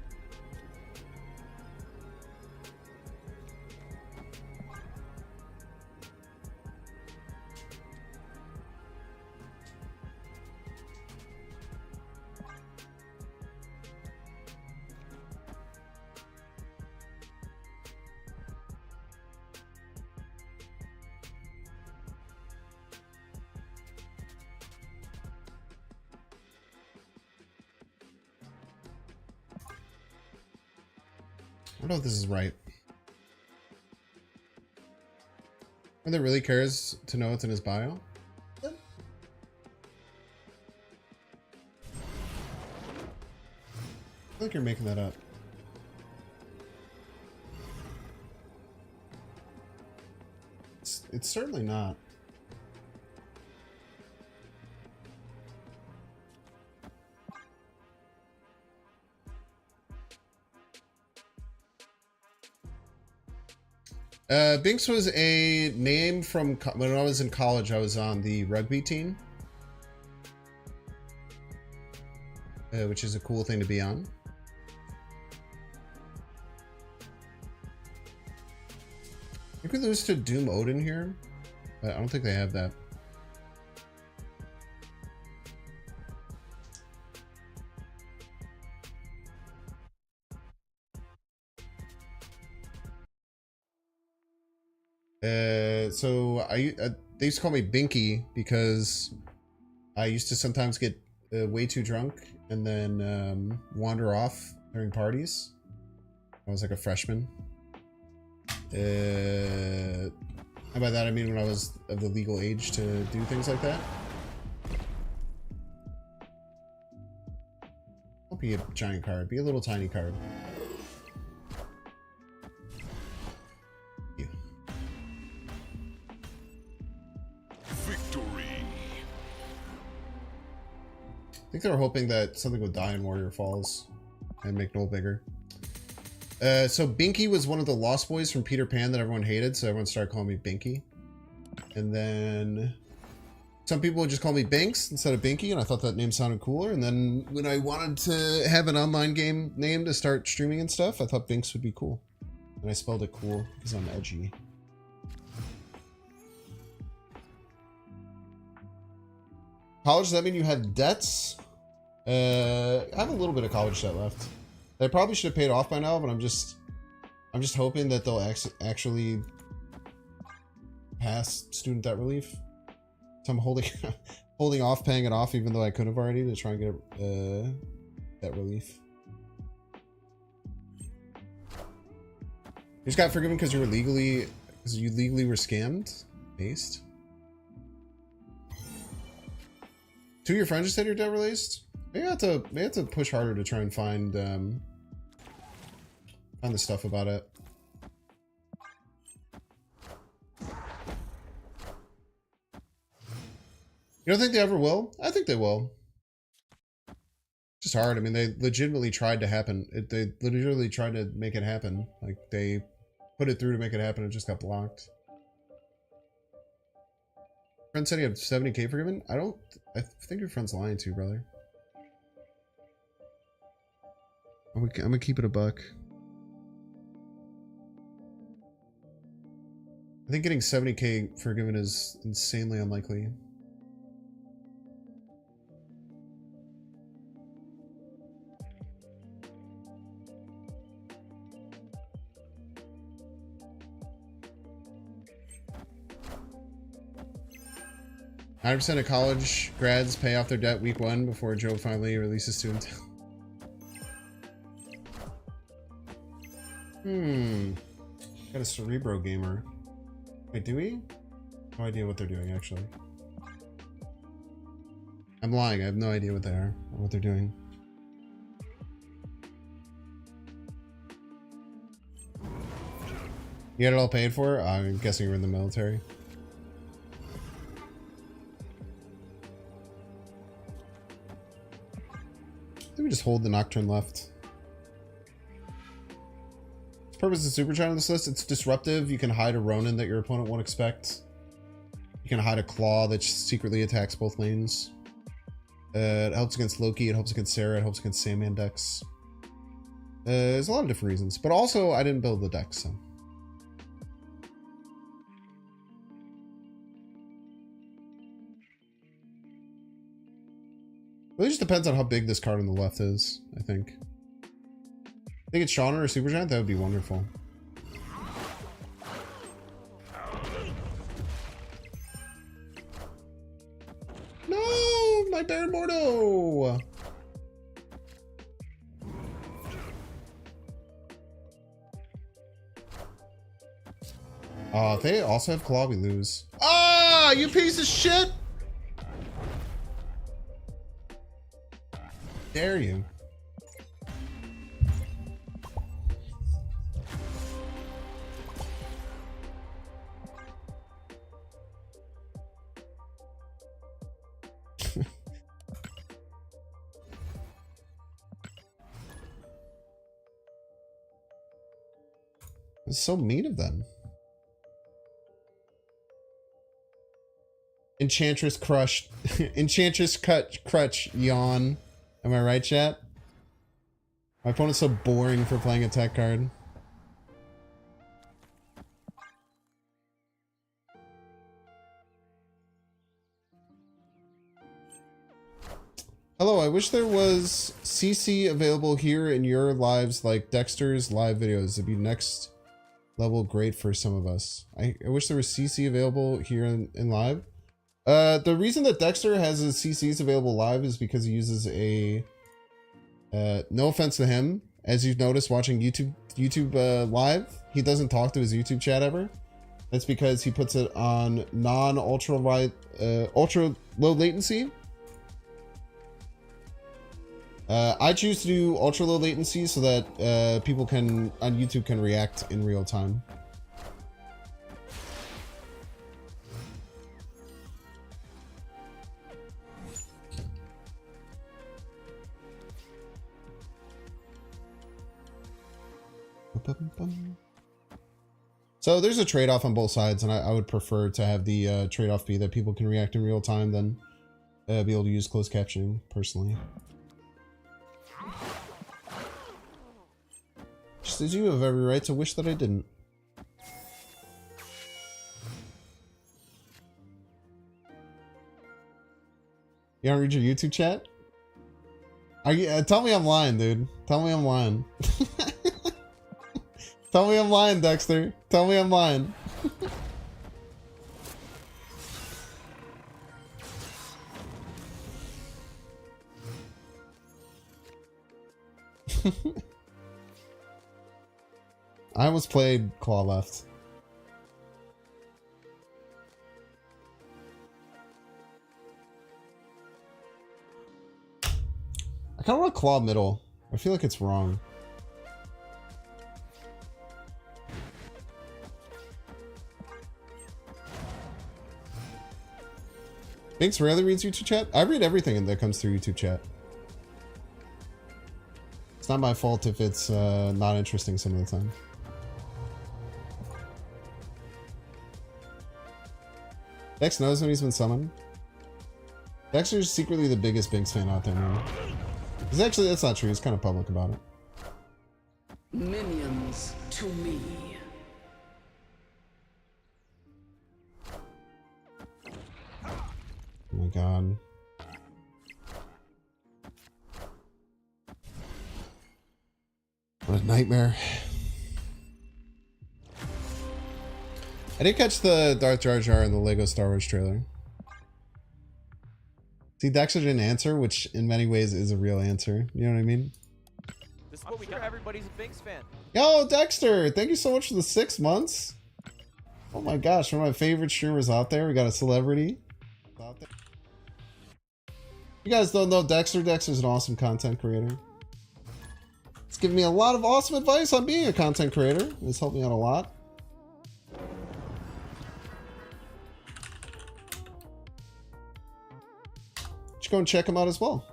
I don't know if this is right. Whether it really cares to know what's in his bio? I feel like you're making that up. It's certainly not. Binks was a name from when I was in college. I was on the rugby team, which is a cool thing to be on. You could lose to Doom Odin here, but I don't think they have that. So they used to call me Binky because I used to sometimes get way too drunk and then wander off during parties. I was like a freshman. And by that I mean when I was of the legal age to do things like that. Don't be a giant card, be a little tiny card. Victory. I think they were hoping that something would die in Warrior Falls and make Noel bigger. So Binky was one of the Lost Boys from Peter Pan that everyone hated, so everyone started calling me Binky. And then some people would just call me Binks instead of Binky, and I thought that name sounded cooler. And then when I wanted to have an online game name to start streaming and stuff, I thought Binks would be cool. And I spelled it cool because I'm edgy. College, does that mean you had debts? I have a little bit of college debt left. I probably should have paid off by now, but I'm just hoping that they'll actually pass student debt relief. So I'm holding off paying it off, even though I could have already, to try and get debt relief. You just got forgiven because you legally were scammed? Based. Two of your friends just said your debt released? Maybe I have to push harder to try and find the stuff about it. You don't think they ever will? I think they will. It's just hard. I mean, they legitimately tried to happen. They literally tried to make it happen. Like, they put it through to make it happen. It just got blocked. Friend said he had 70k forgiven? I think your friend's lying to you, brother. I'm gonna keep it a buck. I think getting 70k forgiven is insanely unlikely. % of college grads pay off their debt week 1 before Joe finally releases student. Got a Cerebro gamer. Wait, do we? No idea what they're doing, actually. I'm lying. I have no idea what they are or what they're doing. You had it all paid for? I'm guessing you were in the military. Let me just hold the Nocturne left. The purpose of Super Giant on this list, it's disruptive. You can hide a Ronan that your opponent won't expect. You can hide a Claw that secretly attacks both lanes. It helps against Loki, it helps against Sarah, it helps against Sandman decks. There's a lot of different reasons, but also I didn't build the deck, so. Really just depends on how big this card on the left is, I think. I think it's Shauna or Super Giant, that would be wonderful. No, my Baron Mordo! If they also have Claw, we lose. Ah, you piece of shit! Dare you? It's so mean of them. Enchantress crushed. Enchantress crutch yawn. Am I right, chat? My opponent's so boring for playing a tech card. Hello, I wish there was CC available here in your lives like Dexter's live videos. It'd be next level great for some of us. I wish there was CC available here in live. The reason that Dexter has his CCs available live is because he uses a, no offense to him, as you've noticed watching YouTube live, he doesn't talk to his YouTube chat ever. That's because he puts it on ultra low latency. I choose to do ultra low latency so that people on YouTube can react in real time. So there's a trade-off on both sides, and I would prefer to have the trade-off be that people can react in real time than be able to use closed captioning, personally. Just as you have every right to wish that I didn't. You don't read your YouTube chat? Are you, tell me I'm lying, dude. Tell me I'm lying. Tell me I'm lying, Dexter. Tell me I'm lying. I almost played Claw left. I kind of want Claw middle. I feel like it's wrong. Binks rarely reads YouTube chat. I read everything that comes through YouTube chat. It's not my fault if it's not interesting some of the time. Dex knows when he's been summoned. Dexter's secretly the biggest Binks fan out there, man. He's actually, that's not true. He's kind of public about it. Minions to me. Oh my god. What a nightmare. I did catch the Darth Jar Jar in the Lego Star Wars trailer. See, Dexter didn't answer, which in many ways is a real answer. You know what I mean? This is what we got. Everybody's a Binks fan. Yo, Dexter! Thank you so much for the 6 months. Oh my gosh, one of my favorite streamers out there. We got a celebrity out there. You guys don't know Dexter. Dexter's an awesome content creator. It's given me a lot of awesome advice on being a content creator. It's helped me out a lot. Go and check him out as well.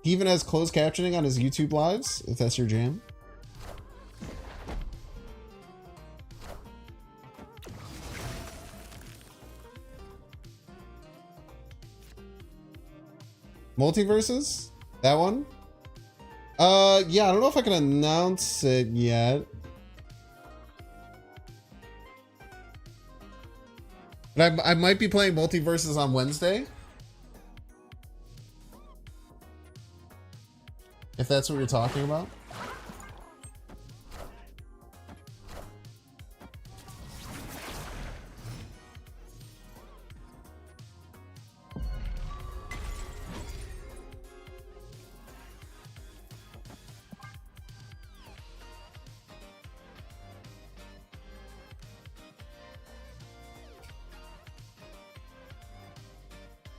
He even has closed captioning on his YouTube lives, if that's your jam. Multiverses? That one? Yeah, I don't know if I can announce it yet. But I might be playing Multiverses on Wednesday. If that's what you're talking about.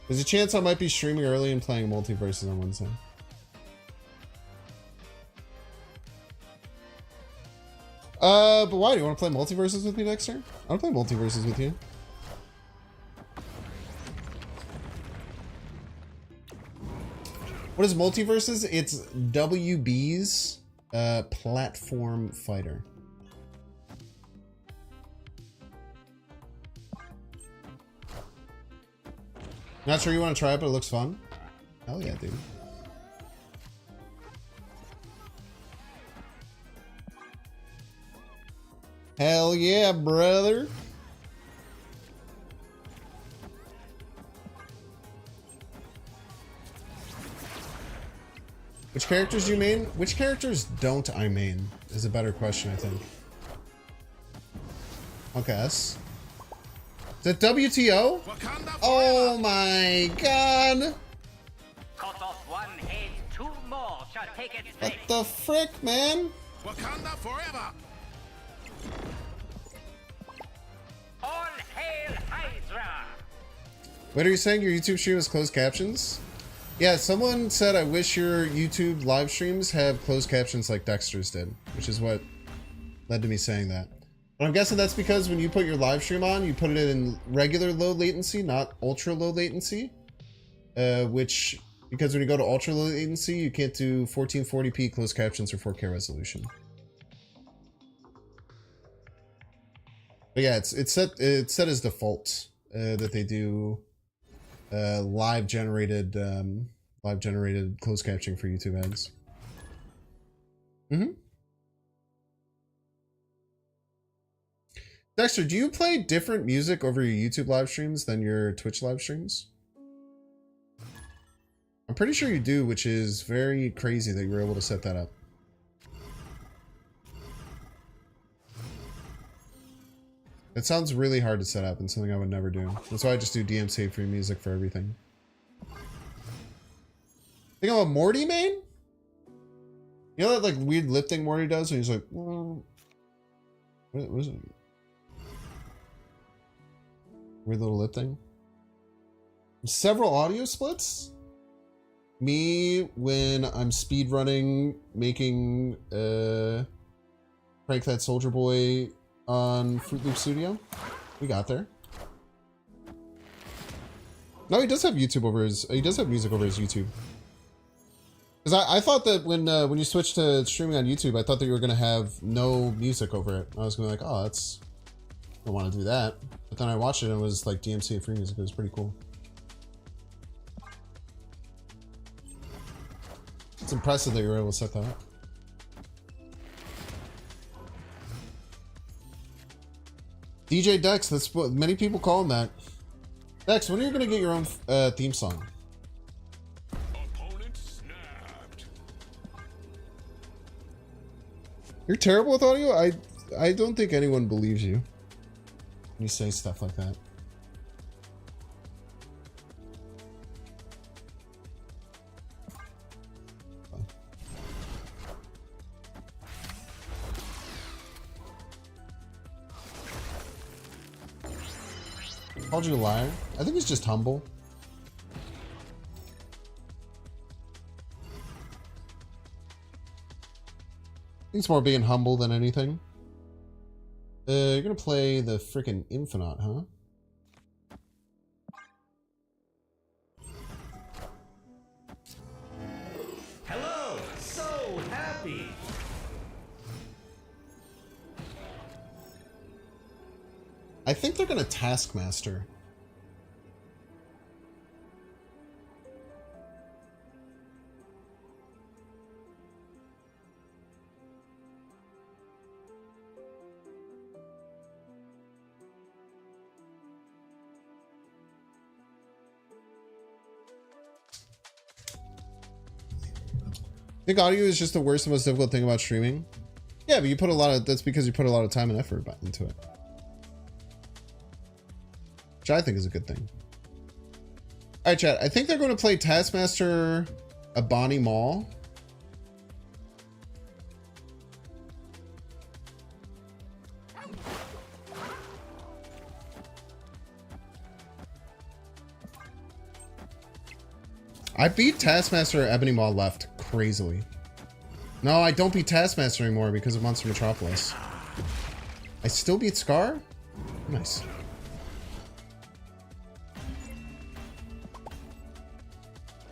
There's a chance I might be streaming early and playing Multiverses on Wednesday. But why? Do you want to play Multiverses with me, Dexter? I want to play Multiverses with you. What is Multiverses? It's WB's platform fighter. Not sure you want to try it, but it looks fun. Hell yeah, dude. Hell yeah, brother. Which characters do you main? Which characters don't I main? Is a better question, I think. Okay, S. Is that WTO? Oh my god! Cut off one head, two more shall take its What place. the frick, man? Wakanda forever! All hail Hydra! What are you saying? Your YouTube stream has closed captions? Yeah, someone said I wish your YouTube live streams have closed captions like Dexter's did, which is what led to me saying that. But I'm guessing that's because when you put your live stream on, you put it in regular low latency, not ultra low latency. Because when you go to ultra low latency, you can't do 1440p closed captions or 4K resolution. But yeah, it's set as default that they do live generated closed captioning for YouTube ads. Dexter, do you play different music over your YouTube live streams than your Twitch live streams? I'm pretty sure you do, which is very crazy that you were able to set that up. It sounds really hard to set up and something I would never do. That's why I just do DMCA free music for everything. Think I'm a Morty main? You know that like weird lip thing Morty does and he's like, what is it? Weird little lip thing. Several audio splits? Me when I'm speedrunning, making Prank That Soldier Boy on Fruit Loop Studio. We got there. No, he does have YouTube over his. He does have music over his YouTube. Because I thought that when you switched to streaming on YouTube, I thought that you were gonna have no music over it. I was gonna be like, oh, that's. I don't want to do that. But then I watched it and it was like DMCA free music. It was pretty cool. It's impressive that you were able to set that up. DJ Dex, that's what many people call him that. Dex, when are you going to get your own theme song? Opponent snapped. You're terrible with audio? I don't think anyone believes you when you say stuff like that. Called you a liar? I think he's just humble. I think it's more being humble than anything. You're gonna play the frickin' Infinite, huh? I think they're gonna Taskmaster. I think audio is just the worst and most difficult thing about streaming. Yeah, but you put a lot of, that's because you put a lot of time and effort into it. Which I think is a good thing. Alright, chat. I think they're going to play Taskmaster Bonnie Mall. I beat Taskmaster Ebony Maw left crazily. No, I don't beat Taskmaster anymore because of Monster Metropolis. I still beat Scar? Nice.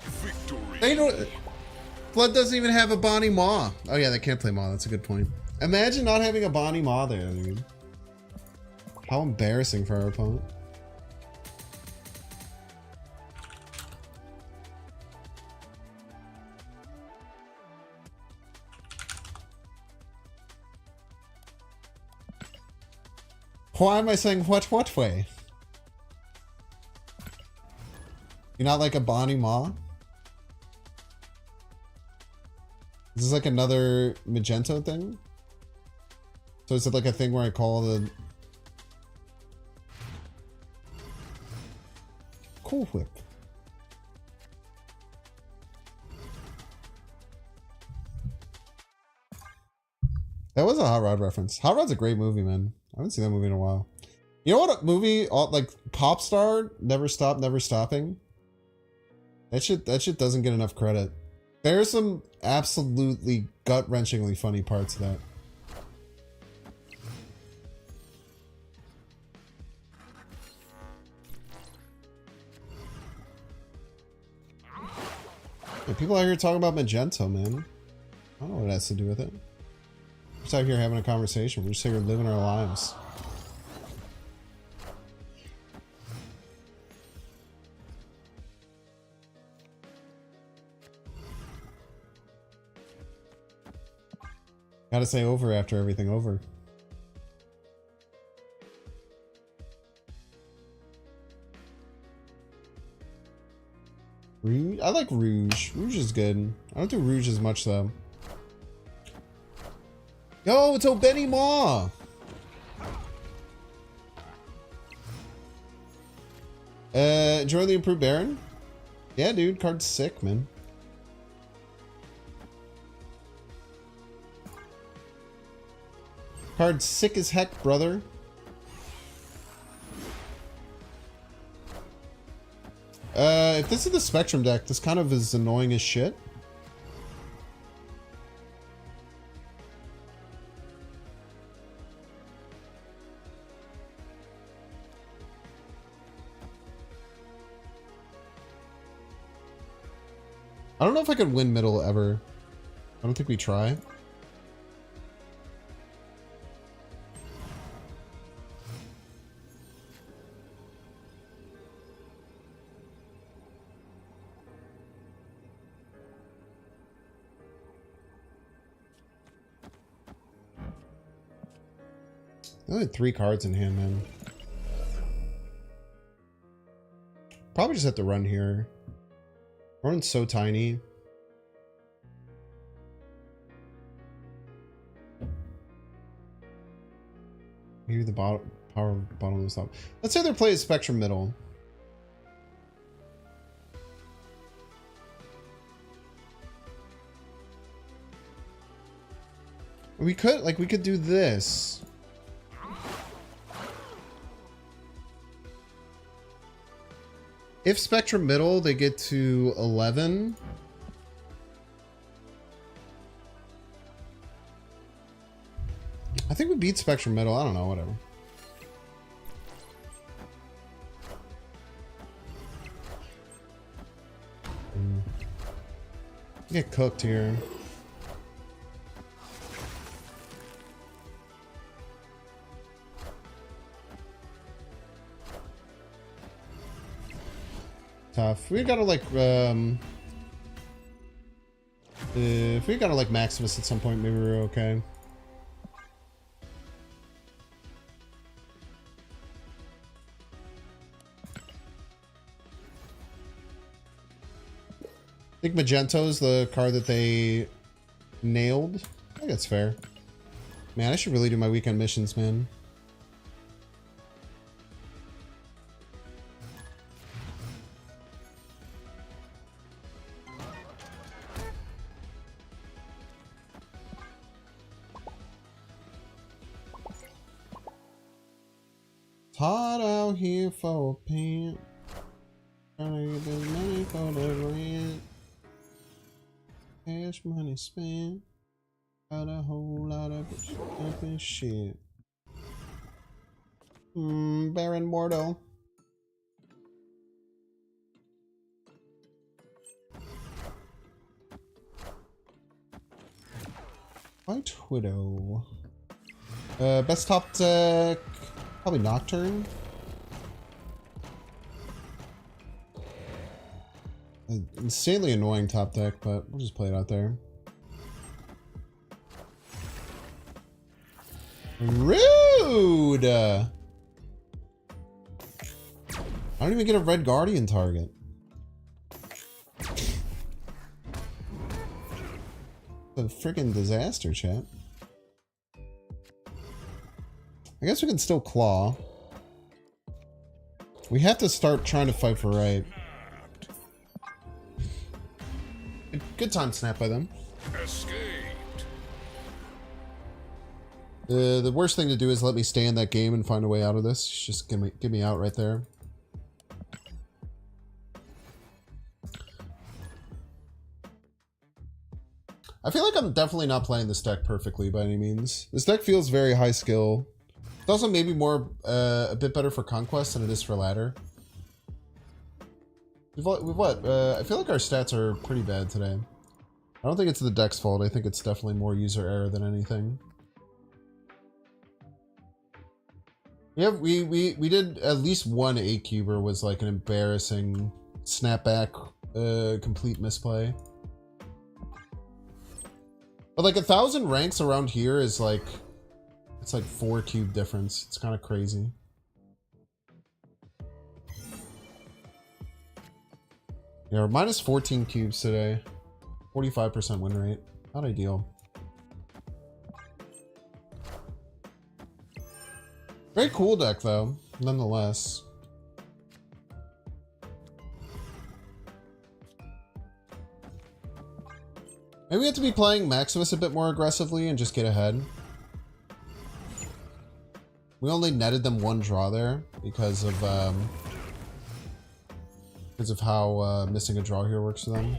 Victory. They don't... Flood doesn't even have a Bonnie Maw. Oh yeah, they can't play Maw. That's a good point. Imagine not having a Bonnie Maw there, dude. How embarrassing for our opponent. Why am I saying what way? You're not like a Bonnie Maw? Is this like another Magento thing? So is it like a thing where I call the... Cool Whip. That was a Hot Rod reference. Hot Rod's a great movie, man. I haven't seen that movie in a while. You know what movie, like Pop Star, Never Stop, Never Stopping? That shit doesn't get enough credit. There's some absolutely gut-wrenchingly funny parts of that. Yeah, people out here talking about Magento, man. I don't know what it has to do with it. We're just out here having a conversation. We're just here living our lives. Gotta say over after everything over. Rouge? I like Rouge. Rouge is good. I don't do Rouge as much though. Yo, it's Benny Maw! Enjoy the improved Baron? Yeah, dude, card's sick, man. Card's sick as heck, brother. If this is the Spectrum deck, this kind of is annoying as shit. I don't know if I could win middle ever. I don't think we try. I only had 3 cards in hand, man. Probably just have to run here. Run's so tiny. Maybe the power bottom of the top. Let's say they're playing Spectrum middle. We could do this. If Spectrum middle, they get to 11. I think we beat Spectrum middle. I don't know, whatever. Get cooked here. Tough. We gotta like if we gotta like Maximus at some point, maybe we're okay. I think Magento's the card that they nailed. I think that's fair. Man, I should really do my weekend missions, man. Hot out here for a pant. Trying to get this money for the rent. Cash money spent. Got a whole lot of fucking shit. Baron Mordo. White Widow. Best top deck. Probably Nocturne. Insanely annoying top deck, but we'll just play it out there. Rude! I don't even get a red Guardian target. A freaking disaster, chat. I guess we can still claw. We have to start trying to fight for right. Good time snap by them. Escaped. The worst thing to do is let me stay in that game and find a way out of this. Just get me out right there. I feel like I'm definitely not playing this deck perfectly by any means. This deck feels very high skill. It's also maybe more a bit better for Conquest than it is for Ladder. We've what? I feel like our stats are pretty bad today. I don't think it's the deck's fault. I think it's definitely more user error than anything. Yeah, we did at least one 8-cuber was like an embarrassing snapback, complete misplay. But like 1,000 ranks around here is like, it's like 4 cube difference. It's kind of crazy. Yeah, we're minus 14 cubes today. 45% win rate. Not ideal. Very cool deck though, nonetheless. Maybe we have to be playing Maximus a bit more aggressively and just get ahead. We only netted them one draw there because of how missing a draw here works for them.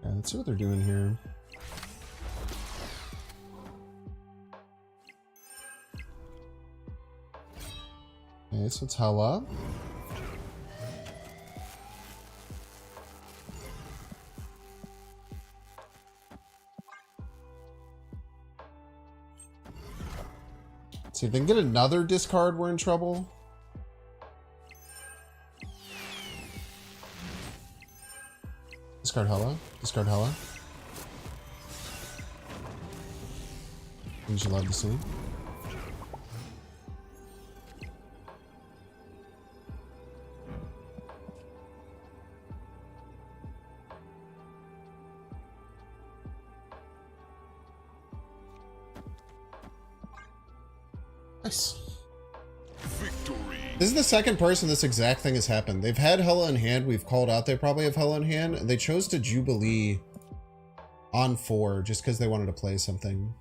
Yeah, let's see what they're doing here. Okay, so it's Hella. Let's see if they can get another discard, we're in trouble. Discard Hella. Discard Hella. Things you love to see. Nice. Victory. This is the second person this exact thing has happened. They've had Hella in hand. We've called out they probably have Hella in hand. And they chose to Jubilee on 4 just because they wanted to play something.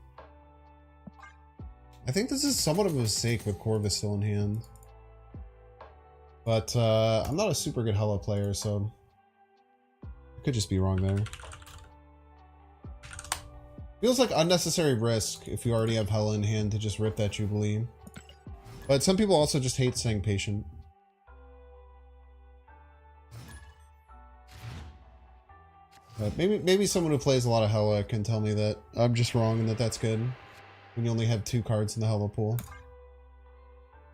I think this is somewhat of a mistake with Corvus still in hand. But I'm not a super good Hella player, so I could just be wrong there. Feels like unnecessary risk if we already have Hella in hand to just rip that Jubilee. But some people also just hate staying patient. Maybe someone who plays a lot of Hella can tell me that I'm just wrong and that that's good. When you only have 2 cards in the Hella pool.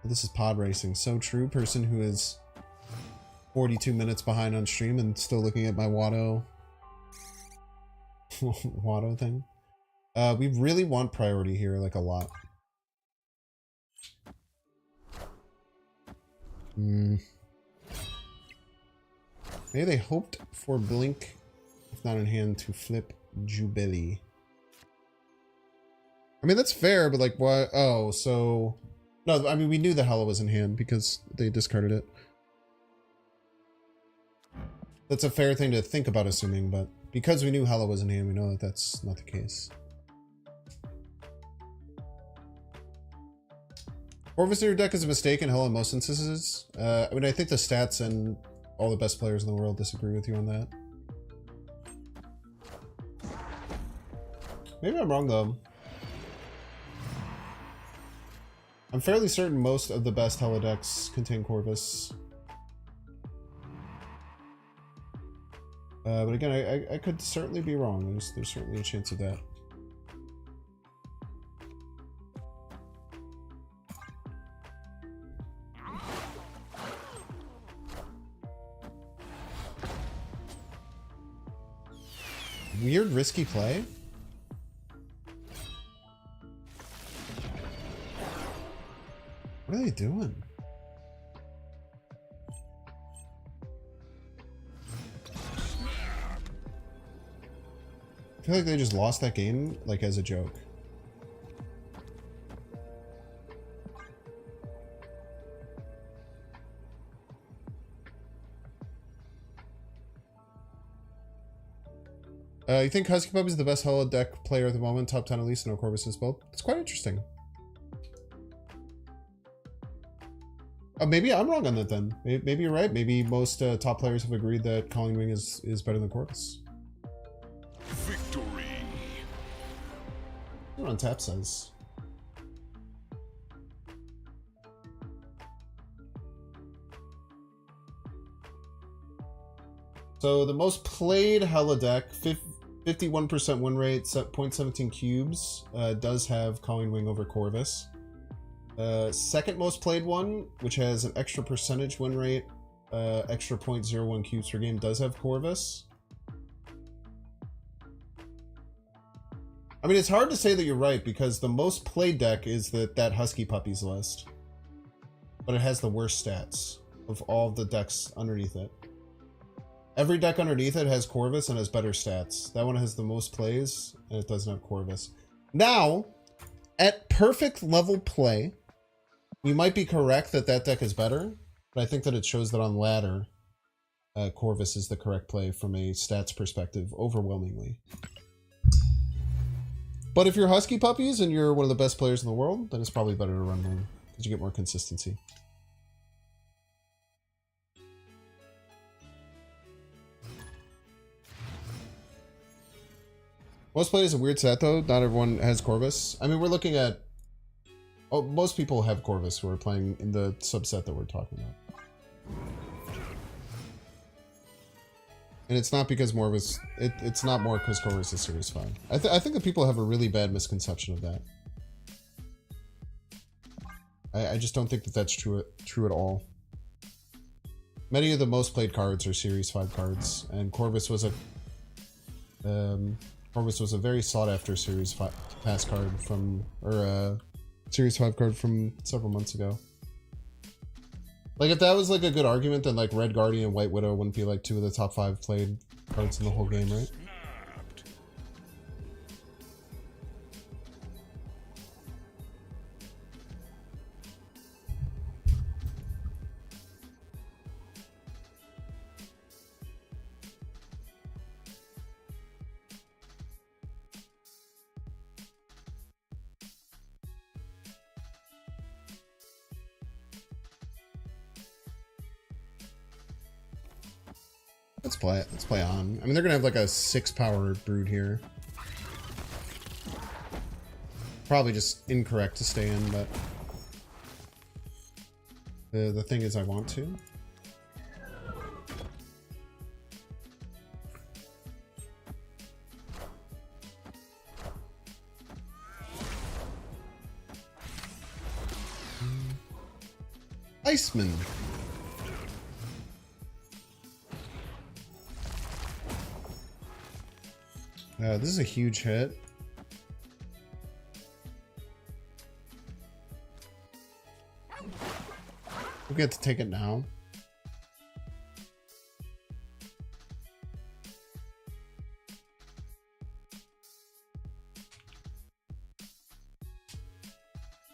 This is pod racing. So true. Person who is 42 minutes behind on stream and still looking at my Watto Watto thing. We really want priority here, like a lot. Maybe they hoped for Blink, if not in hand, to flip Jubilee. I mean, that's fair, but like, why? Oh, so... No, I mean, we knew the Hella was in hand because they discarded it. That's a fair thing to think about assuming, but because we knew Hella was in hand, we know that that's not the case. Corvus in your deck is a mistake in Hella in most instances. I mean, I think the stats and all the best players in the world disagree with you on that. Maybe I'm wrong, though. I'm fairly certain most of the best Hella decks contain Corvus. But again, I could certainly be wrong. There's certainly a chance of that. Weird risky play? What are they doing? I feel like they just lost that game, like, as a joke. You think Husky Pup is the best Hella deck player at the moment? Top 10 at least, no Corvus is both. It's quite interesting. Maybe I'm wrong on that then. Maybe you're right. Maybe most top players have agreed that Calling Wing is better than Corvus. Victory. What on tap says. So the most played Hella deck, 51% win rate, 0.17 cubes, does have Calling Wing over Corvus. Second most played one, which has an extra percentage win rate, extra 0.01 cubes per game, does have Corvus. I mean, it's hard to say that you're right because the most played deck is that Husky Puppies list. But it has the worst stats of all the decks underneath it. Every deck underneath it has Corvus and has better stats. That one has the most plays and it doesn't have Corvus. Now, at perfect level play, we might be correct that that deck is better, but I think that it shows that on ladder, Corvus is the correct play from a stats perspective, overwhelmingly. But if you're Husky Puppies and you're one of the best players in the world, then it's probably better to run Wing, because you get more consistency. Most played is a weird set, though. Not everyone has Corvus. I mean, we're looking at... Oh, most people have Corvus who are playing in the subset that we're talking about. And it's not because Morvis... It's not more because Corvus is Series 5. I think that people have a really bad misconception of that. I just don't think that that's true at all. Many of the most played cards are Series 5 cards, and Corvus was a... Corvus was a very sought-after Series 5 pass card from... Or, Series 5 card from several months ago. Like, if that was, like, a good argument, then, like, Red Guardian and White Widow wouldn't be, like, 2 of the top 5 played cards in the whole game, right? Let's play it. Let's play on. I mean, they're gonna have like a 6-power brood here. Probably just incorrect to stay in, but the thing is I want to. Iceman. This is a huge hit. We get to take it now.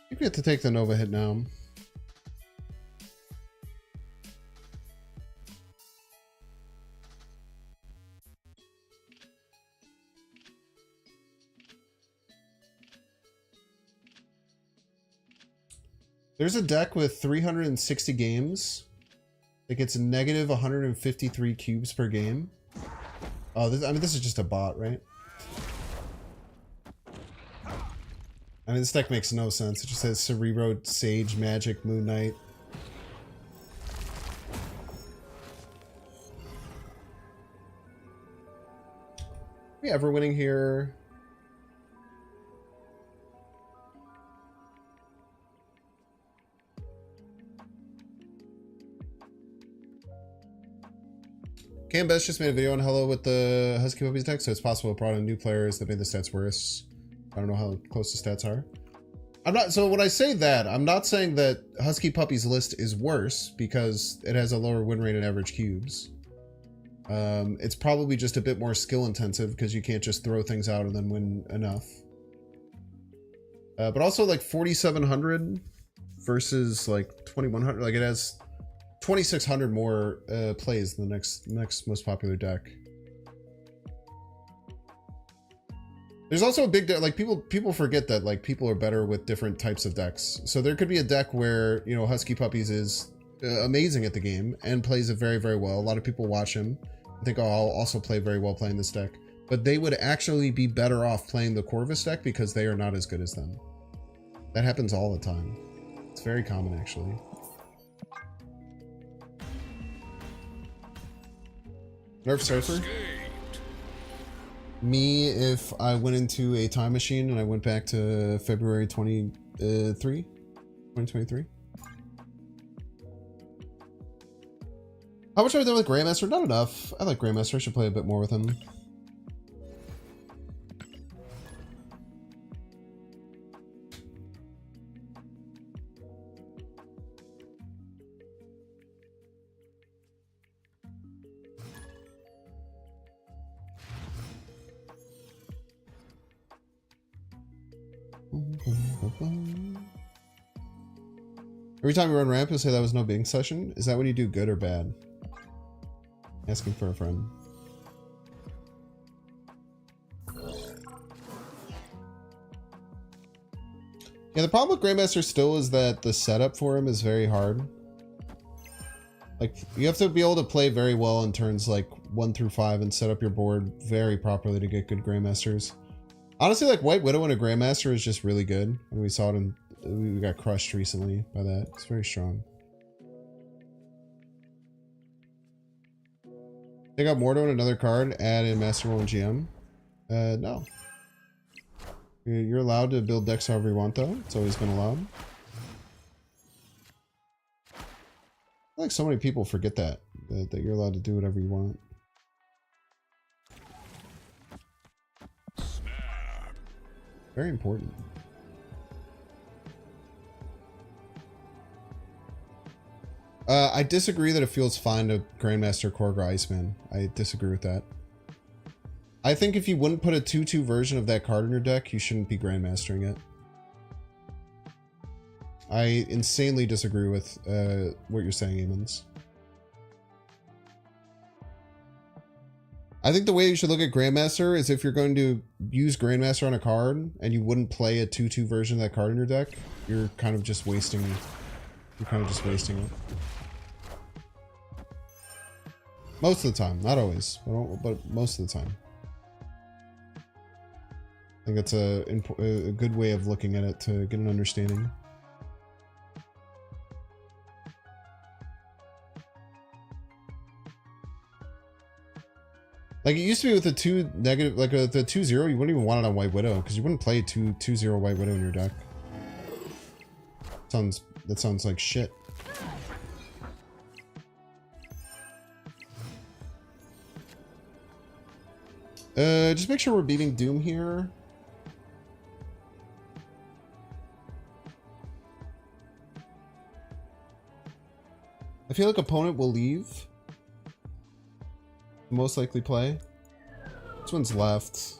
You get to take the Nova hit now. There's a deck with 360 games that gets negative 153 cubes per game. Oh, I mean, this is just a bot, right? I mean, this deck makes no sense. It just says Cerebro, Sage, Magic, Moon Knight. Are we ever winning here? Cam Best just made a video on Hello with the Husky Puppies deck, so it's possible it brought in new players that made the stats worse. I don't know how close the stats are. So when I say that, I'm not saying that Husky Puppies list is worse because it has a lower win rate and average cubes. It's probably just a bit more skill intensive because you can't just throw things out and then win enough. But also like 4,700 versus like 2,100, like it has 2,600 more plays than the next most popular deck. There's also a big like people forget that like people are better with different types of decks. So there could be a deck where, you know, Husky Puppies is amazing at the game and plays it very, very well. A lot of people watch him. I think I'll also play very well playing this deck, but they would actually be better off playing the Corvus deck because they are not as good as them. That happens all the time. It's very common actually. Nerf Surfer? Me, if I went into a time machine and I went back to February 2023. How much have I done with Grandmaster? Not enough. I like Grandmaster. I should play a bit more with him. Every time you run ramp, you'll say that was no Bing session. Is that when you do good or bad? Asking for a friend. Yeah, the problem with Grandmaster still is that the setup for him is very hard. Like, you have to be able to play very well in turns like 1 through 5 and set up your board very properly to get good Grandmasters. Honestly, like White Widow and a Grandmaster is just really good. And we saw it in, we got crushed recently by that. It's very strong. Take out Mordo and another card, add in Master Roll and GM. No. You're allowed to build decks however you want though. It's always been allowed. I feel like so many people forget that you're allowed to do whatever you want. Very important. I disagree that it feels fine to Grandmaster Korgra Iceman. I disagree with that. I think if you wouldn't put a 2/2 version of that card in your deck, you shouldn't be Grandmastering it. I insanely disagree with what you're saying, Amons. I think the way you should look at Grandmaster is if you're going to use Grandmaster on a card and you wouldn't play a 2/2 version of that card in your deck, you're kind of just wasting it. Most of the time, not always, but most of the time. I think that's a good way of looking at it to get an understanding. Like it used to be with the 2 negative, like the 2/0, you wouldn't even want it on White Widow because you wouldn't play 2/0 White Widow in your deck. That sounds like shit. Just make sure we're beating Doom here. I feel like opponent will leave. Most likely play. This one's left.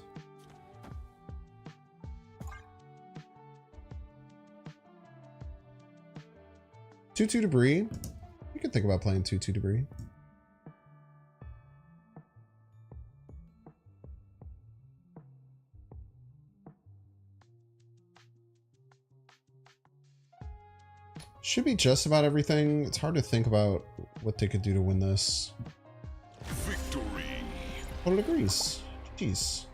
Two debris. You could think about playing 2/2 debris. Should be just about everything. It's hard to think about what they could do to win this. Victory. Opponent agrees. Jeez.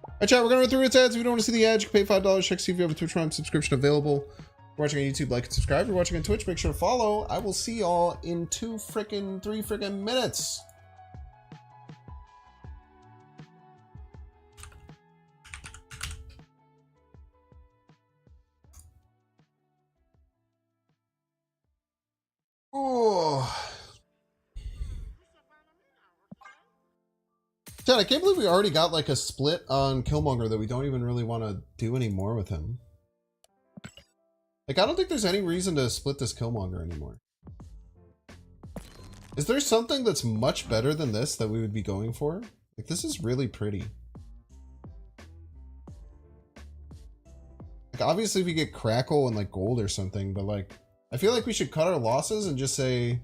Alright, chat, we're gonna run through its ads. If you don't want to see the ads, you can pay $5. Check to see if you have a Twitch Prime subscription available. If you're watching on YouTube, like and subscribe. If you're watching on Twitch, make sure to follow. I will see y'all in 3 freaking minutes. Oh. Chad, I can't believe we already got like a split on Killmonger that we don't even really want to do anymore with him. Like, I don't think there's any reason to split this Killmonger anymore. Is there something that's much better than this that we would be going for? Like, this is really pretty. Like, obviously we get Crackle and like gold or something, but like, I feel like we should cut our losses and just say,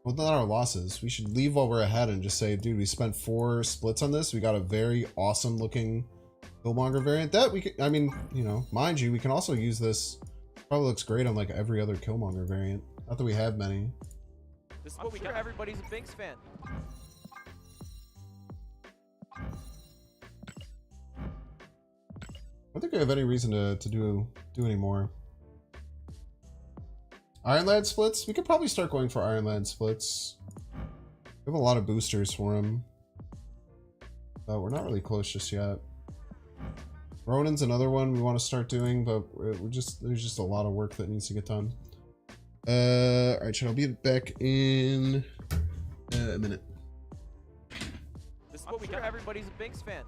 well, not our losses. We should leave while we're ahead and just say, dude, we spent 4 splits on this. We got a very awesome looking Killmonger variant that we can, I mean, you know, mind you, we can also use this. Probably looks great on like every other Killmonger variant. Not that we have many. This is what we got. Everybody's a Binks fan. I don't think I have any reason to do any more. Iron Lad splits? We could probably start going for Iron Lad splits. We have a lot of boosters for him. But we're not really close just yet. Ronan's another one we want to start doing, but there's just a lot of work that needs to get done. Alright, Chad, I'll be back in a minute. This is what we got. Everybody's a Binks fan.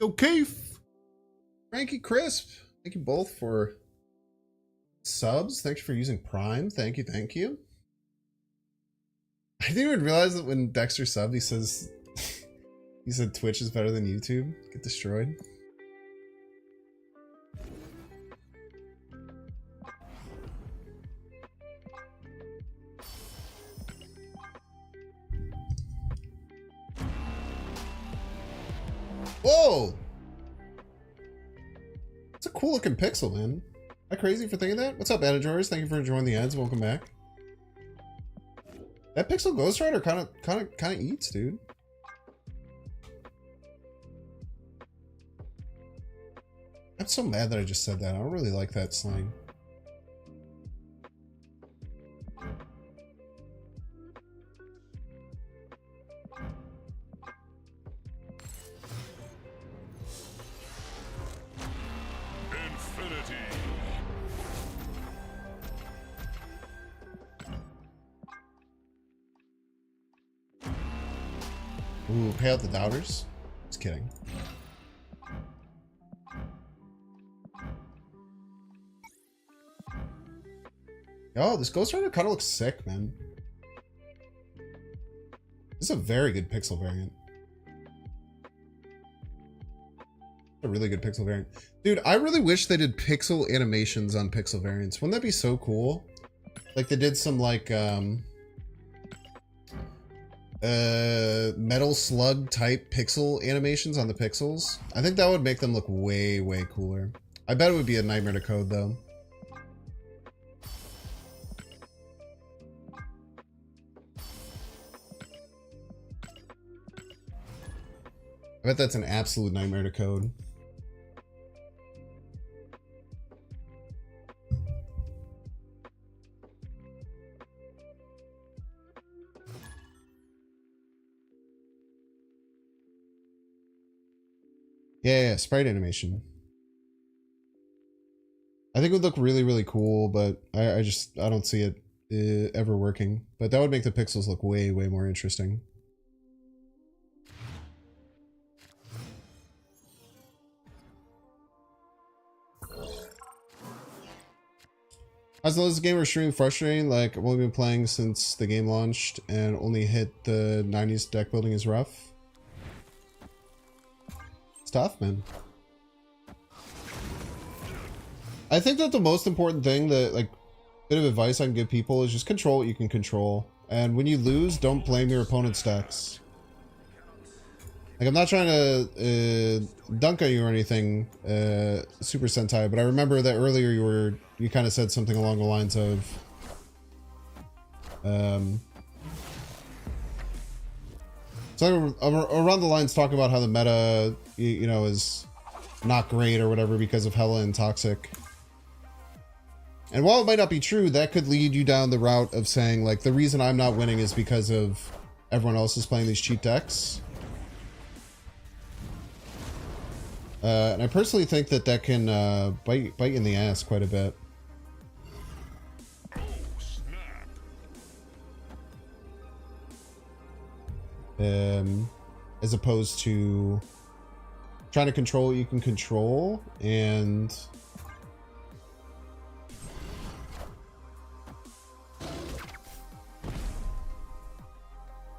Okay, Frankie Crisp, thank you both for subs. Thanks for using Prime. Thank you, thank you. I didn't even realize that when Dexter subbed, he says he said Twitch is better than YouTube. Get destroyed. Whoa! It's a cool looking pixel, man. Am I crazy for thinking that? What's up, Anadors? Thank you for enjoying the ads. Welcome back. That pixel Ghost Rider kind of eats, dude. I'm so mad that I just said that. I don't really like that slang. Ooh, pay out the doubters? Just kidding. Oh, this Ghost Rider kind of looks sick, man. This is a very good pixel variant. A really good pixel variant. Dude, I really wish they did pixel animations on pixel variants. Wouldn't that be so cool? Like they did some like Metal Slug type pixel animations on the pixels. I think that would make them look way, way cooler. I bet it would be a nightmare to code though. I bet that's an absolute nightmare to code. Yeah, sprite animation. I think it would look really, really cool, but I don't see it ever working. But that would make the pixels look way, way more interesting. As long as the game is extremely frustrating, like I've only been playing since the game launched and only hit the 90s deck building is rough. It's tough, man. I think that the most important thing that, like, bit of advice I can give people is just control what you can control. And when you lose, don't blame your opponent's decks. Like, I'm not trying to dunk on you or anything, Super Sentai, but I remember that earlier you kind of said something along the lines of, so around the lines talking about how the meta, you know, is not great or whatever because of Hella and Toxic. And while it might not be true, that could lead you down the route of saying, like, the reason I'm not winning is because of everyone else is playing these cheap decks. And I personally think that that can bite you in the ass quite a bit. As opposed to trying to control what you can control and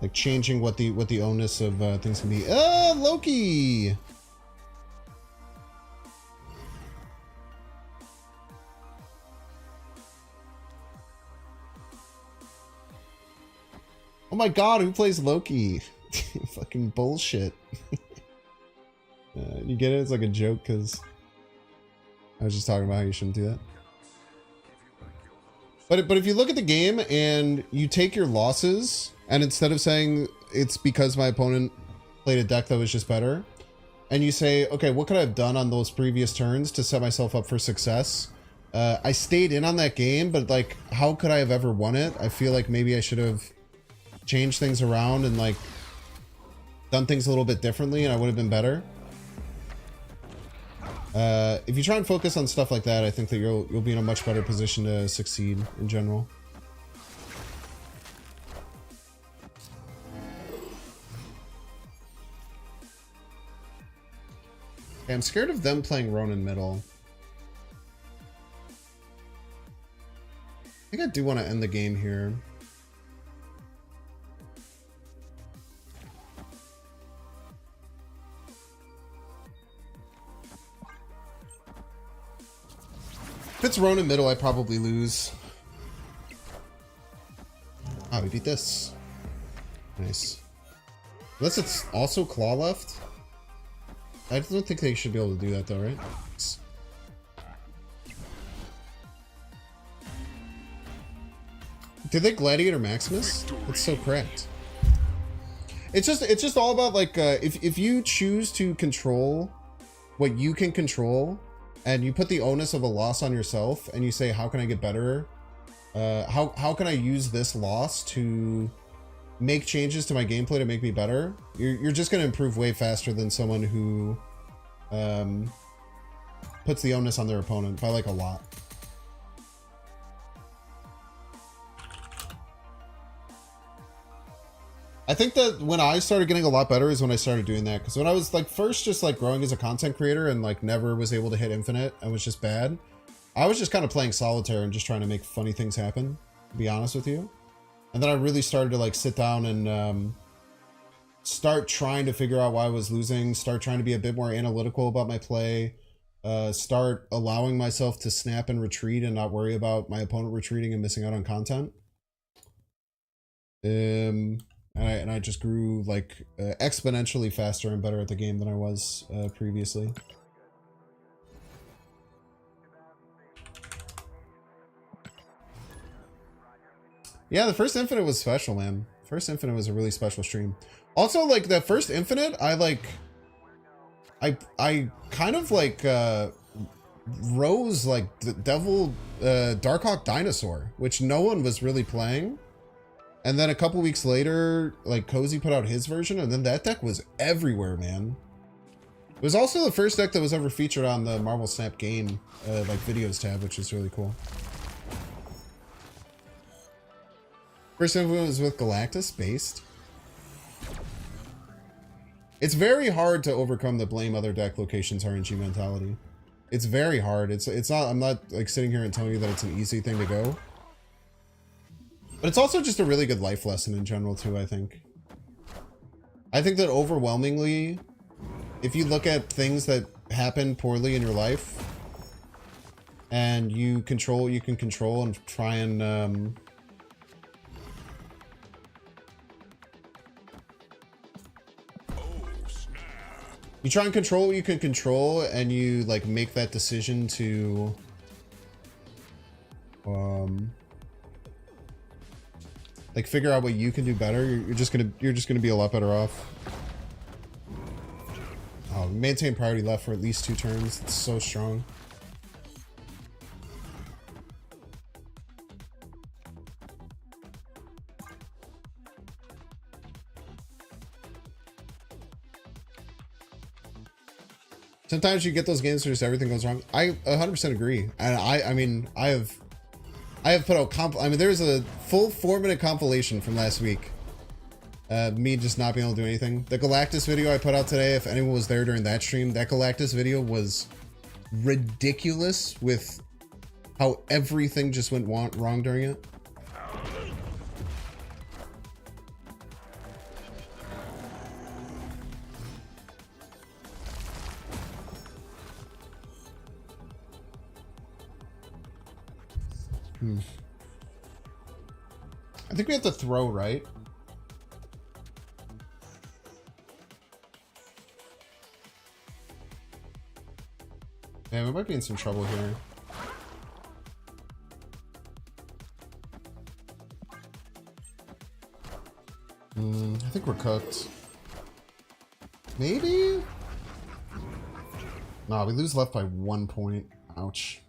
like changing what the onus of things can be. Oh, Loki! Oh my god, who plays Loki? Fucking bullshit. You get it? It's like a joke because I was just talking about how you shouldn't do that. But if you look at the game and you take your losses, and instead of saying it's because my opponent played a deck that was just better, and you say, okay, what could I have done on those previous turns to set myself up for success? I stayed in on that game, but like, how could I have ever won it? I feel like maybe I should have changed things around and like done things a little bit differently and I would have been better. If you try and focus on stuff like that, I think that you'll be in a much better position to succeed in general. Okay, I'm scared of them playing Ronan middle. I think I do want to end the game here. If it's Ronan middle, I probably lose. Ah, we beat this. Nice. Unless it's also claw left. I don't think they should be able to do that though, right? Did they Gladiator Maximus? It's so cracked. It's just all about like if you choose to control what you can control, and you put the onus of a loss on yourself, and you say, how can I get better? How can I use this loss to make changes to my gameplay to make me better? You're just going to improve way faster than someone who puts the onus on their opponent by like a lot. I think that when I started getting a lot better is when I started doing that. Because when I was like first just like growing as a content creator and like never was able to hit infinite and was just bad, I was just kind of playing solitaire and just trying to make funny things happen, to be honest with you. And then I really started to like sit down and start trying to figure out why I was losing, start trying to be a bit more analytical about my play, start allowing myself to snap and retreat and not worry about my opponent retreating and missing out on content. And I just grew like exponentially faster and better at the game than I was previously. Yeah, the first Infinite was special, man. First Infinite was a really special stream. Also, like, that first Infinite, I kind of, like, rose, like, the Devil, Darkhawk Dinosaur, which no one was really playing. And then a couple weeks later, like, Cozy put out his version, and then that deck was everywhere, man. It was also the first deck that was ever featured on the Marvel Snap game, like, videos tab, which is really cool. First Infinite was with Galactus based. It's very hard to overcome the blame other deck locations RNG mentality. It's very hard. It's not, I'm not like sitting here and telling you that it's an easy thing to go. But it's also just a really good life lesson in general too, I think. I think that overwhelmingly, if you look at things that happen poorly in your life and you control what you can control and try and you try and control what you can control, and you like make that decision to like figure out what you can do better. You're just gonna be a lot better off. Oh, maintain priority left for at least 2 turns. It's so strong. Sometimes you get those games where just everything goes wrong. I 100% agree. And I mean, I have put out there's a full 4-minute compilation from last week. Me just not being able to do anything. The Galactus video I put out today, if anyone was there during that stream, that Galactus video was ridiculous with how everything just went wrong during it. I think we have to throw, right? Yeah, we might be in some trouble here. I think we're cooked. Maybe? Nah, we lose left by 1 point. Ouch.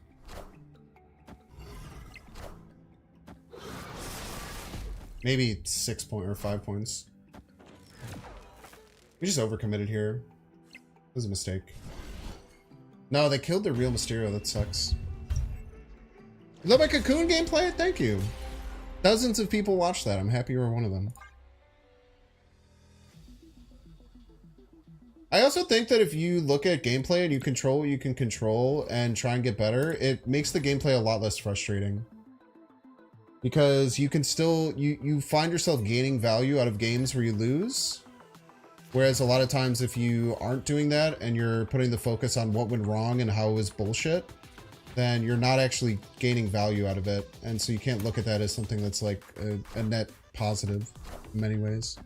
Maybe 6 points or 5 points. We just overcommitted here. It was a mistake. No, they killed the real Mysterio. That sucks. You love my Cocoon gameplay? Thank you. Dozens of people watch that. I'm happy you were one of them. I also think that if you look at gameplay and you control what you can control and try and get better, it makes the gameplay a lot less frustrating. Because you can still, you find yourself gaining value out of games where you lose. Whereas a lot of times if you aren't doing that and you're putting the focus on what went wrong and how it was bullshit, then you're not actually gaining value out of it. And so you can't look at that as something that's like a net positive in many ways.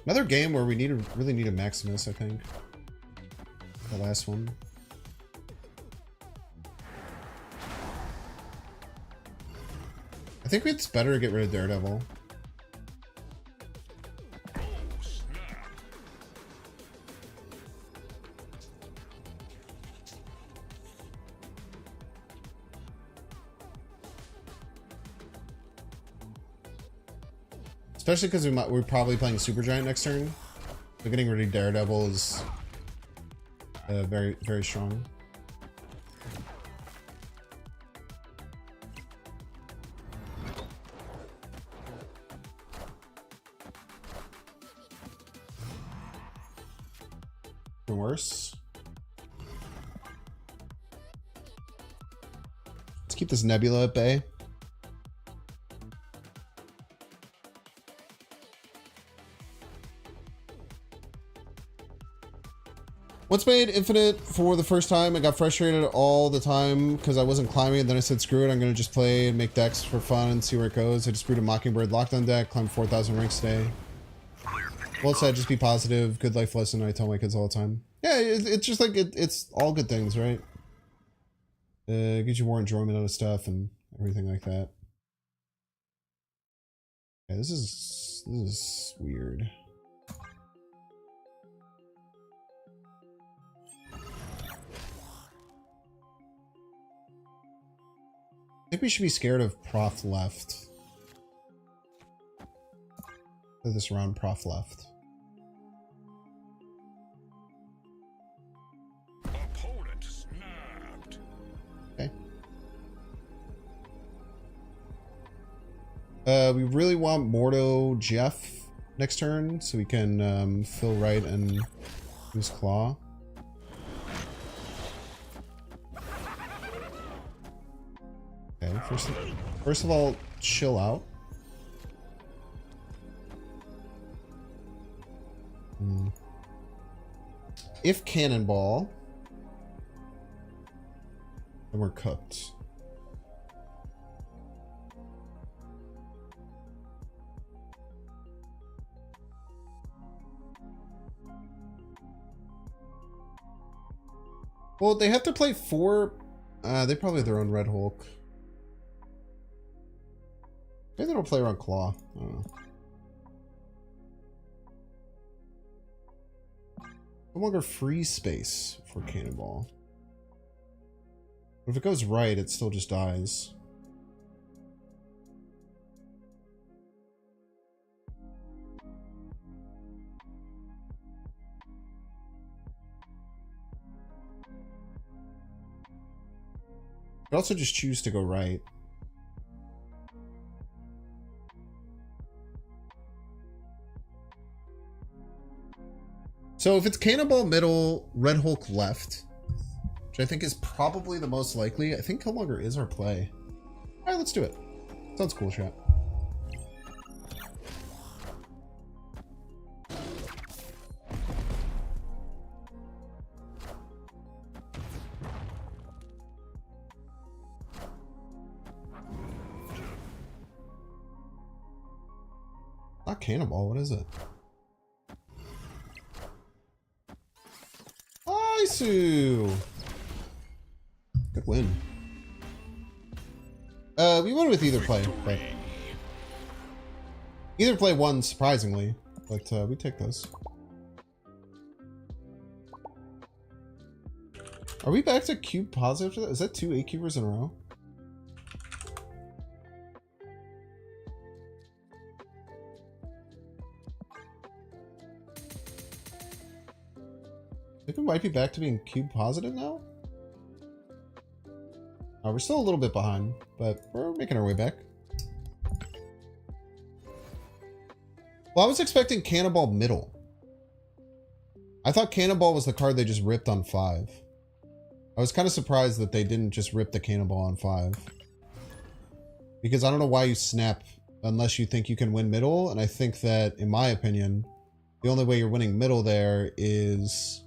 Another game where we really need a Maximus, I think. The last one. I think it's better to get rid of Daredevil. Especially because we're probably playing Supergiant next turn. So getting rid of Daredevil is very, very strong. Even worse. Let's keep this Nebula at bay. Once made Infinite for the first time, I got frustrated all the time because I wasn't climbing, and then I said, screw it, I'm going to just play and make decks for fun and see where it goes. I just brewed a Mockingbird lockdown deck, climbed 4,000 ranks today. Well said, just be positive, good life lesson I tell my kids all the time. Yeah, it's just like, it's all good things, right? Gives you more enjoyment out of stuff and everything like that. Yeah, this is weird. I think we should be scared of Prof left. This round Prof left. Opponent snapped. Okay. We really want Mordo Jeff next turn so we can fill right and use Claw. Okay, first of all, chill out. If Cannonball, then we're cooked. Well, they have to play 4. They probably have their own Red Hulk. Maybe they don't play around Claw. I don't know. No longer free space for Cannonball. But if it goes right, it still just dies. You could also just choose to go right. So if it's Cannonball middle, Red Hulk left, which I think is probably the most likely, I think Killmonger is our play. Alright, let's do it. Sounds cool, chat. Not Cannonball, what is it? Isu! Good win. We went with either play, but either play won surprisingly, but we take those. Are we back to cube positive for that? Is that 2 8-cubers in a row? I think we might be back to being cube positive now. We're still a little bit behind, but we're making our way back. Well, I was expecting Cannonball middle. I thought Cannonball was the card they just ripped on 5. I was kind of surprised that they didn't just rip the Cannonball on 5. Because I don't know why you snap unless you think you can win middle, and I think that, in my opinion, the only way you're winning middle there is...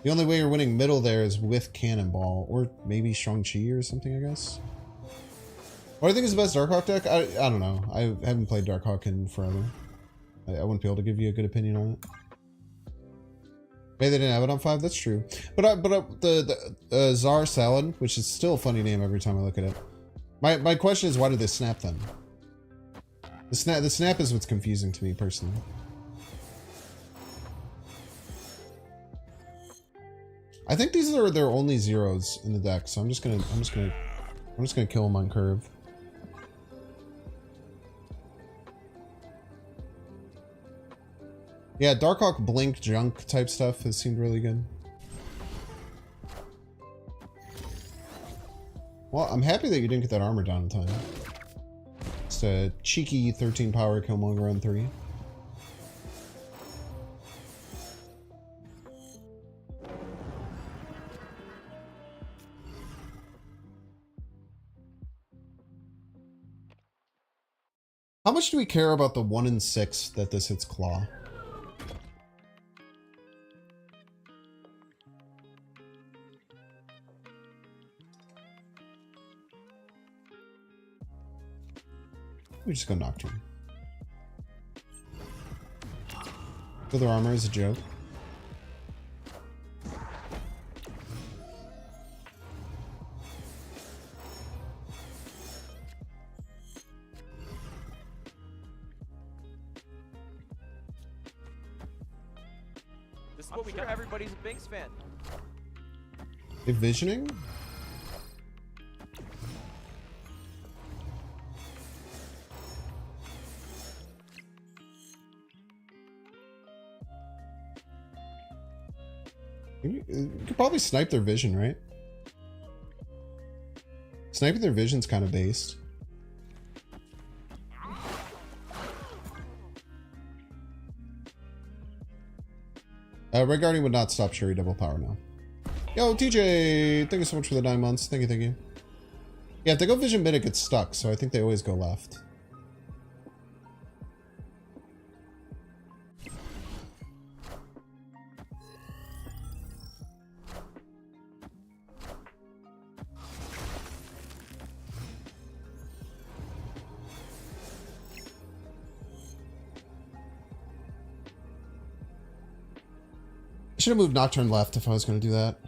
The only way you're winning middle there is with Cannonball, or maybe Shang-Chi or something, I guess. What do you think is the best Darkhawk deck? I don't know. I haven't played Darkhawk in forever. I wouldn't be able to give you a good opinion on it. Maybe they didn't have it on 5, that's true. But the Czar Salad, which is still a funny name every time I look at it. My question is, why did they snap then? The snap is what's confusing to me personally. I think these are their only zeros in the deck, so I'm just gonna kill them on curve. Yeah, Darkhawk blink junk type stuff has seemed really good. Well, I'm happy that you didn't get that armor down in time. It's a cheeky 13 power Killmonger on 3. How much do we care about the 1 in 6 that this hits claw? We just go Nocturne. Further armor is a joke. This is what we got. Everybody's a Binks fan. A visioning? You could probably snipe their vision, right? Sniping their vision's kind of based. Red Guardian would not stop Shuri double power now. Yo, TJ, thank you so much for the 9 months. Thank you, thank you. Yeah, if they go vision mid, it gets stuck, so I think they always go left. I should have moved Nocturne left if I was going to do that.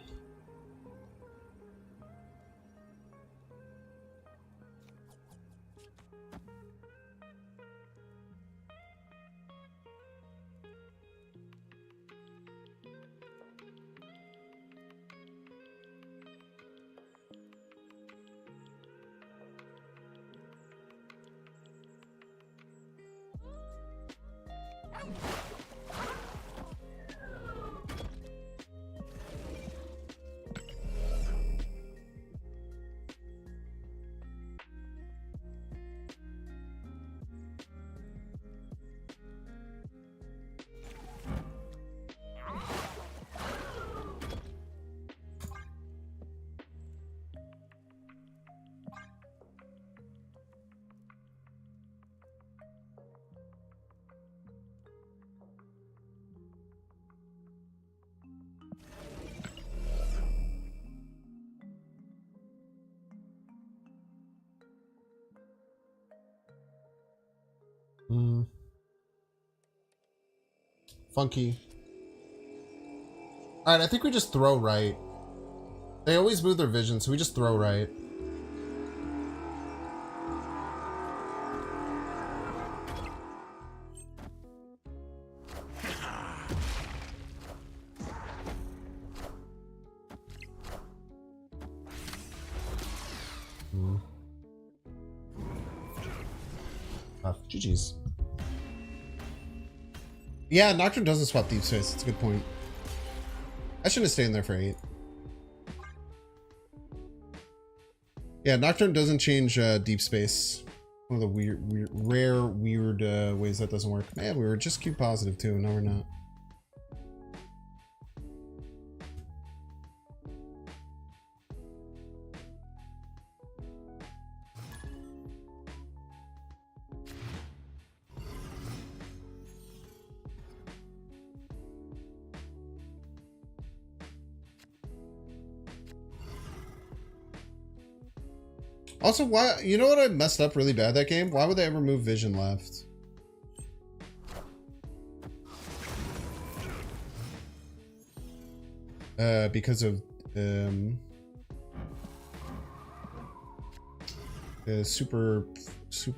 Funky. Alright, I think we just throw right. They always move their vision, so we just throw right. GG's. Yeah, Nocturne doesn't swap Deep Space. It's a good point. I shouldn't have stayed in there for 8. Yeah, Nocturne doesn't change Deep Space. One of the rare weird ways that doesn't work. Man, we were just Q positive too. No, we're not. Also, why? You know what I messed up really bad that game? Why would they ever move Vision left? Because of super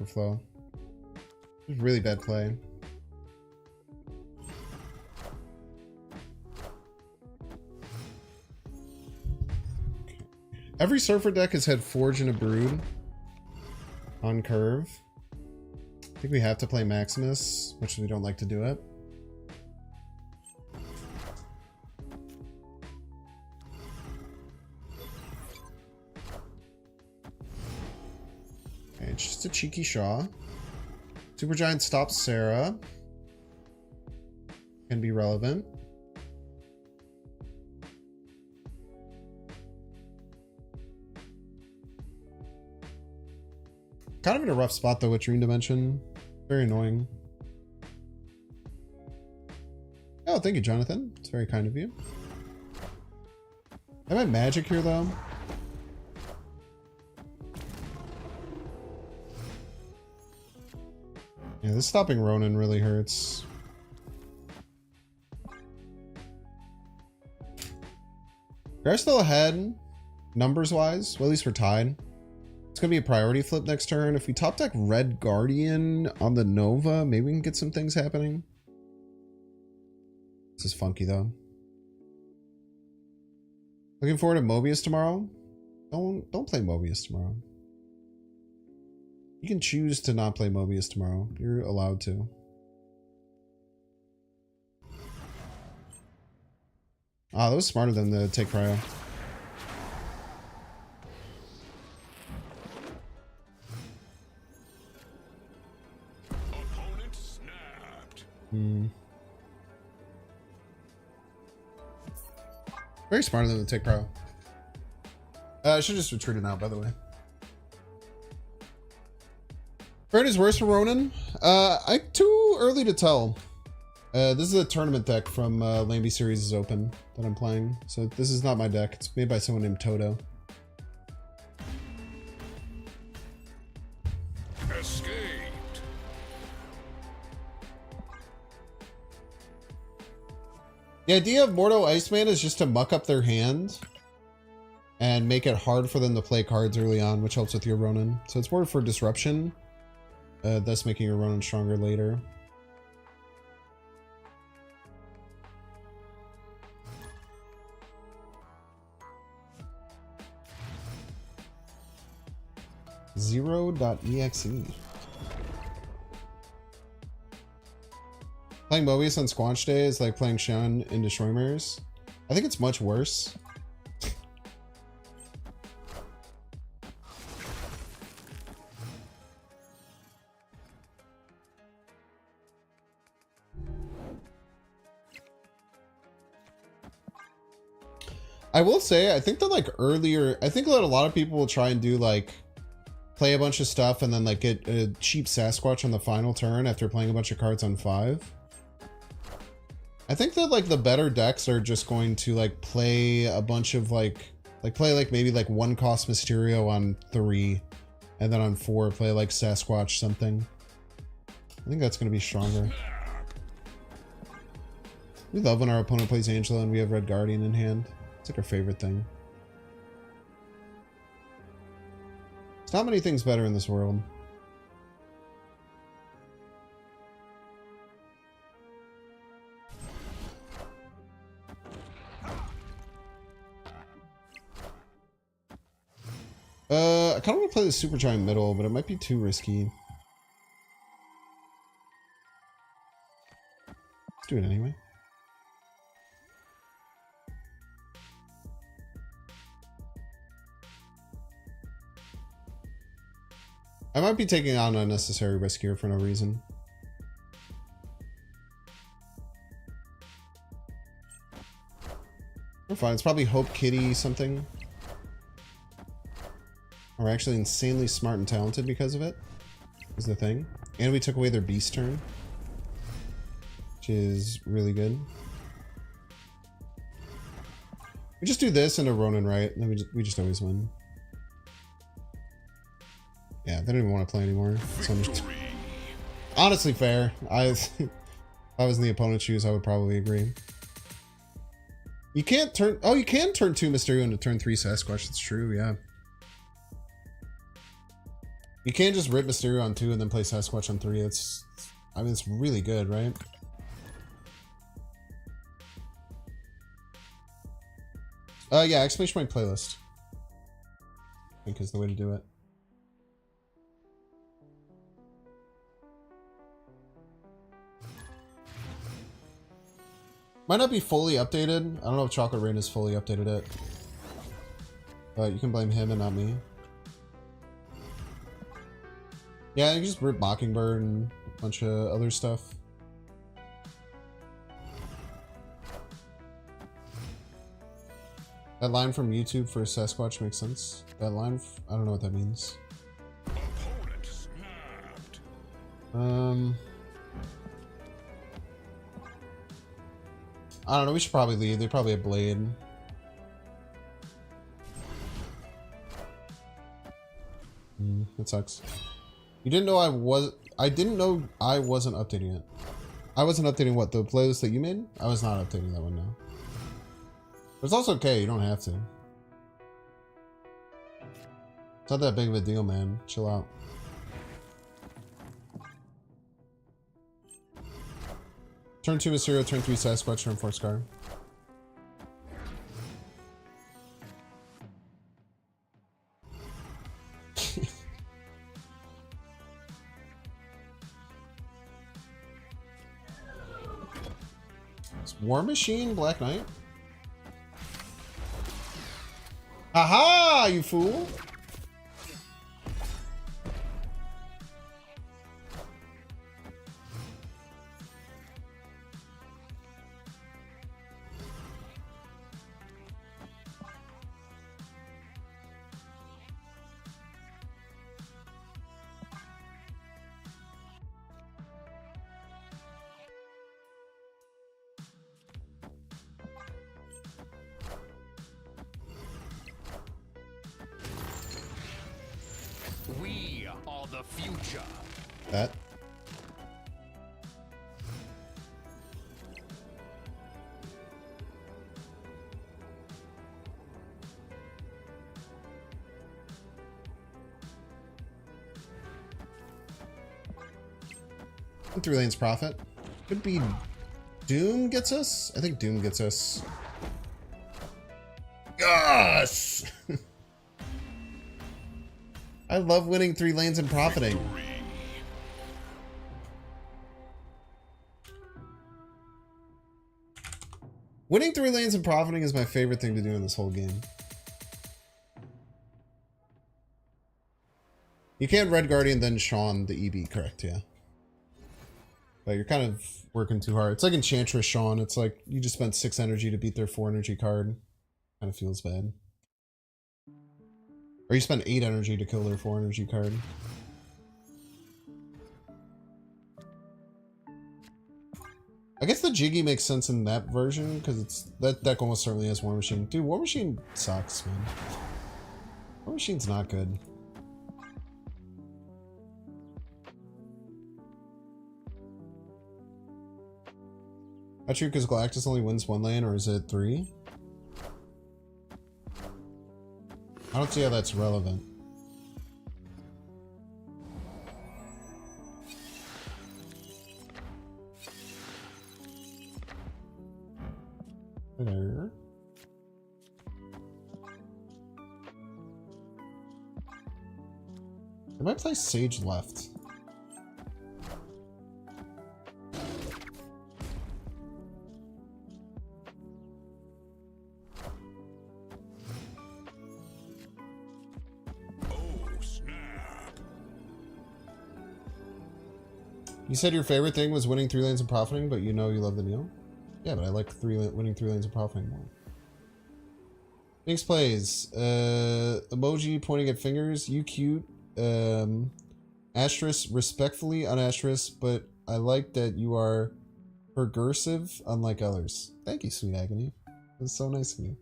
flow. It was really bad play. Every Surfer deck has had Forge and a Brood on curve. I think we have to play Maximus, which we don't like to do it. Okay, it's just a cheeky Shaw. Supergiant stops Sarah. Can be relevant. Kind of in a rough spot though with Dream Dimension. Very annoying. Oh, thank you, Jonathan. It's very kind of you. Am I magic here, though? Yeah, this stopping Ronan really hurts. We're still ahead, numbers-wise. Well, at least we're tied. It's going to be a priority flip next turn. If we top deck Red Guardian on the Nova, maybe we can get some things happening. This is funky, though. Looking forward to Mobius tomorrow. Don't play Mobius tomorrow. You can choose to not play Mobius tomorrow. You're allowed to. Ah, that was smarter than the take cryo. Opponent snapped. Very smarter than the take cryo. I should just retreat it out, by the way. Burn is worse for Ronan. Too early to tell. This is a tournament deck from Lamby Series is Open that I'm playing. So this is not my deck. It's made by someone named Toto. Escaped. The idea of Mordo Iceman is just to muck up their hand and make it hard for them to play cards early on, which helps with your Ronan. So it's more for disruption, thus making your Ronan stronger later. Zero.exe. Playing Mobius on Squanch Day is like playing Sean in Destroy Mirrors. I think it's much worse. I will say, I think that like earlier, I think that a lot of people will try and do like play a bunch of stuff and then like get a cheap Sasquatch on the final turn after playing a bunch of cards on 5. I think that like the better decks are just going to like play a bunch of play maybe like 1 cost Mysterio on 3 and then on 4 play like Sasquatch something. I think that's going to be stronger. We love when our opponent plays Angela and we have Red Guardian in hand. It's like our favorite thing. There's not many things better in this world. I kind of want to play the Super Giant middle, but it might be too risky. Let's do it anyway. I might be taking on unnecessary risk here for no reason. We're fine. It's probably Hope Kitty something. We're actually insanely smart and talented because of it. Is the thing. And we took away their beast turn, which is really good. We just do this and a Ronan, right? And then we just always win. Yeah, they don't even want to play anymore. So I'm just... Honestly fair. If I was in the opponent's shoes, I would probably agree. You can't turn... Oh, you can turn 2 Mysterio into turn 3 Sasquatch. That's true, yeah. You can't just rip Mysterio on 2 and then play Sasquatch on 3. It's... I mean, it's really good, right? Yeah, exclamation point playlist. I think is the way to do it. Might not be fully updated. I don't know if Chocolate Rain has fully updated it. But you can blame him and not me. Yeah, you can just rip Mockingbird and a bunch of other stuff. That line from YouTube for Sasquatch makes sense. That line, I don't know what that means. Opponent snapped. I don't know. We should probably leave. They probably have Blade. That sucks. You didn't know I didn't know I wasn't updating it. I wasn't updating what? The playlist that you made? I was not updating that one now. But it's also okay. You don't have to. It's not that big of a deal, man. Chill out. Turn 2 Mysterio, turn 3 Sasquatch, turn 4 Scar. War Machine, Black Knight. Aha, you fool! We are the future. That. Three lanes profit. Could be Doom gets us? I think Doom gets us. Yes! I love winning 3 lanes and profiting. Winning 3 lanes and profiting is my favorite thing to do in this whole game. You can't Red Guardian then Sean the EB, correct? Yeah. But you're kind of working too hard. It's like Enchantress Sean. It's like you just spent 6 energy to beat their 4 energy card. Kind of feels bad. Or you spend 8 energy to kill their 4 energy card. I guess the Jiggy makes sense in that version because it's that deck almost certainly has War Machine. Dude, War Machine sucks, man. War Machine's not good. Not true because Galactus only wins 1 lane, or is it 3? I don't see how that's relevant. There. I might play Sage left. You said your favorite thing was winning 3 lanes and profiting, but you know you love the Neo? Yeah, but I like winning 3 lanes and profiting more. Thanks plays. Emoji pointing at fingers. You cute. Asterisk respectfully on asterisk, but I like that you are progressive unlike others. Thank you, sweet agony. That's so nice of you.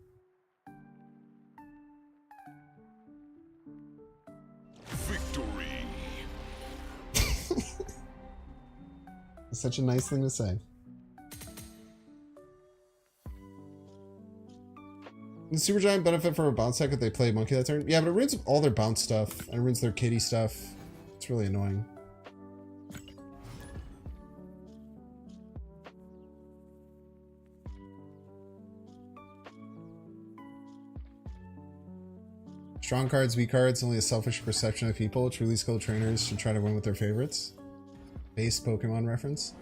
Victory. It's such a nice thing to say. Does Supergiant benefit from a bounce deck if they play Monkey that turn? Yeah, but it ruins all their bounce stuff and it ruins their kitty stuff. It's really annoying. Strong cards, weak cards, only a selfish perception of people. Truly skilled trainers should try to win with their favorites. Base Pokemon reference.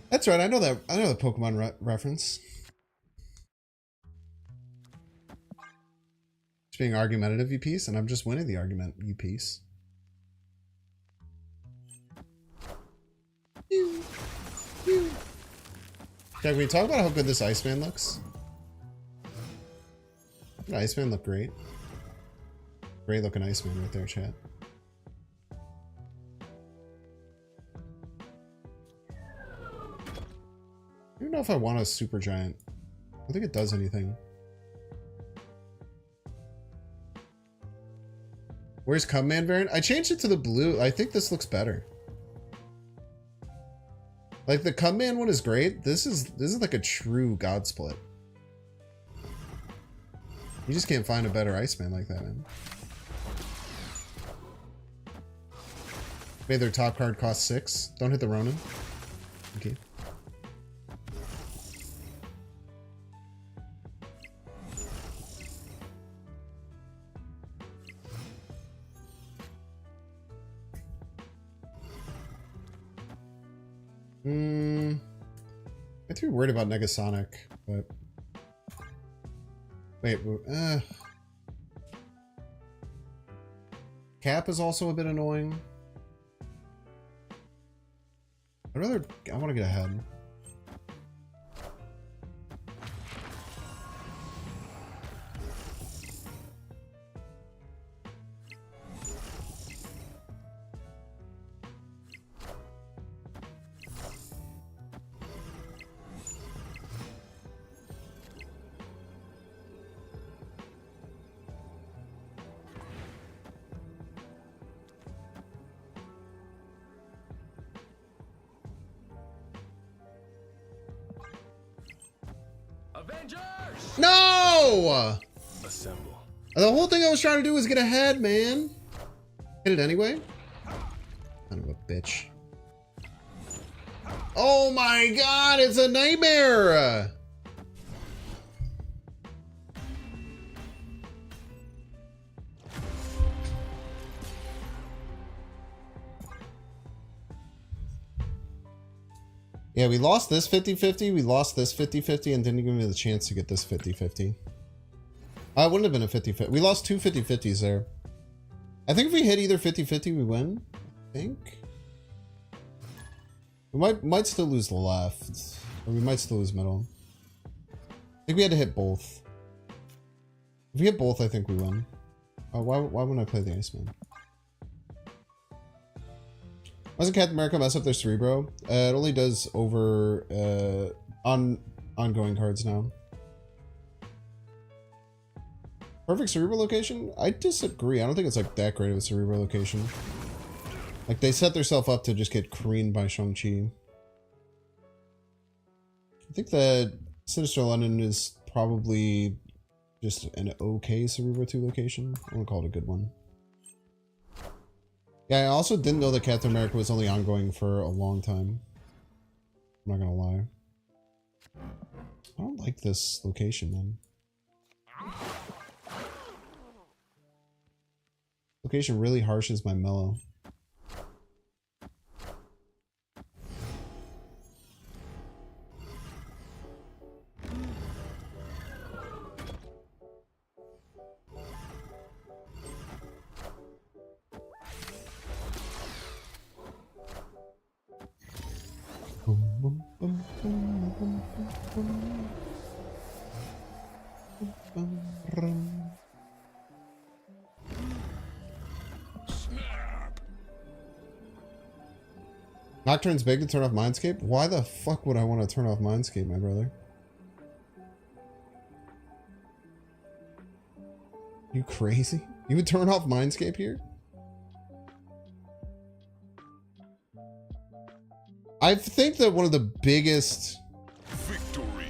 That's right. I know that. I know the Pokemon reference. Just being argumentative, you piece, and I'm just winning the argument, you piece. Can we talk about how good this Iceman looks? That Iceman look great. Great looking Iceman right there, chat. I don't know if I want a super giant. I don't think it does anything. Where's Cubman variant? I changed it to the blue. I think this looks better. Like the Cubman one is great. This is like a true god split. You just can't find a better Iceman like that, man. Made their top card cost 6. Don't hit the Ronan. Okay. I'm too worried about Negasonic, but wait, Cap is also a bit annoying. I want to get ahead. No! Assemble. The whole thing I was trying to do was get ahead, man. Hit it anyway. Son of a bitch. Oh my god, it's a nightmare! Yeah, we lost this 50-50, we lost this 50-50, and didn't give me the chance to get this 50-50. It wouldn't have been a 50-50. We lost two 50-50s there. I think if we hit either 50-50, we win. I think. We might still lose the left. Or we might still lose middle. I think we had to hit both. If we hit both, I think we win. Why wouldn't I play the Iceman? Why doesn't Captain America mess up their Cerebro? It only does over ongoing cards now. Perfect Cerebro location? I disagree. I don't think it's like that great of a Cerebro location. Like they set themselves up to just get creamed by Shang-Chi. I think that Sinister London is probably just an okay Cerebro 2 location. I wouldn't call it a good one. Yeah, I also didn't know that Captain America was only ongoing for a long time. I'm not gonna lie. I don't like this location, man. Location really harshes my mellow. Nocturne's big to turn off Mindscape? Why the fuck would I want to turn off Mindscape, my brother? You crazy? You would turn off Mindscape here? I think that one of the biggest... Victory.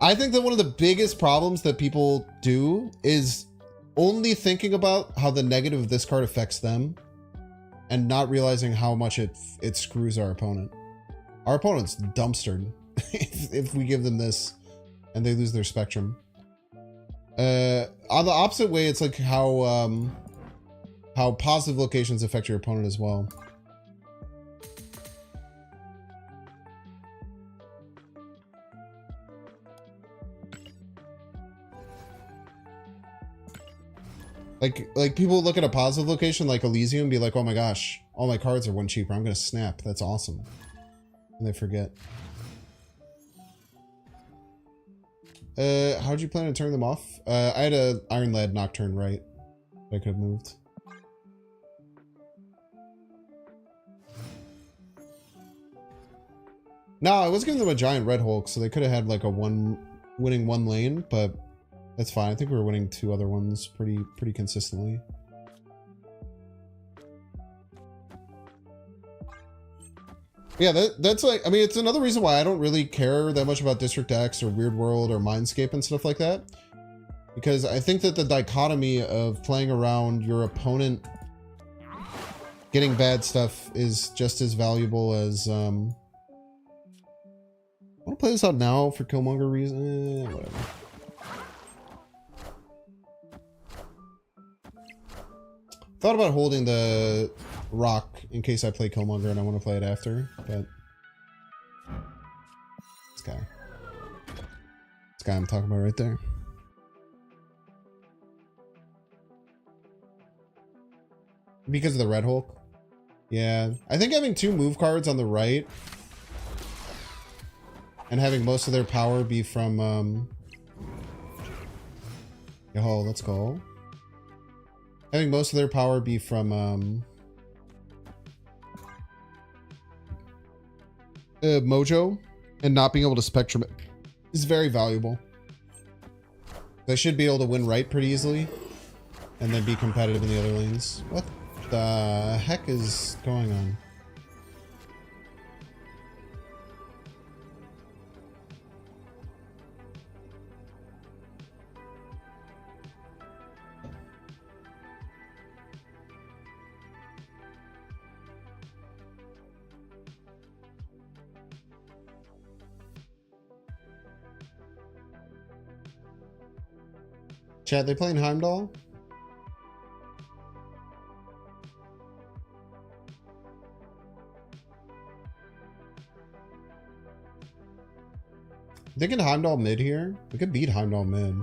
I think that one of the biggest problems that people do is only thinking about how the negative of this card affects them and not realizing how much it screws our opponent. Our opponent's dumpstered if we give them this and they lose their spectrum. On the opposite way, it's like how positive locations affect your opponent as well. Like people look at a positive location like Elysium and be like, oh my gosh, all my cards are 1 cheaper. I'm gonna snap. That's awesome. And they forget. How'd you plan to turn them off? I had a Iron Lad Nocturne right. I could have moved. No, I was giving them a giant Red Hulk, so they could have had like a winning 1 lane, but that's fine. I think we were winning 2 other ones pretty consistently. Yeah, that's like, I mean, it's another reason why I don't really care that much about District X or Weird World or Mindscape and stuff like that. Because I think that the dichotomy of playing around your opponent getting bad stuff is just as valuable as, I want to play this out now for Killmonger reason. Whatever. Thought about holding the rock in case I play Killmonger and I want to play it after, but this guy I'm talking about right there. Because of the Red Hulk. Yeah, I think having 2 move cards on the right and having most of their power be from oh, let's go. Having most of their power be from Mojo and not being able to Spectrum it is very valuable. They should be able to win right pretty easily and then be competitive in the other lanes. What the heck is going on? Chat, they playing Heimdall? Thinking Heimdall mid here? We could beat Heimdall mid.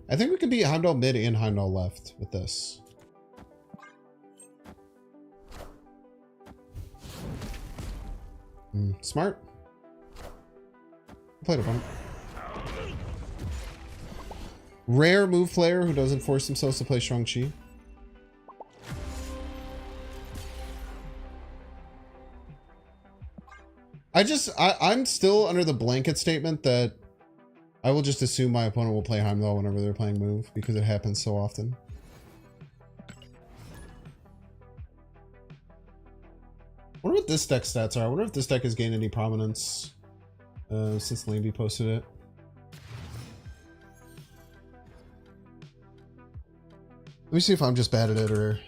I think we could beat Heimdall mid and Heimdall left with this. Smart. Played a bunch. Rare move player who doesn't force themselves to play Shang-Chi. I'm still under the blanket statement that I will just assume my opponent will play Heimdall whenever they're playing move because it happens so often. I wonder what this deck stats are. I wonder if this deck has gained any prominence since Laneby posted it. Let me see if I'm just bad at it or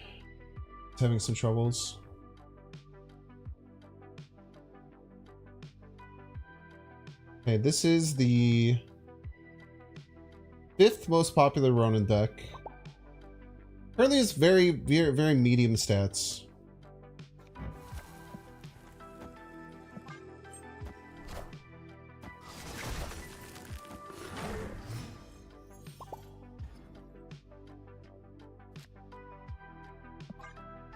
having some troubles. Okay, this is the 5th most popular Ronan deck. Apparently it's very medium stats.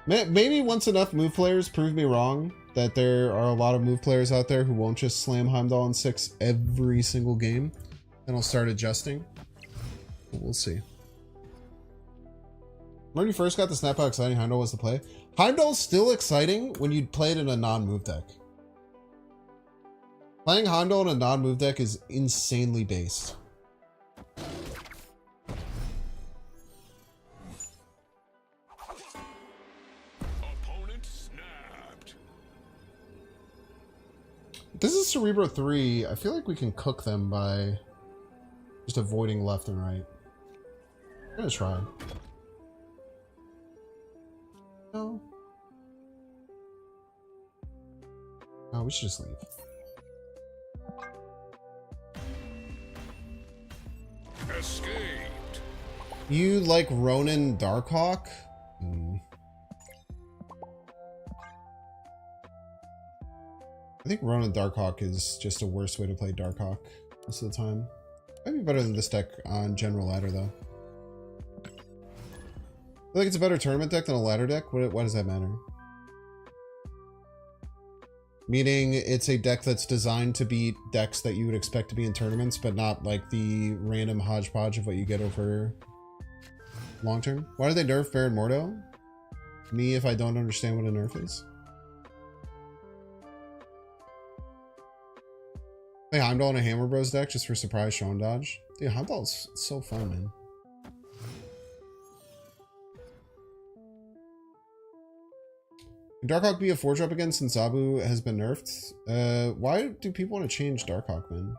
Maybe once enough move players prove me wrong that there are a lot of move players out there who won't just slam Heimdall in 6 every single game, then I'll start adjusting. But we'll see. When you first got the snap how exciting Heimdall was to play. Heimdall's still exciting when you play it in a non-move deck. Playing Heimdall in a non-move deck is insanely based. This is Cerebro 3. I feel like we can cook them by just avoiding left and right. I'm gonna try. No. No, we should just leave. Escaped. You like Ronan Darkhawk? I think Ronan Darkhawk is just a worse way to play Darkhawk most of the time. Might be better than this deck on general ladder though. I think it's a better tournament deck than a ladder deck. Why does that matter? Meaning it's a deck that's designed to beat decks that you would expect to be in tournaments, but not like the random hodgepodge of what you get over long term. Why do they nerf Baron Mordo? Me if I don't understand what a nerf is. Play Heimdall in a Hammer Bros deck just for surprise Shown dodge. Dude, Heimdall's so fun, man. Can Darkhawk be a 4-drop again since Zabu has been nerfed? Why do people want to change Darkhawk, man?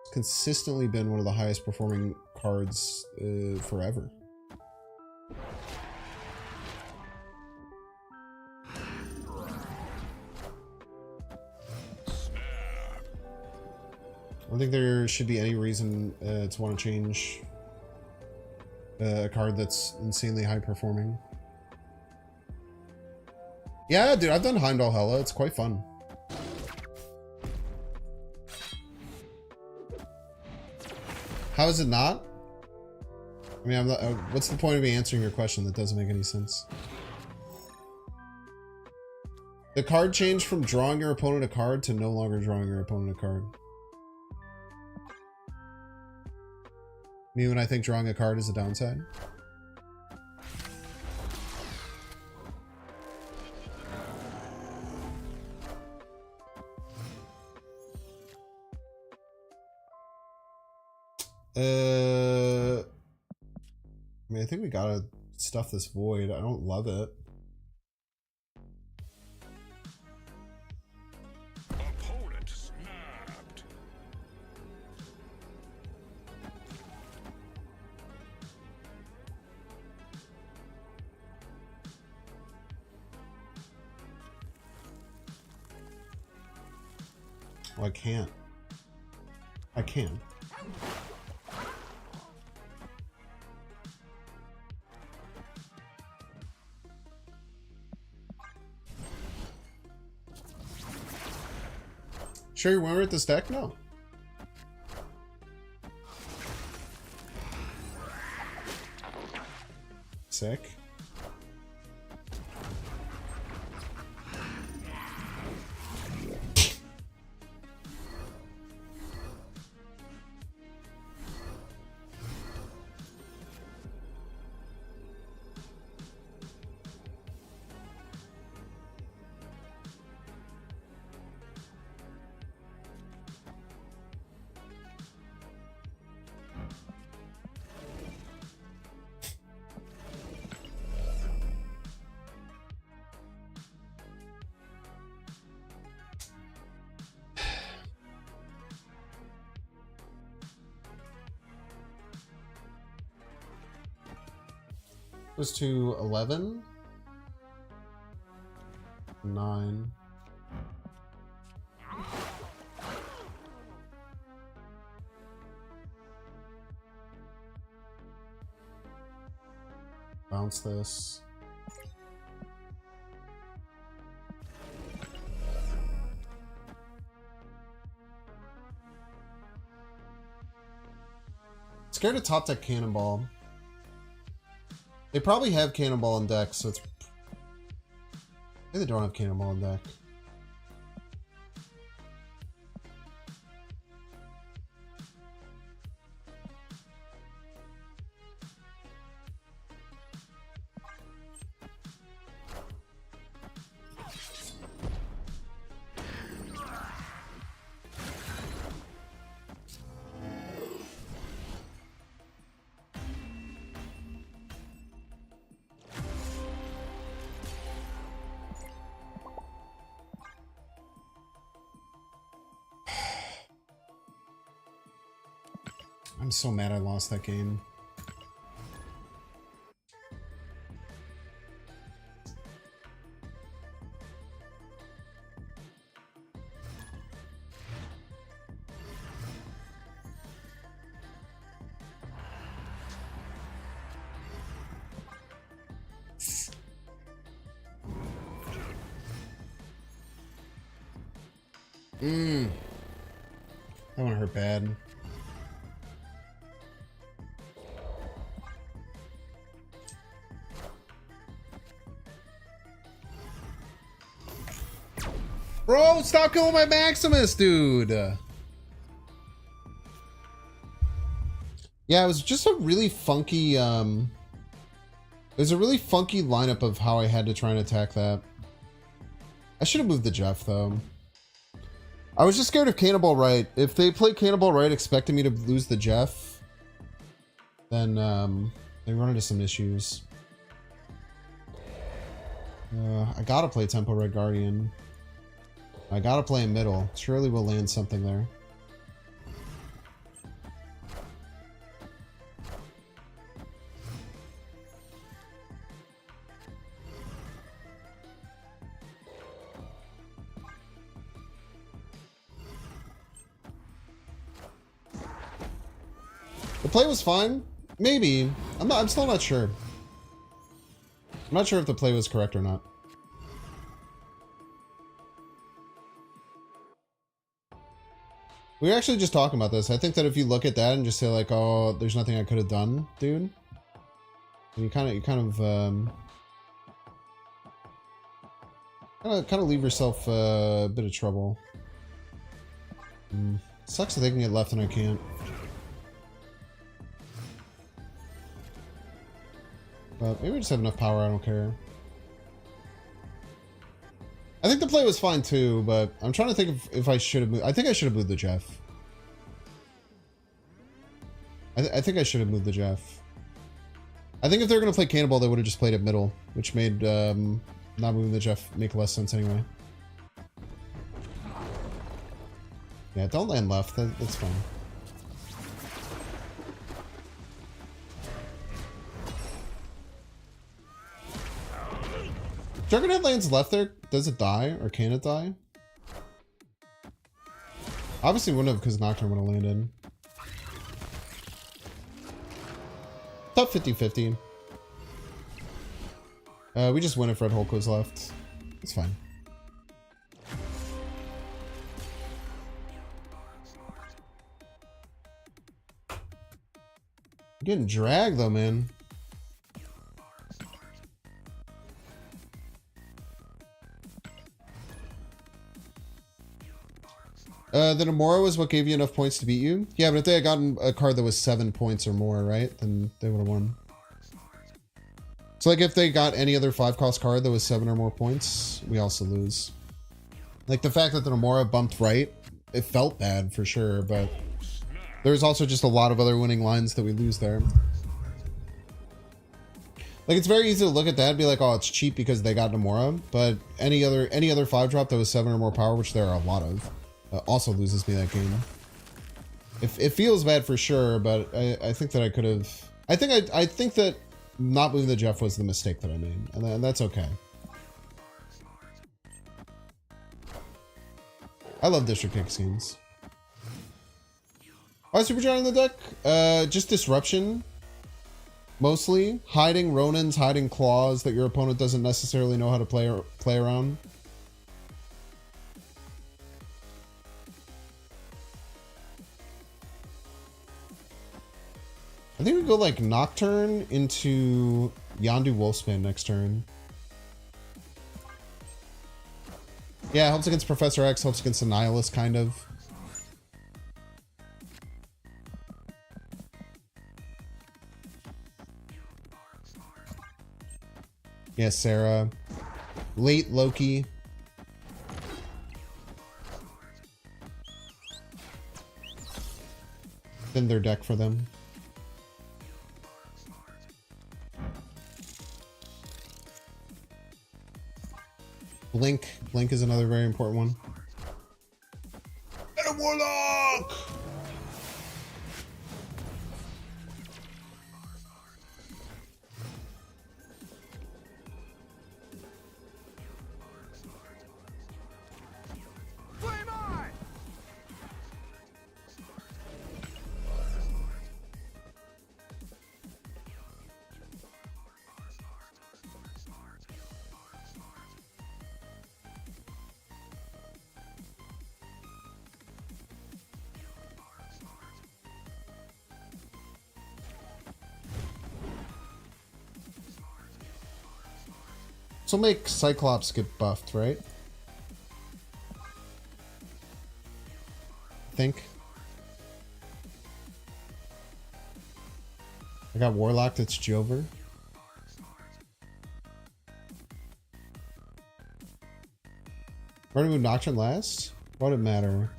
It's consistently been one of the highest performing cards forever. I don't think there should be any reason to want to change a card that's insanely high performing. Yeah, dude, I've done Heimdall Hella. It's quite fun. How is it not? I mean, I'm not, what's the point of me answering your question? That doesn't make any sense. The card changed from drawing your opponent a card to no longer drawing your opponent a card. Me when I think drawing a card is a downside. I mean, I think we gotta stuff this void. I don't love it. Opponent snapped. Well, I can't. I can. Sure you went with this deck? No. Sick. Was to 11, 9. Bounce this. Scared of top deck Cannonball. They probably have Cannonball in deck, so it's... Maybe they don't have Cannonball in deck. I'm so mad I lost that game. That one hurt bad. Bro, stop killing my Maximus, dude. Yeah, it was just a really funky, it was a really funky lineup of how I had to try and attack that. I should have moved the Jeff, though. I was just scared of Cannonball Right. If they play Cannonball Right expecting me to lose the Jeff, then, they run into some issues. I gotta play Tempo Red Guardian. I gotta play in middle. Surely we'll land something there. The play was fine. Maybe. I'm still not sure. I'm not sure if the play was correct or not. We were actually just talking about this. I think that if you look at that and just say like, oh, there's nothing I could have done, dude. You kind of leave yourself a bit of trouble. Sucks that they can get left and I can't. But maybe we just have enough power, I don't care. I think the play was fine too, but I'm trying to think if I should have moved. I think I should have moved the Jeff. I think I should have moved the Jeff. I think if they were going to play Cannonball, they would have just played it middle, which made not moving the Jeff make less sense anyway. Yeah, don't land left. That's fine. Juggernaut lands left there. Does it die or can it die? Obviously wouldn't have because Nocturne would have landed. Top 50-50. We just win if Red Hulk goes left. It's fine. You're getting dragged though, man. The Nomura was what gave you enough points to beat you? Yeah, but if they had gotten a card that was 7 points or more, right? Then they would have won. So like if they got any other 5-cost card that was 7 or more points, we also lose. Like the fact that the Nomura bumped right, it felt bad for sure, but there's also just a lot of other winning lines that we lose there. Like it's very easy to look at that and be like, oh, it's cheap because they got Nomura, but any other 5-drop that was 7 or more power, which there are a lot of, also loses me that game. It feels bad for sure, but I think that I could have. I think that not moving the Jeff was the mistake that I made, and that's okay. I love District Kick schemes. Why Super Giant in the deck? Just disruption. Mostly hiding Ronans, hiding claws that your opponent doesn't necessarily know how to play around. I think we go like Nocturne into Yondu Wolfspan next turn. Yeah, helps against Professor X, helps against the Nihilist, kind of. Yeah, Sarah. Late Loki. Thin their deck for them. Blink. Blink is another very important one. And a Warlock! So make Cyclops get buffed, right? think. I got Warlock, that's Jover. Where did we move Nocturne last? What would it matter?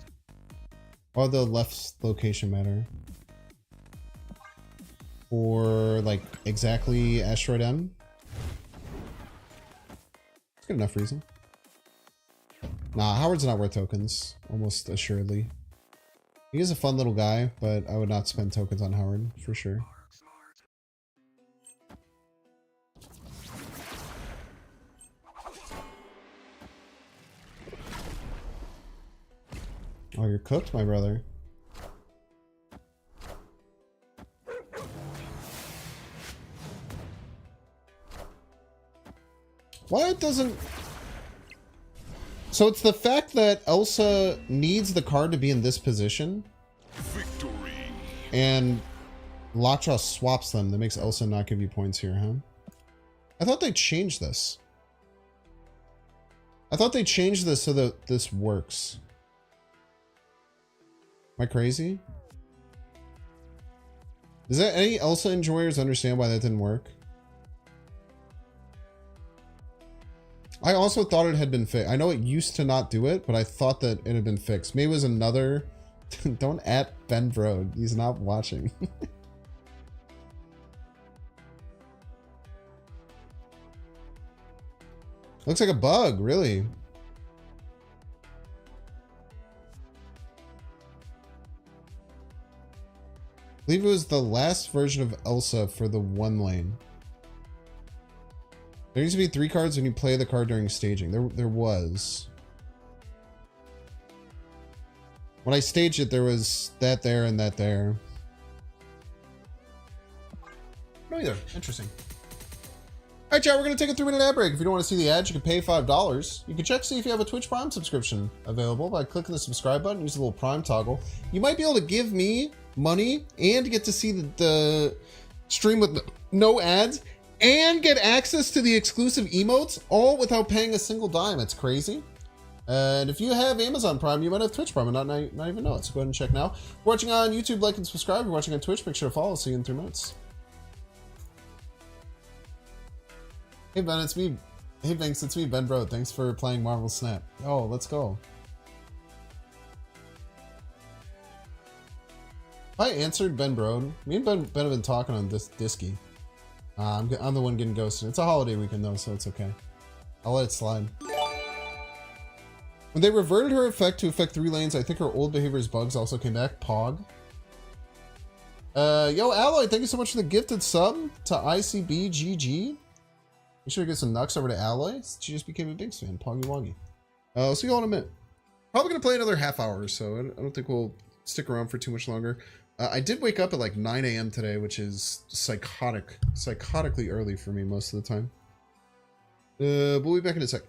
Or the left location matter? Or like exactly Asteroid M? It's good enough reason. Nah, Howard's not worth tokens, almost assuredly. He is a fun little guy, but I would not spend tokens on Howard for sure. Oh, you're cooked, my brother. Why doesn't... So it's the fact that Elsa needs the card to be in this position. Victory. And Lockjaw swaps them. That makes Elsa not give you points here, huh? I thought they changed this. I thought they changed this so that this works. Am I crazy? Does that any Elsa enjoyers understand why that didn't work? I also thought it had been fixed. I know it used to not do it, but I thought that it had been fixed. Maybe it was another... Don't at Ben Brode. He's not watching. Looks like a bug, really. I believe it was the last version of Elsa for the 1 lane. There needs to be 3 cards when you play the card during staging. There was. When I staged it, there was that there and that there. No either. Interesting. All right, chat, we're going to take a 3-minute ad break. If you don't want to see the ads, you can pay $5. You can check to see if you have a Twitch Prime subscription available by clicking the subscribe button. Use the little Prime toggle. You might be able to give me money and get to see the stream with no ads and get access to the exclusive emotes, all without paying a single dime. It's crazy. And if you have Amazon Prime, you might have Twitch Prime and not even know it. So go ahead and check now. If you're watching on YouTube, like and subscribe. If you're watching on Twitch, make sure to follow. See you in 3 minutes. Hey Ben, it's me. Hey Banks, it's me, Ben Brode. Thanks for playing Marvel Snap. Oh, let's go. I answered Ben Brode. Me and Ben have been talking on this Disky. I'm the one getting ghosted. It's a holiday weekend though, so it's okay. I'll let it slide. When they reverted her effect to affect 3 lanes, I think her old behavior's bugs also came back. Pog. Yo, Alloy, thank you so much for the gifted sub to ICBGG. Make sure to get some nucks over to Alloy. She just became a Binks fan. Poggy Woggy. I'll see you all in a minute. Probably going to play another half hour or so. I don't think we'll stick around for too much longer. I did wake up at like 9 a.m. today, which is psychotically early for me most of the time. We'll be back in a sec.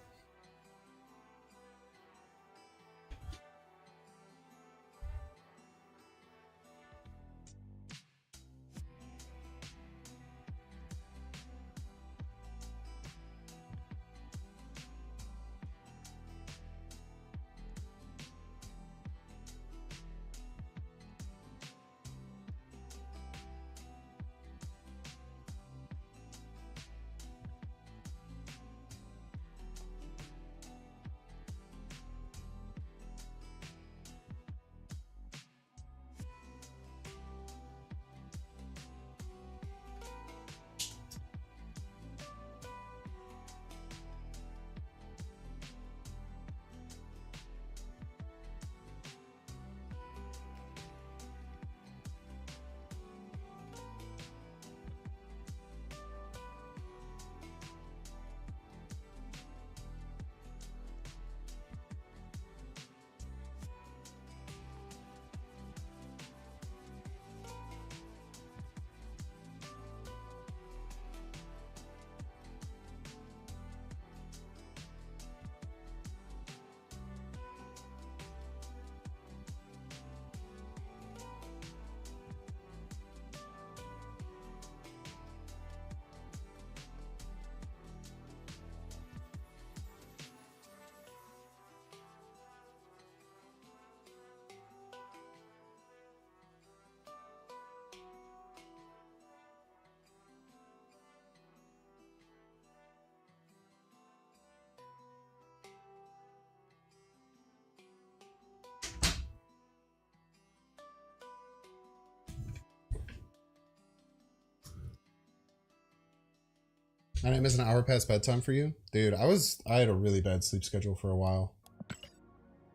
And I miss an hour past bedtime for you? Dude, I had a really bad sleep schedule for a while.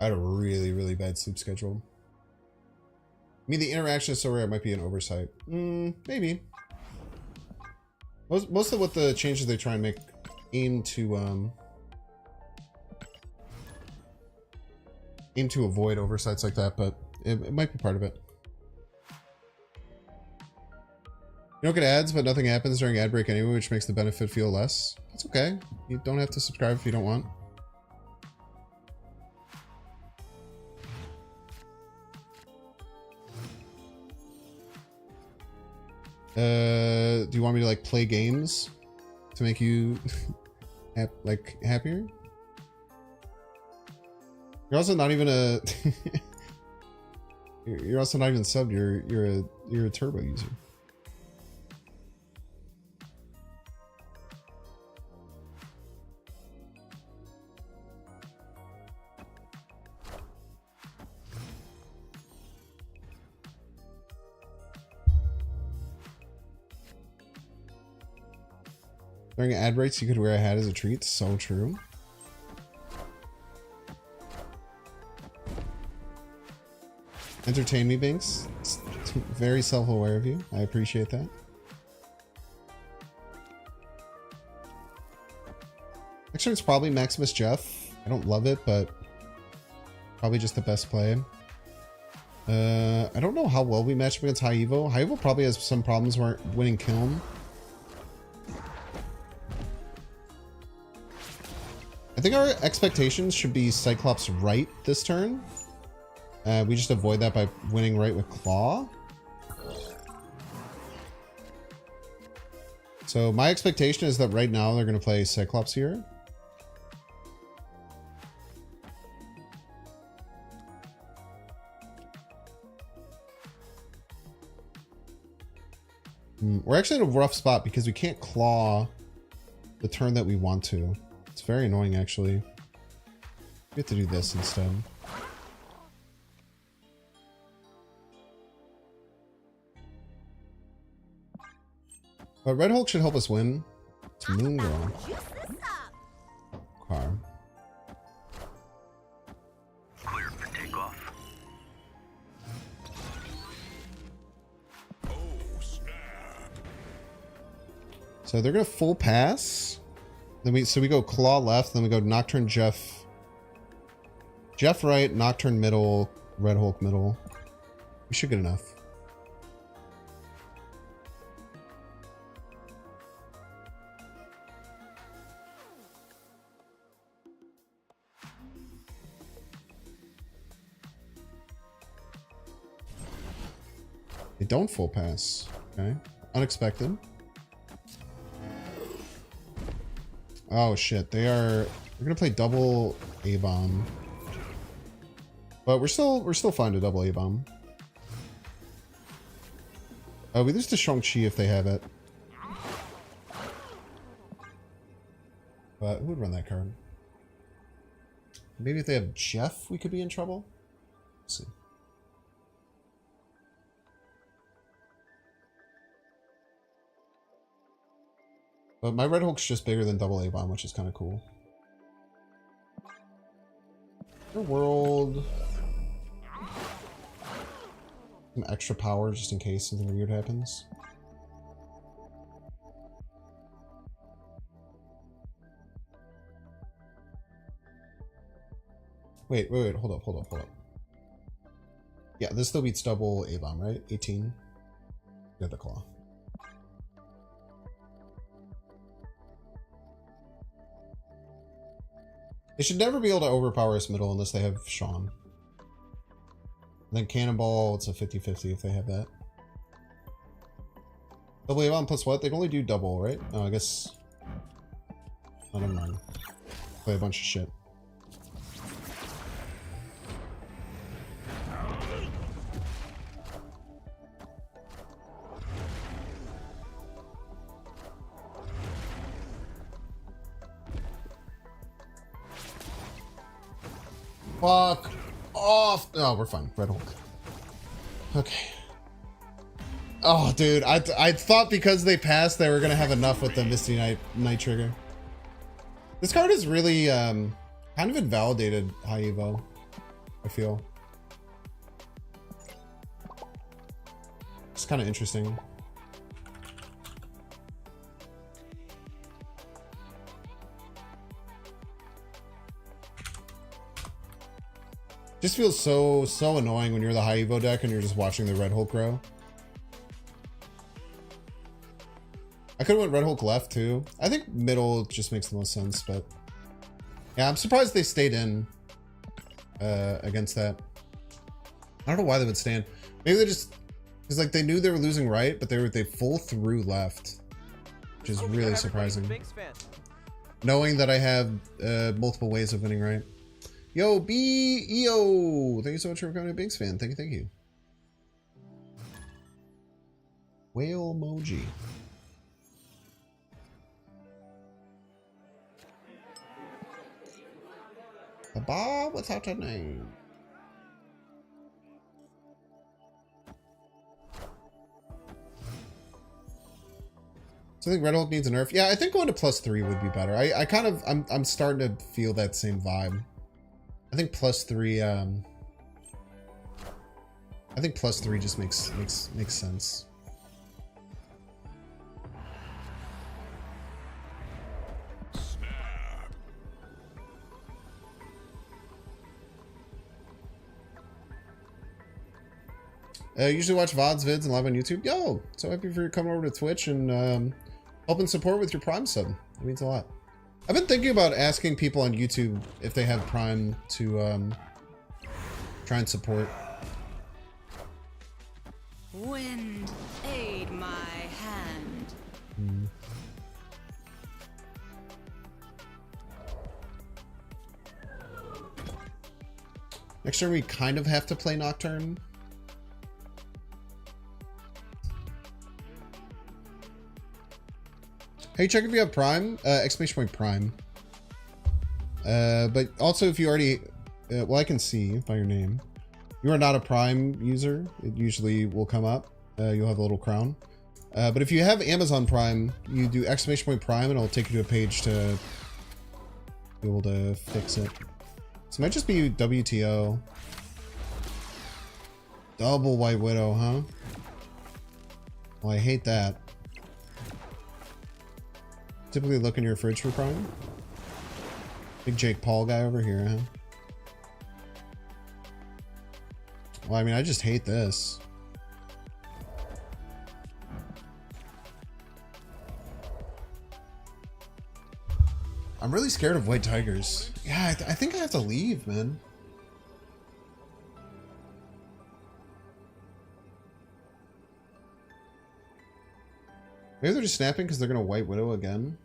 I had a really, really bad sleep schedule. I mean, the interaction is so rare, it might be an oversight. Maybe. Most of what the changes they try and make aim to avoid oversights like that, but it might be part of it. You don't get ads, but nothing happens during ad break anyway, which makes the benefit feel less. That's okay. You don't have to subscribe if you don't want. Do you want me to like play games to make you like happier? You're also not even a you're also not even subbed. You're a turbo user. During ad breaks, you could wear a hat as a treat. So true. Entertain me, Binks. It's very self-aware of you. I appreciate that. Next turn's probably Maximus Jeff. I don't love it, but probably just the best play. I don't know how well we match up against High Evo. High Evo probably has some problems winning Kiln. I think our expectations should be Cyclops right this turn. We just avoid that by winning right with Claw. So my expectation is that right now they're going to play Cyclops here. We're actually in a rough spot because we can't Claw the turn that we want to. It's very annoying, actually. We have to do this instead. But Red Hulk should help us win. It's Moon Girl. Car. Cleared for takeoff. Oh, snap. So they're gonna full pass. Then we go Claw left, then we go Nocturne Jeff. Jeff right, Nocturne middle, Red Hulk middle. We should get enough. They don't full pass. Okay. Unexpected. Oh shit, we're gonna play double A-bomb. But we're still fine to double A-bomb. Oh, we lose to Shang-Chi if they have it. But who would run that card? Maybe if they have Jeff, we could be in trouble. Let's see. But my Red Hulk's just bigger than double A-bomb, which is kind of cool. The world. Some extra power just in case something weird happens. Wait, hold up. Yeah, this still beats double A-bomb, right? 18. Get the Claw. They should never be able to overpower us middle unless they have Sean. And then Cannonball, it's a 50-50 if they have that. Double A-bomb plus what? They can only do double, right? Oh, I guess... Oh, never mind. Play a bunch of shit. Fuck off. Oh, we're fine. Red Hulk. Okay. Oh, dude, I thought because they passed, they were gonna have enough with the Misty Night trigger. This card is really kind of invalidated high evo, I feel. It's kind of interesting. Just feels so annoying when you're the high evo deck and you're just watching the Red Hulk grow. I could have went Red Hulk left too. I think middle just makes the most sense, but yeah, I'm surprised they stayed in against that. I don't know why they would stand. Maybe they just, because like they knew they were losing right, but they full through left, which is really surprising. Knowing that I have multiple ways of winning right. Yo, B-E-O! Thank you so much for becoming a Binks fan. Thank you. Whale emoji. A bar without a name. So I think Red Hulk needs a nerf. Yeah, I think going to +3 would be better. I'm starting to feel that same vibe. I think +3 I think +3 just makes sense. Usually watch VODs, vids, and live on YouTube. Yo, so happy for you coming over to Twitch and helping support with your Prime sub. It means a lot. I've been thinking about asking people on YouTube if they have Prime to try and support. Wind, aid my hand. Next turn we kind of have to play Nocturne. Hey, check if you have Prime, exclamation point Prime. But also if you already, well, I can see by your name. You are not a Prime user. It usually will come up. You'll have a little crown. But if you have Amazon Prime, you do exclamation point Prime and it'll take you to a page to be able to fix it. So it might just be WTO. Double White Widow, huh? Well, I hate that. Typically look in your fridge for Prime. Big Jake Paul guy over here, huh? Well, I mean, I just hate this. I'm really scared of white tigers. Yeah, I think I have to leave, man. Maybe they're just snapping because they're going to White Widow again.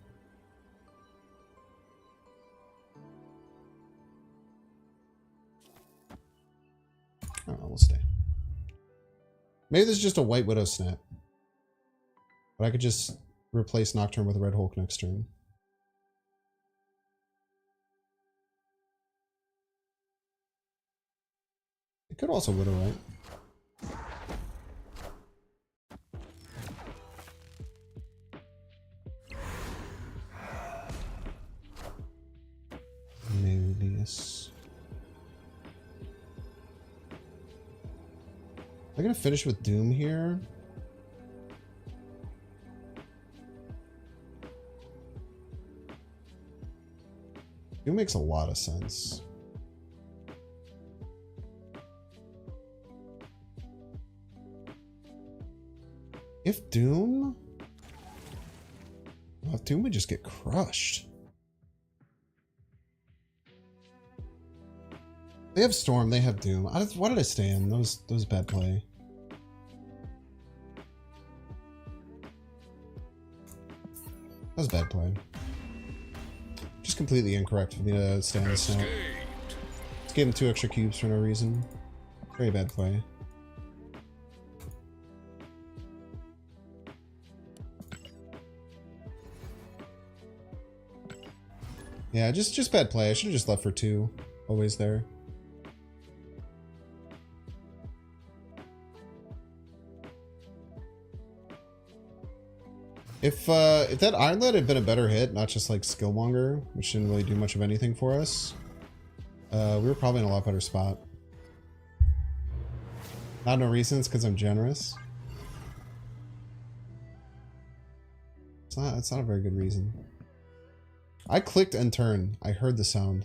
I don't know, we'll stay. Maybe this is just a White Widow snap. But I could just replace Nocturne with a Red Hulk next turn. It could also Widow, right? Mobius. Am I gonna finish with Doom here? Doom makes a lot of sense. If Doom... Oh, if Doom would just get crushed. They have Storm, they have Doom. Why did I stay in? That was bad play. That was bad play. Just completely incorrect for me to stay on the snap. Let's give him 2 extra cubes for no reason. Very bad play. Yeah, just bad play. I should have just left for 2. Always there. If that Ironlet had been a better hit, not just like Skillmonger, which didn't really do much of anything for us, we were probably in a lot better spot. Not no reasons, because I'm generous. It's not a very good reason. I clicked and turn. I heard the sound.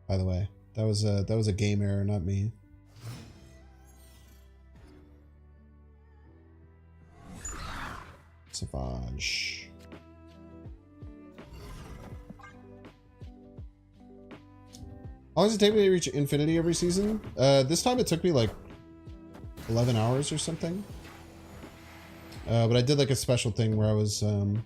By the way, that was a game error, not me. Savage. How long does it take me to reach infinity every season? This time it took me like 11 hours or something. But I did like a special thing where I was trying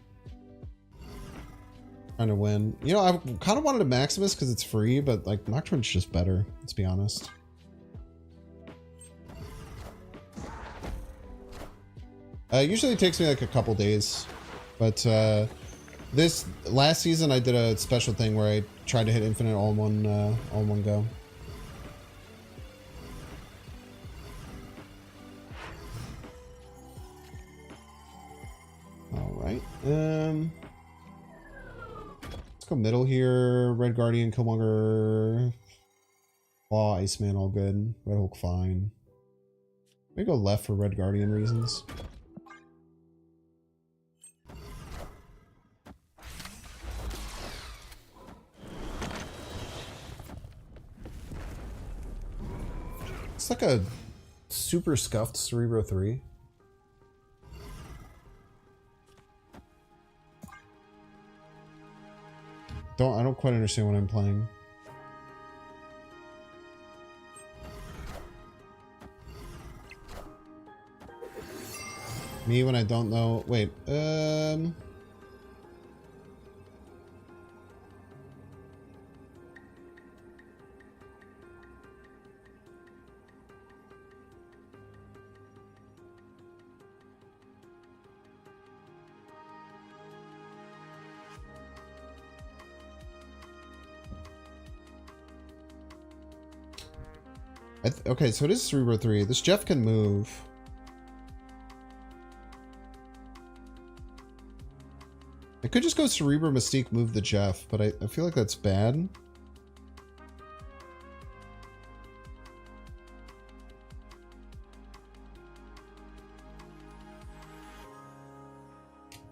to win. You know, I kind of wanted a Maximus because it's free, but like Nocturne's just better, let's be honest. Usually it takes me like a couple days, but this last season I did a special thing where I tried to hit infinite all in one go. All right, let's go middle here. Red Guardian, Killmonger, Claw, Iceman, all good. Red Hulk, fine. Maybe go left for Red Guardian reasons. It's like a super scuffed Cerebro 3. I don't quite understand what I'm playing. Me when I don't know. Wait, okay, so it is Cerebro 3. This Jeff can move. I could just go Cerebro Mystique, move the Jeff, but I feel like that's bad.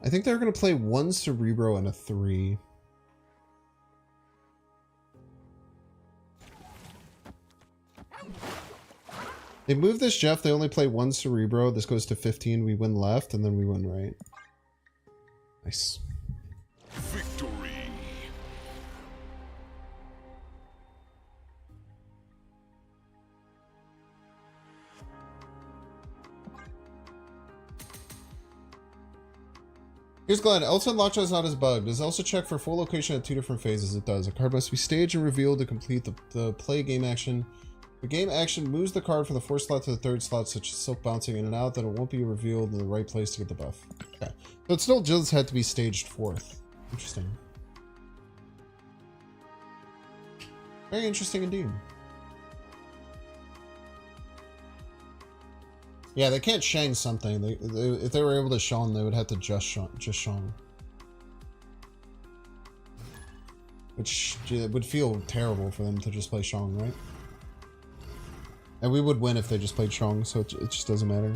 I think they're going to play one Cerebro and a 3. They move this Jeff, they only play one Cerebro. This goes to 15, we win left, and then we win right. Nice. Victory. Here's Glenn. Elsa and Lockjaw is not as bugged. Does Elsa check for full location at 2 different phases? It does. A card must be staged and revealed to complete the play game action. The game action moves the card from the 4th slot to the 3rd slot, such as Silk bouncing in and out, then it won't be revealed in the right place to get the buff. Okay. So it still just had to be staged 4th. Interesting. Very interesting indeed. Yeah, they can't Shang something. If they were able to Shang, they would have to just Shang. Which would feel terrible for them to just play Shang, right? And we would win if they just played Shang, so it just doesn't matter.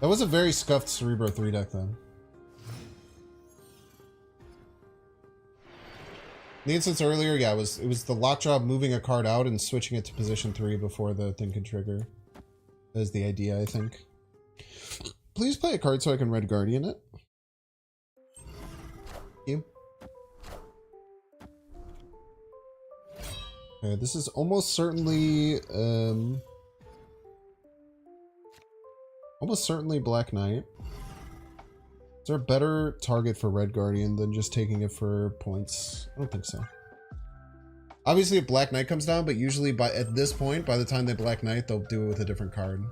That was a very scuffed Cerebro 3 deck, then. The instance earlier, yeah, it was the Lockjaw moving a card out and switching it to position 3 before the thing could trigger. That is the idea, I think. Please play a card so I can Red Guardian it. Thank you. Okay, this is almost certainly Black Knight. Is there a better target for Red Guardian than just taking it for points? I don't think so. Obviously, if Black Knight comes down, but usually at this point, by the time they Black Knight, they'll do it with a different card.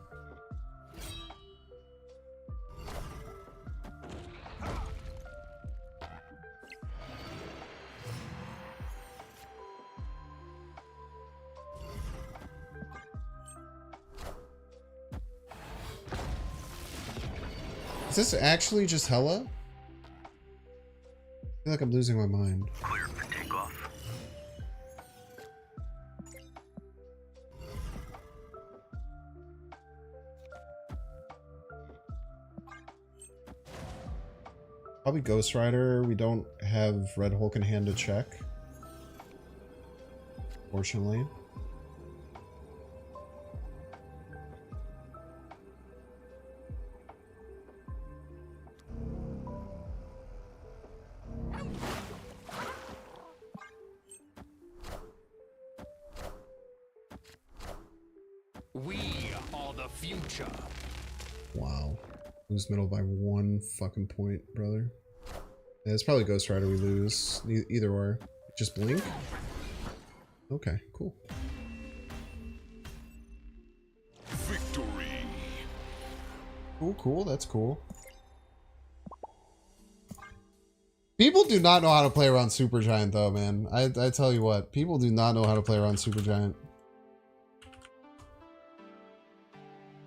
Is this actually just hella? I feel like I'm losing my mind. Clear for takeoff. Probably Ghost Rider. We don't have Red Hulk in hand to check. Fortunately. We are the future. Wow. Lose middle by 1 fucking point, brother. Yeah, it's probably Ghost Rider we lose. Either or. Just blink? Okay, cool. Victory. Cool, cool. That's cool. People do not know how to play around Supergiant, though, man. I tell you what. People do not know how to play around Supergiant.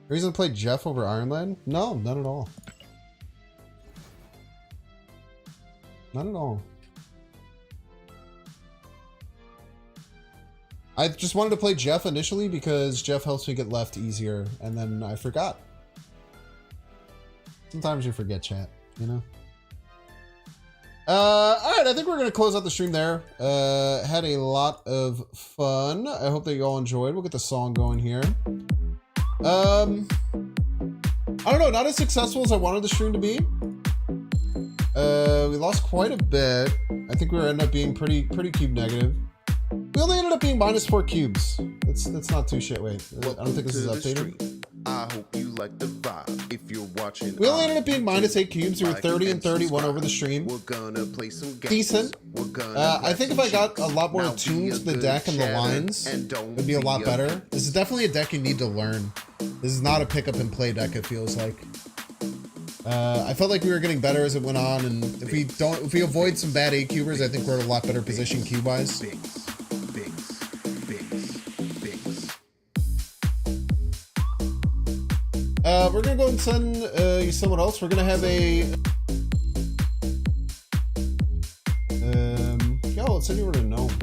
Reason to play Jeff over Iron Lad? No, none at all. Not at all. I just wanted to play Jeff initially because Jeff helps me get left easier, and then I forgot. Sometimes you forget, chat, you know? Alright, I think we're gonna close out the stream there. Had a lot of fun. I hope that you all enjoyed. We'll get the song going here. I don't know, not as successful as I wanted the stream to be. We lost quite a bit. I think we ended up being pretty cube negative. We only ended up being -4 cubes. That's not too shit. Wait, I don't think this is updated. I hope you like the vibe. If you're watching, We only ended up being -8 cubes. We were 30 and 31 over the stream. We're gonna play some games. Decent. We're gonna I think if I got a lot more attuned to the deck and the lines, it'd be a lot better. This is definitely a deck you need to learn. This is not a pick up and play deck, it feels like. I felt like we were getting better as it went on, and if we avoid some bad 8-cubers, I think we're in a lot better position cube-wise. We're gonna go and send you someone else. We're gonna have a let's send you over to Gnome.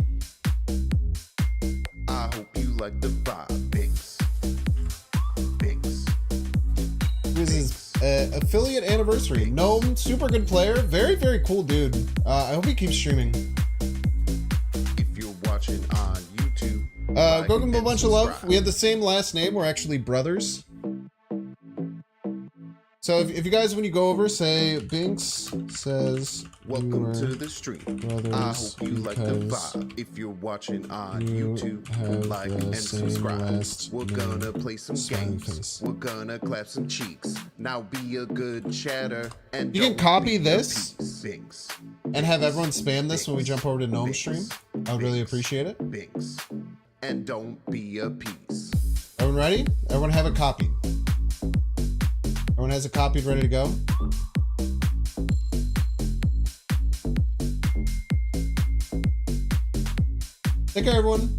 I hope you like the vibe, Binks. This is affiliate anniversary. Gnome, super good player, very cool dude. I hope he keeps streaming. If you're watching on YouTube, Go give him a bunch of love. We have the same last name. We're actually brothers. So if you guys, when you go over, say Binks says welcome to the stream. I hope you like the vibe. If you're watching on YouTube, like and subscribe. We're gonna play some games. We're gonna clap some cheeks. Now be a good chatter and you can copy this Binks. and have everyone spam this when we jump over to Gnome stream. I would really appreciate it. Binks. And don't be a piece. Everyone ready? Everyone have a copy. Everyone has a copy ready to go. Take care, everyone.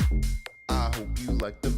I hope you like the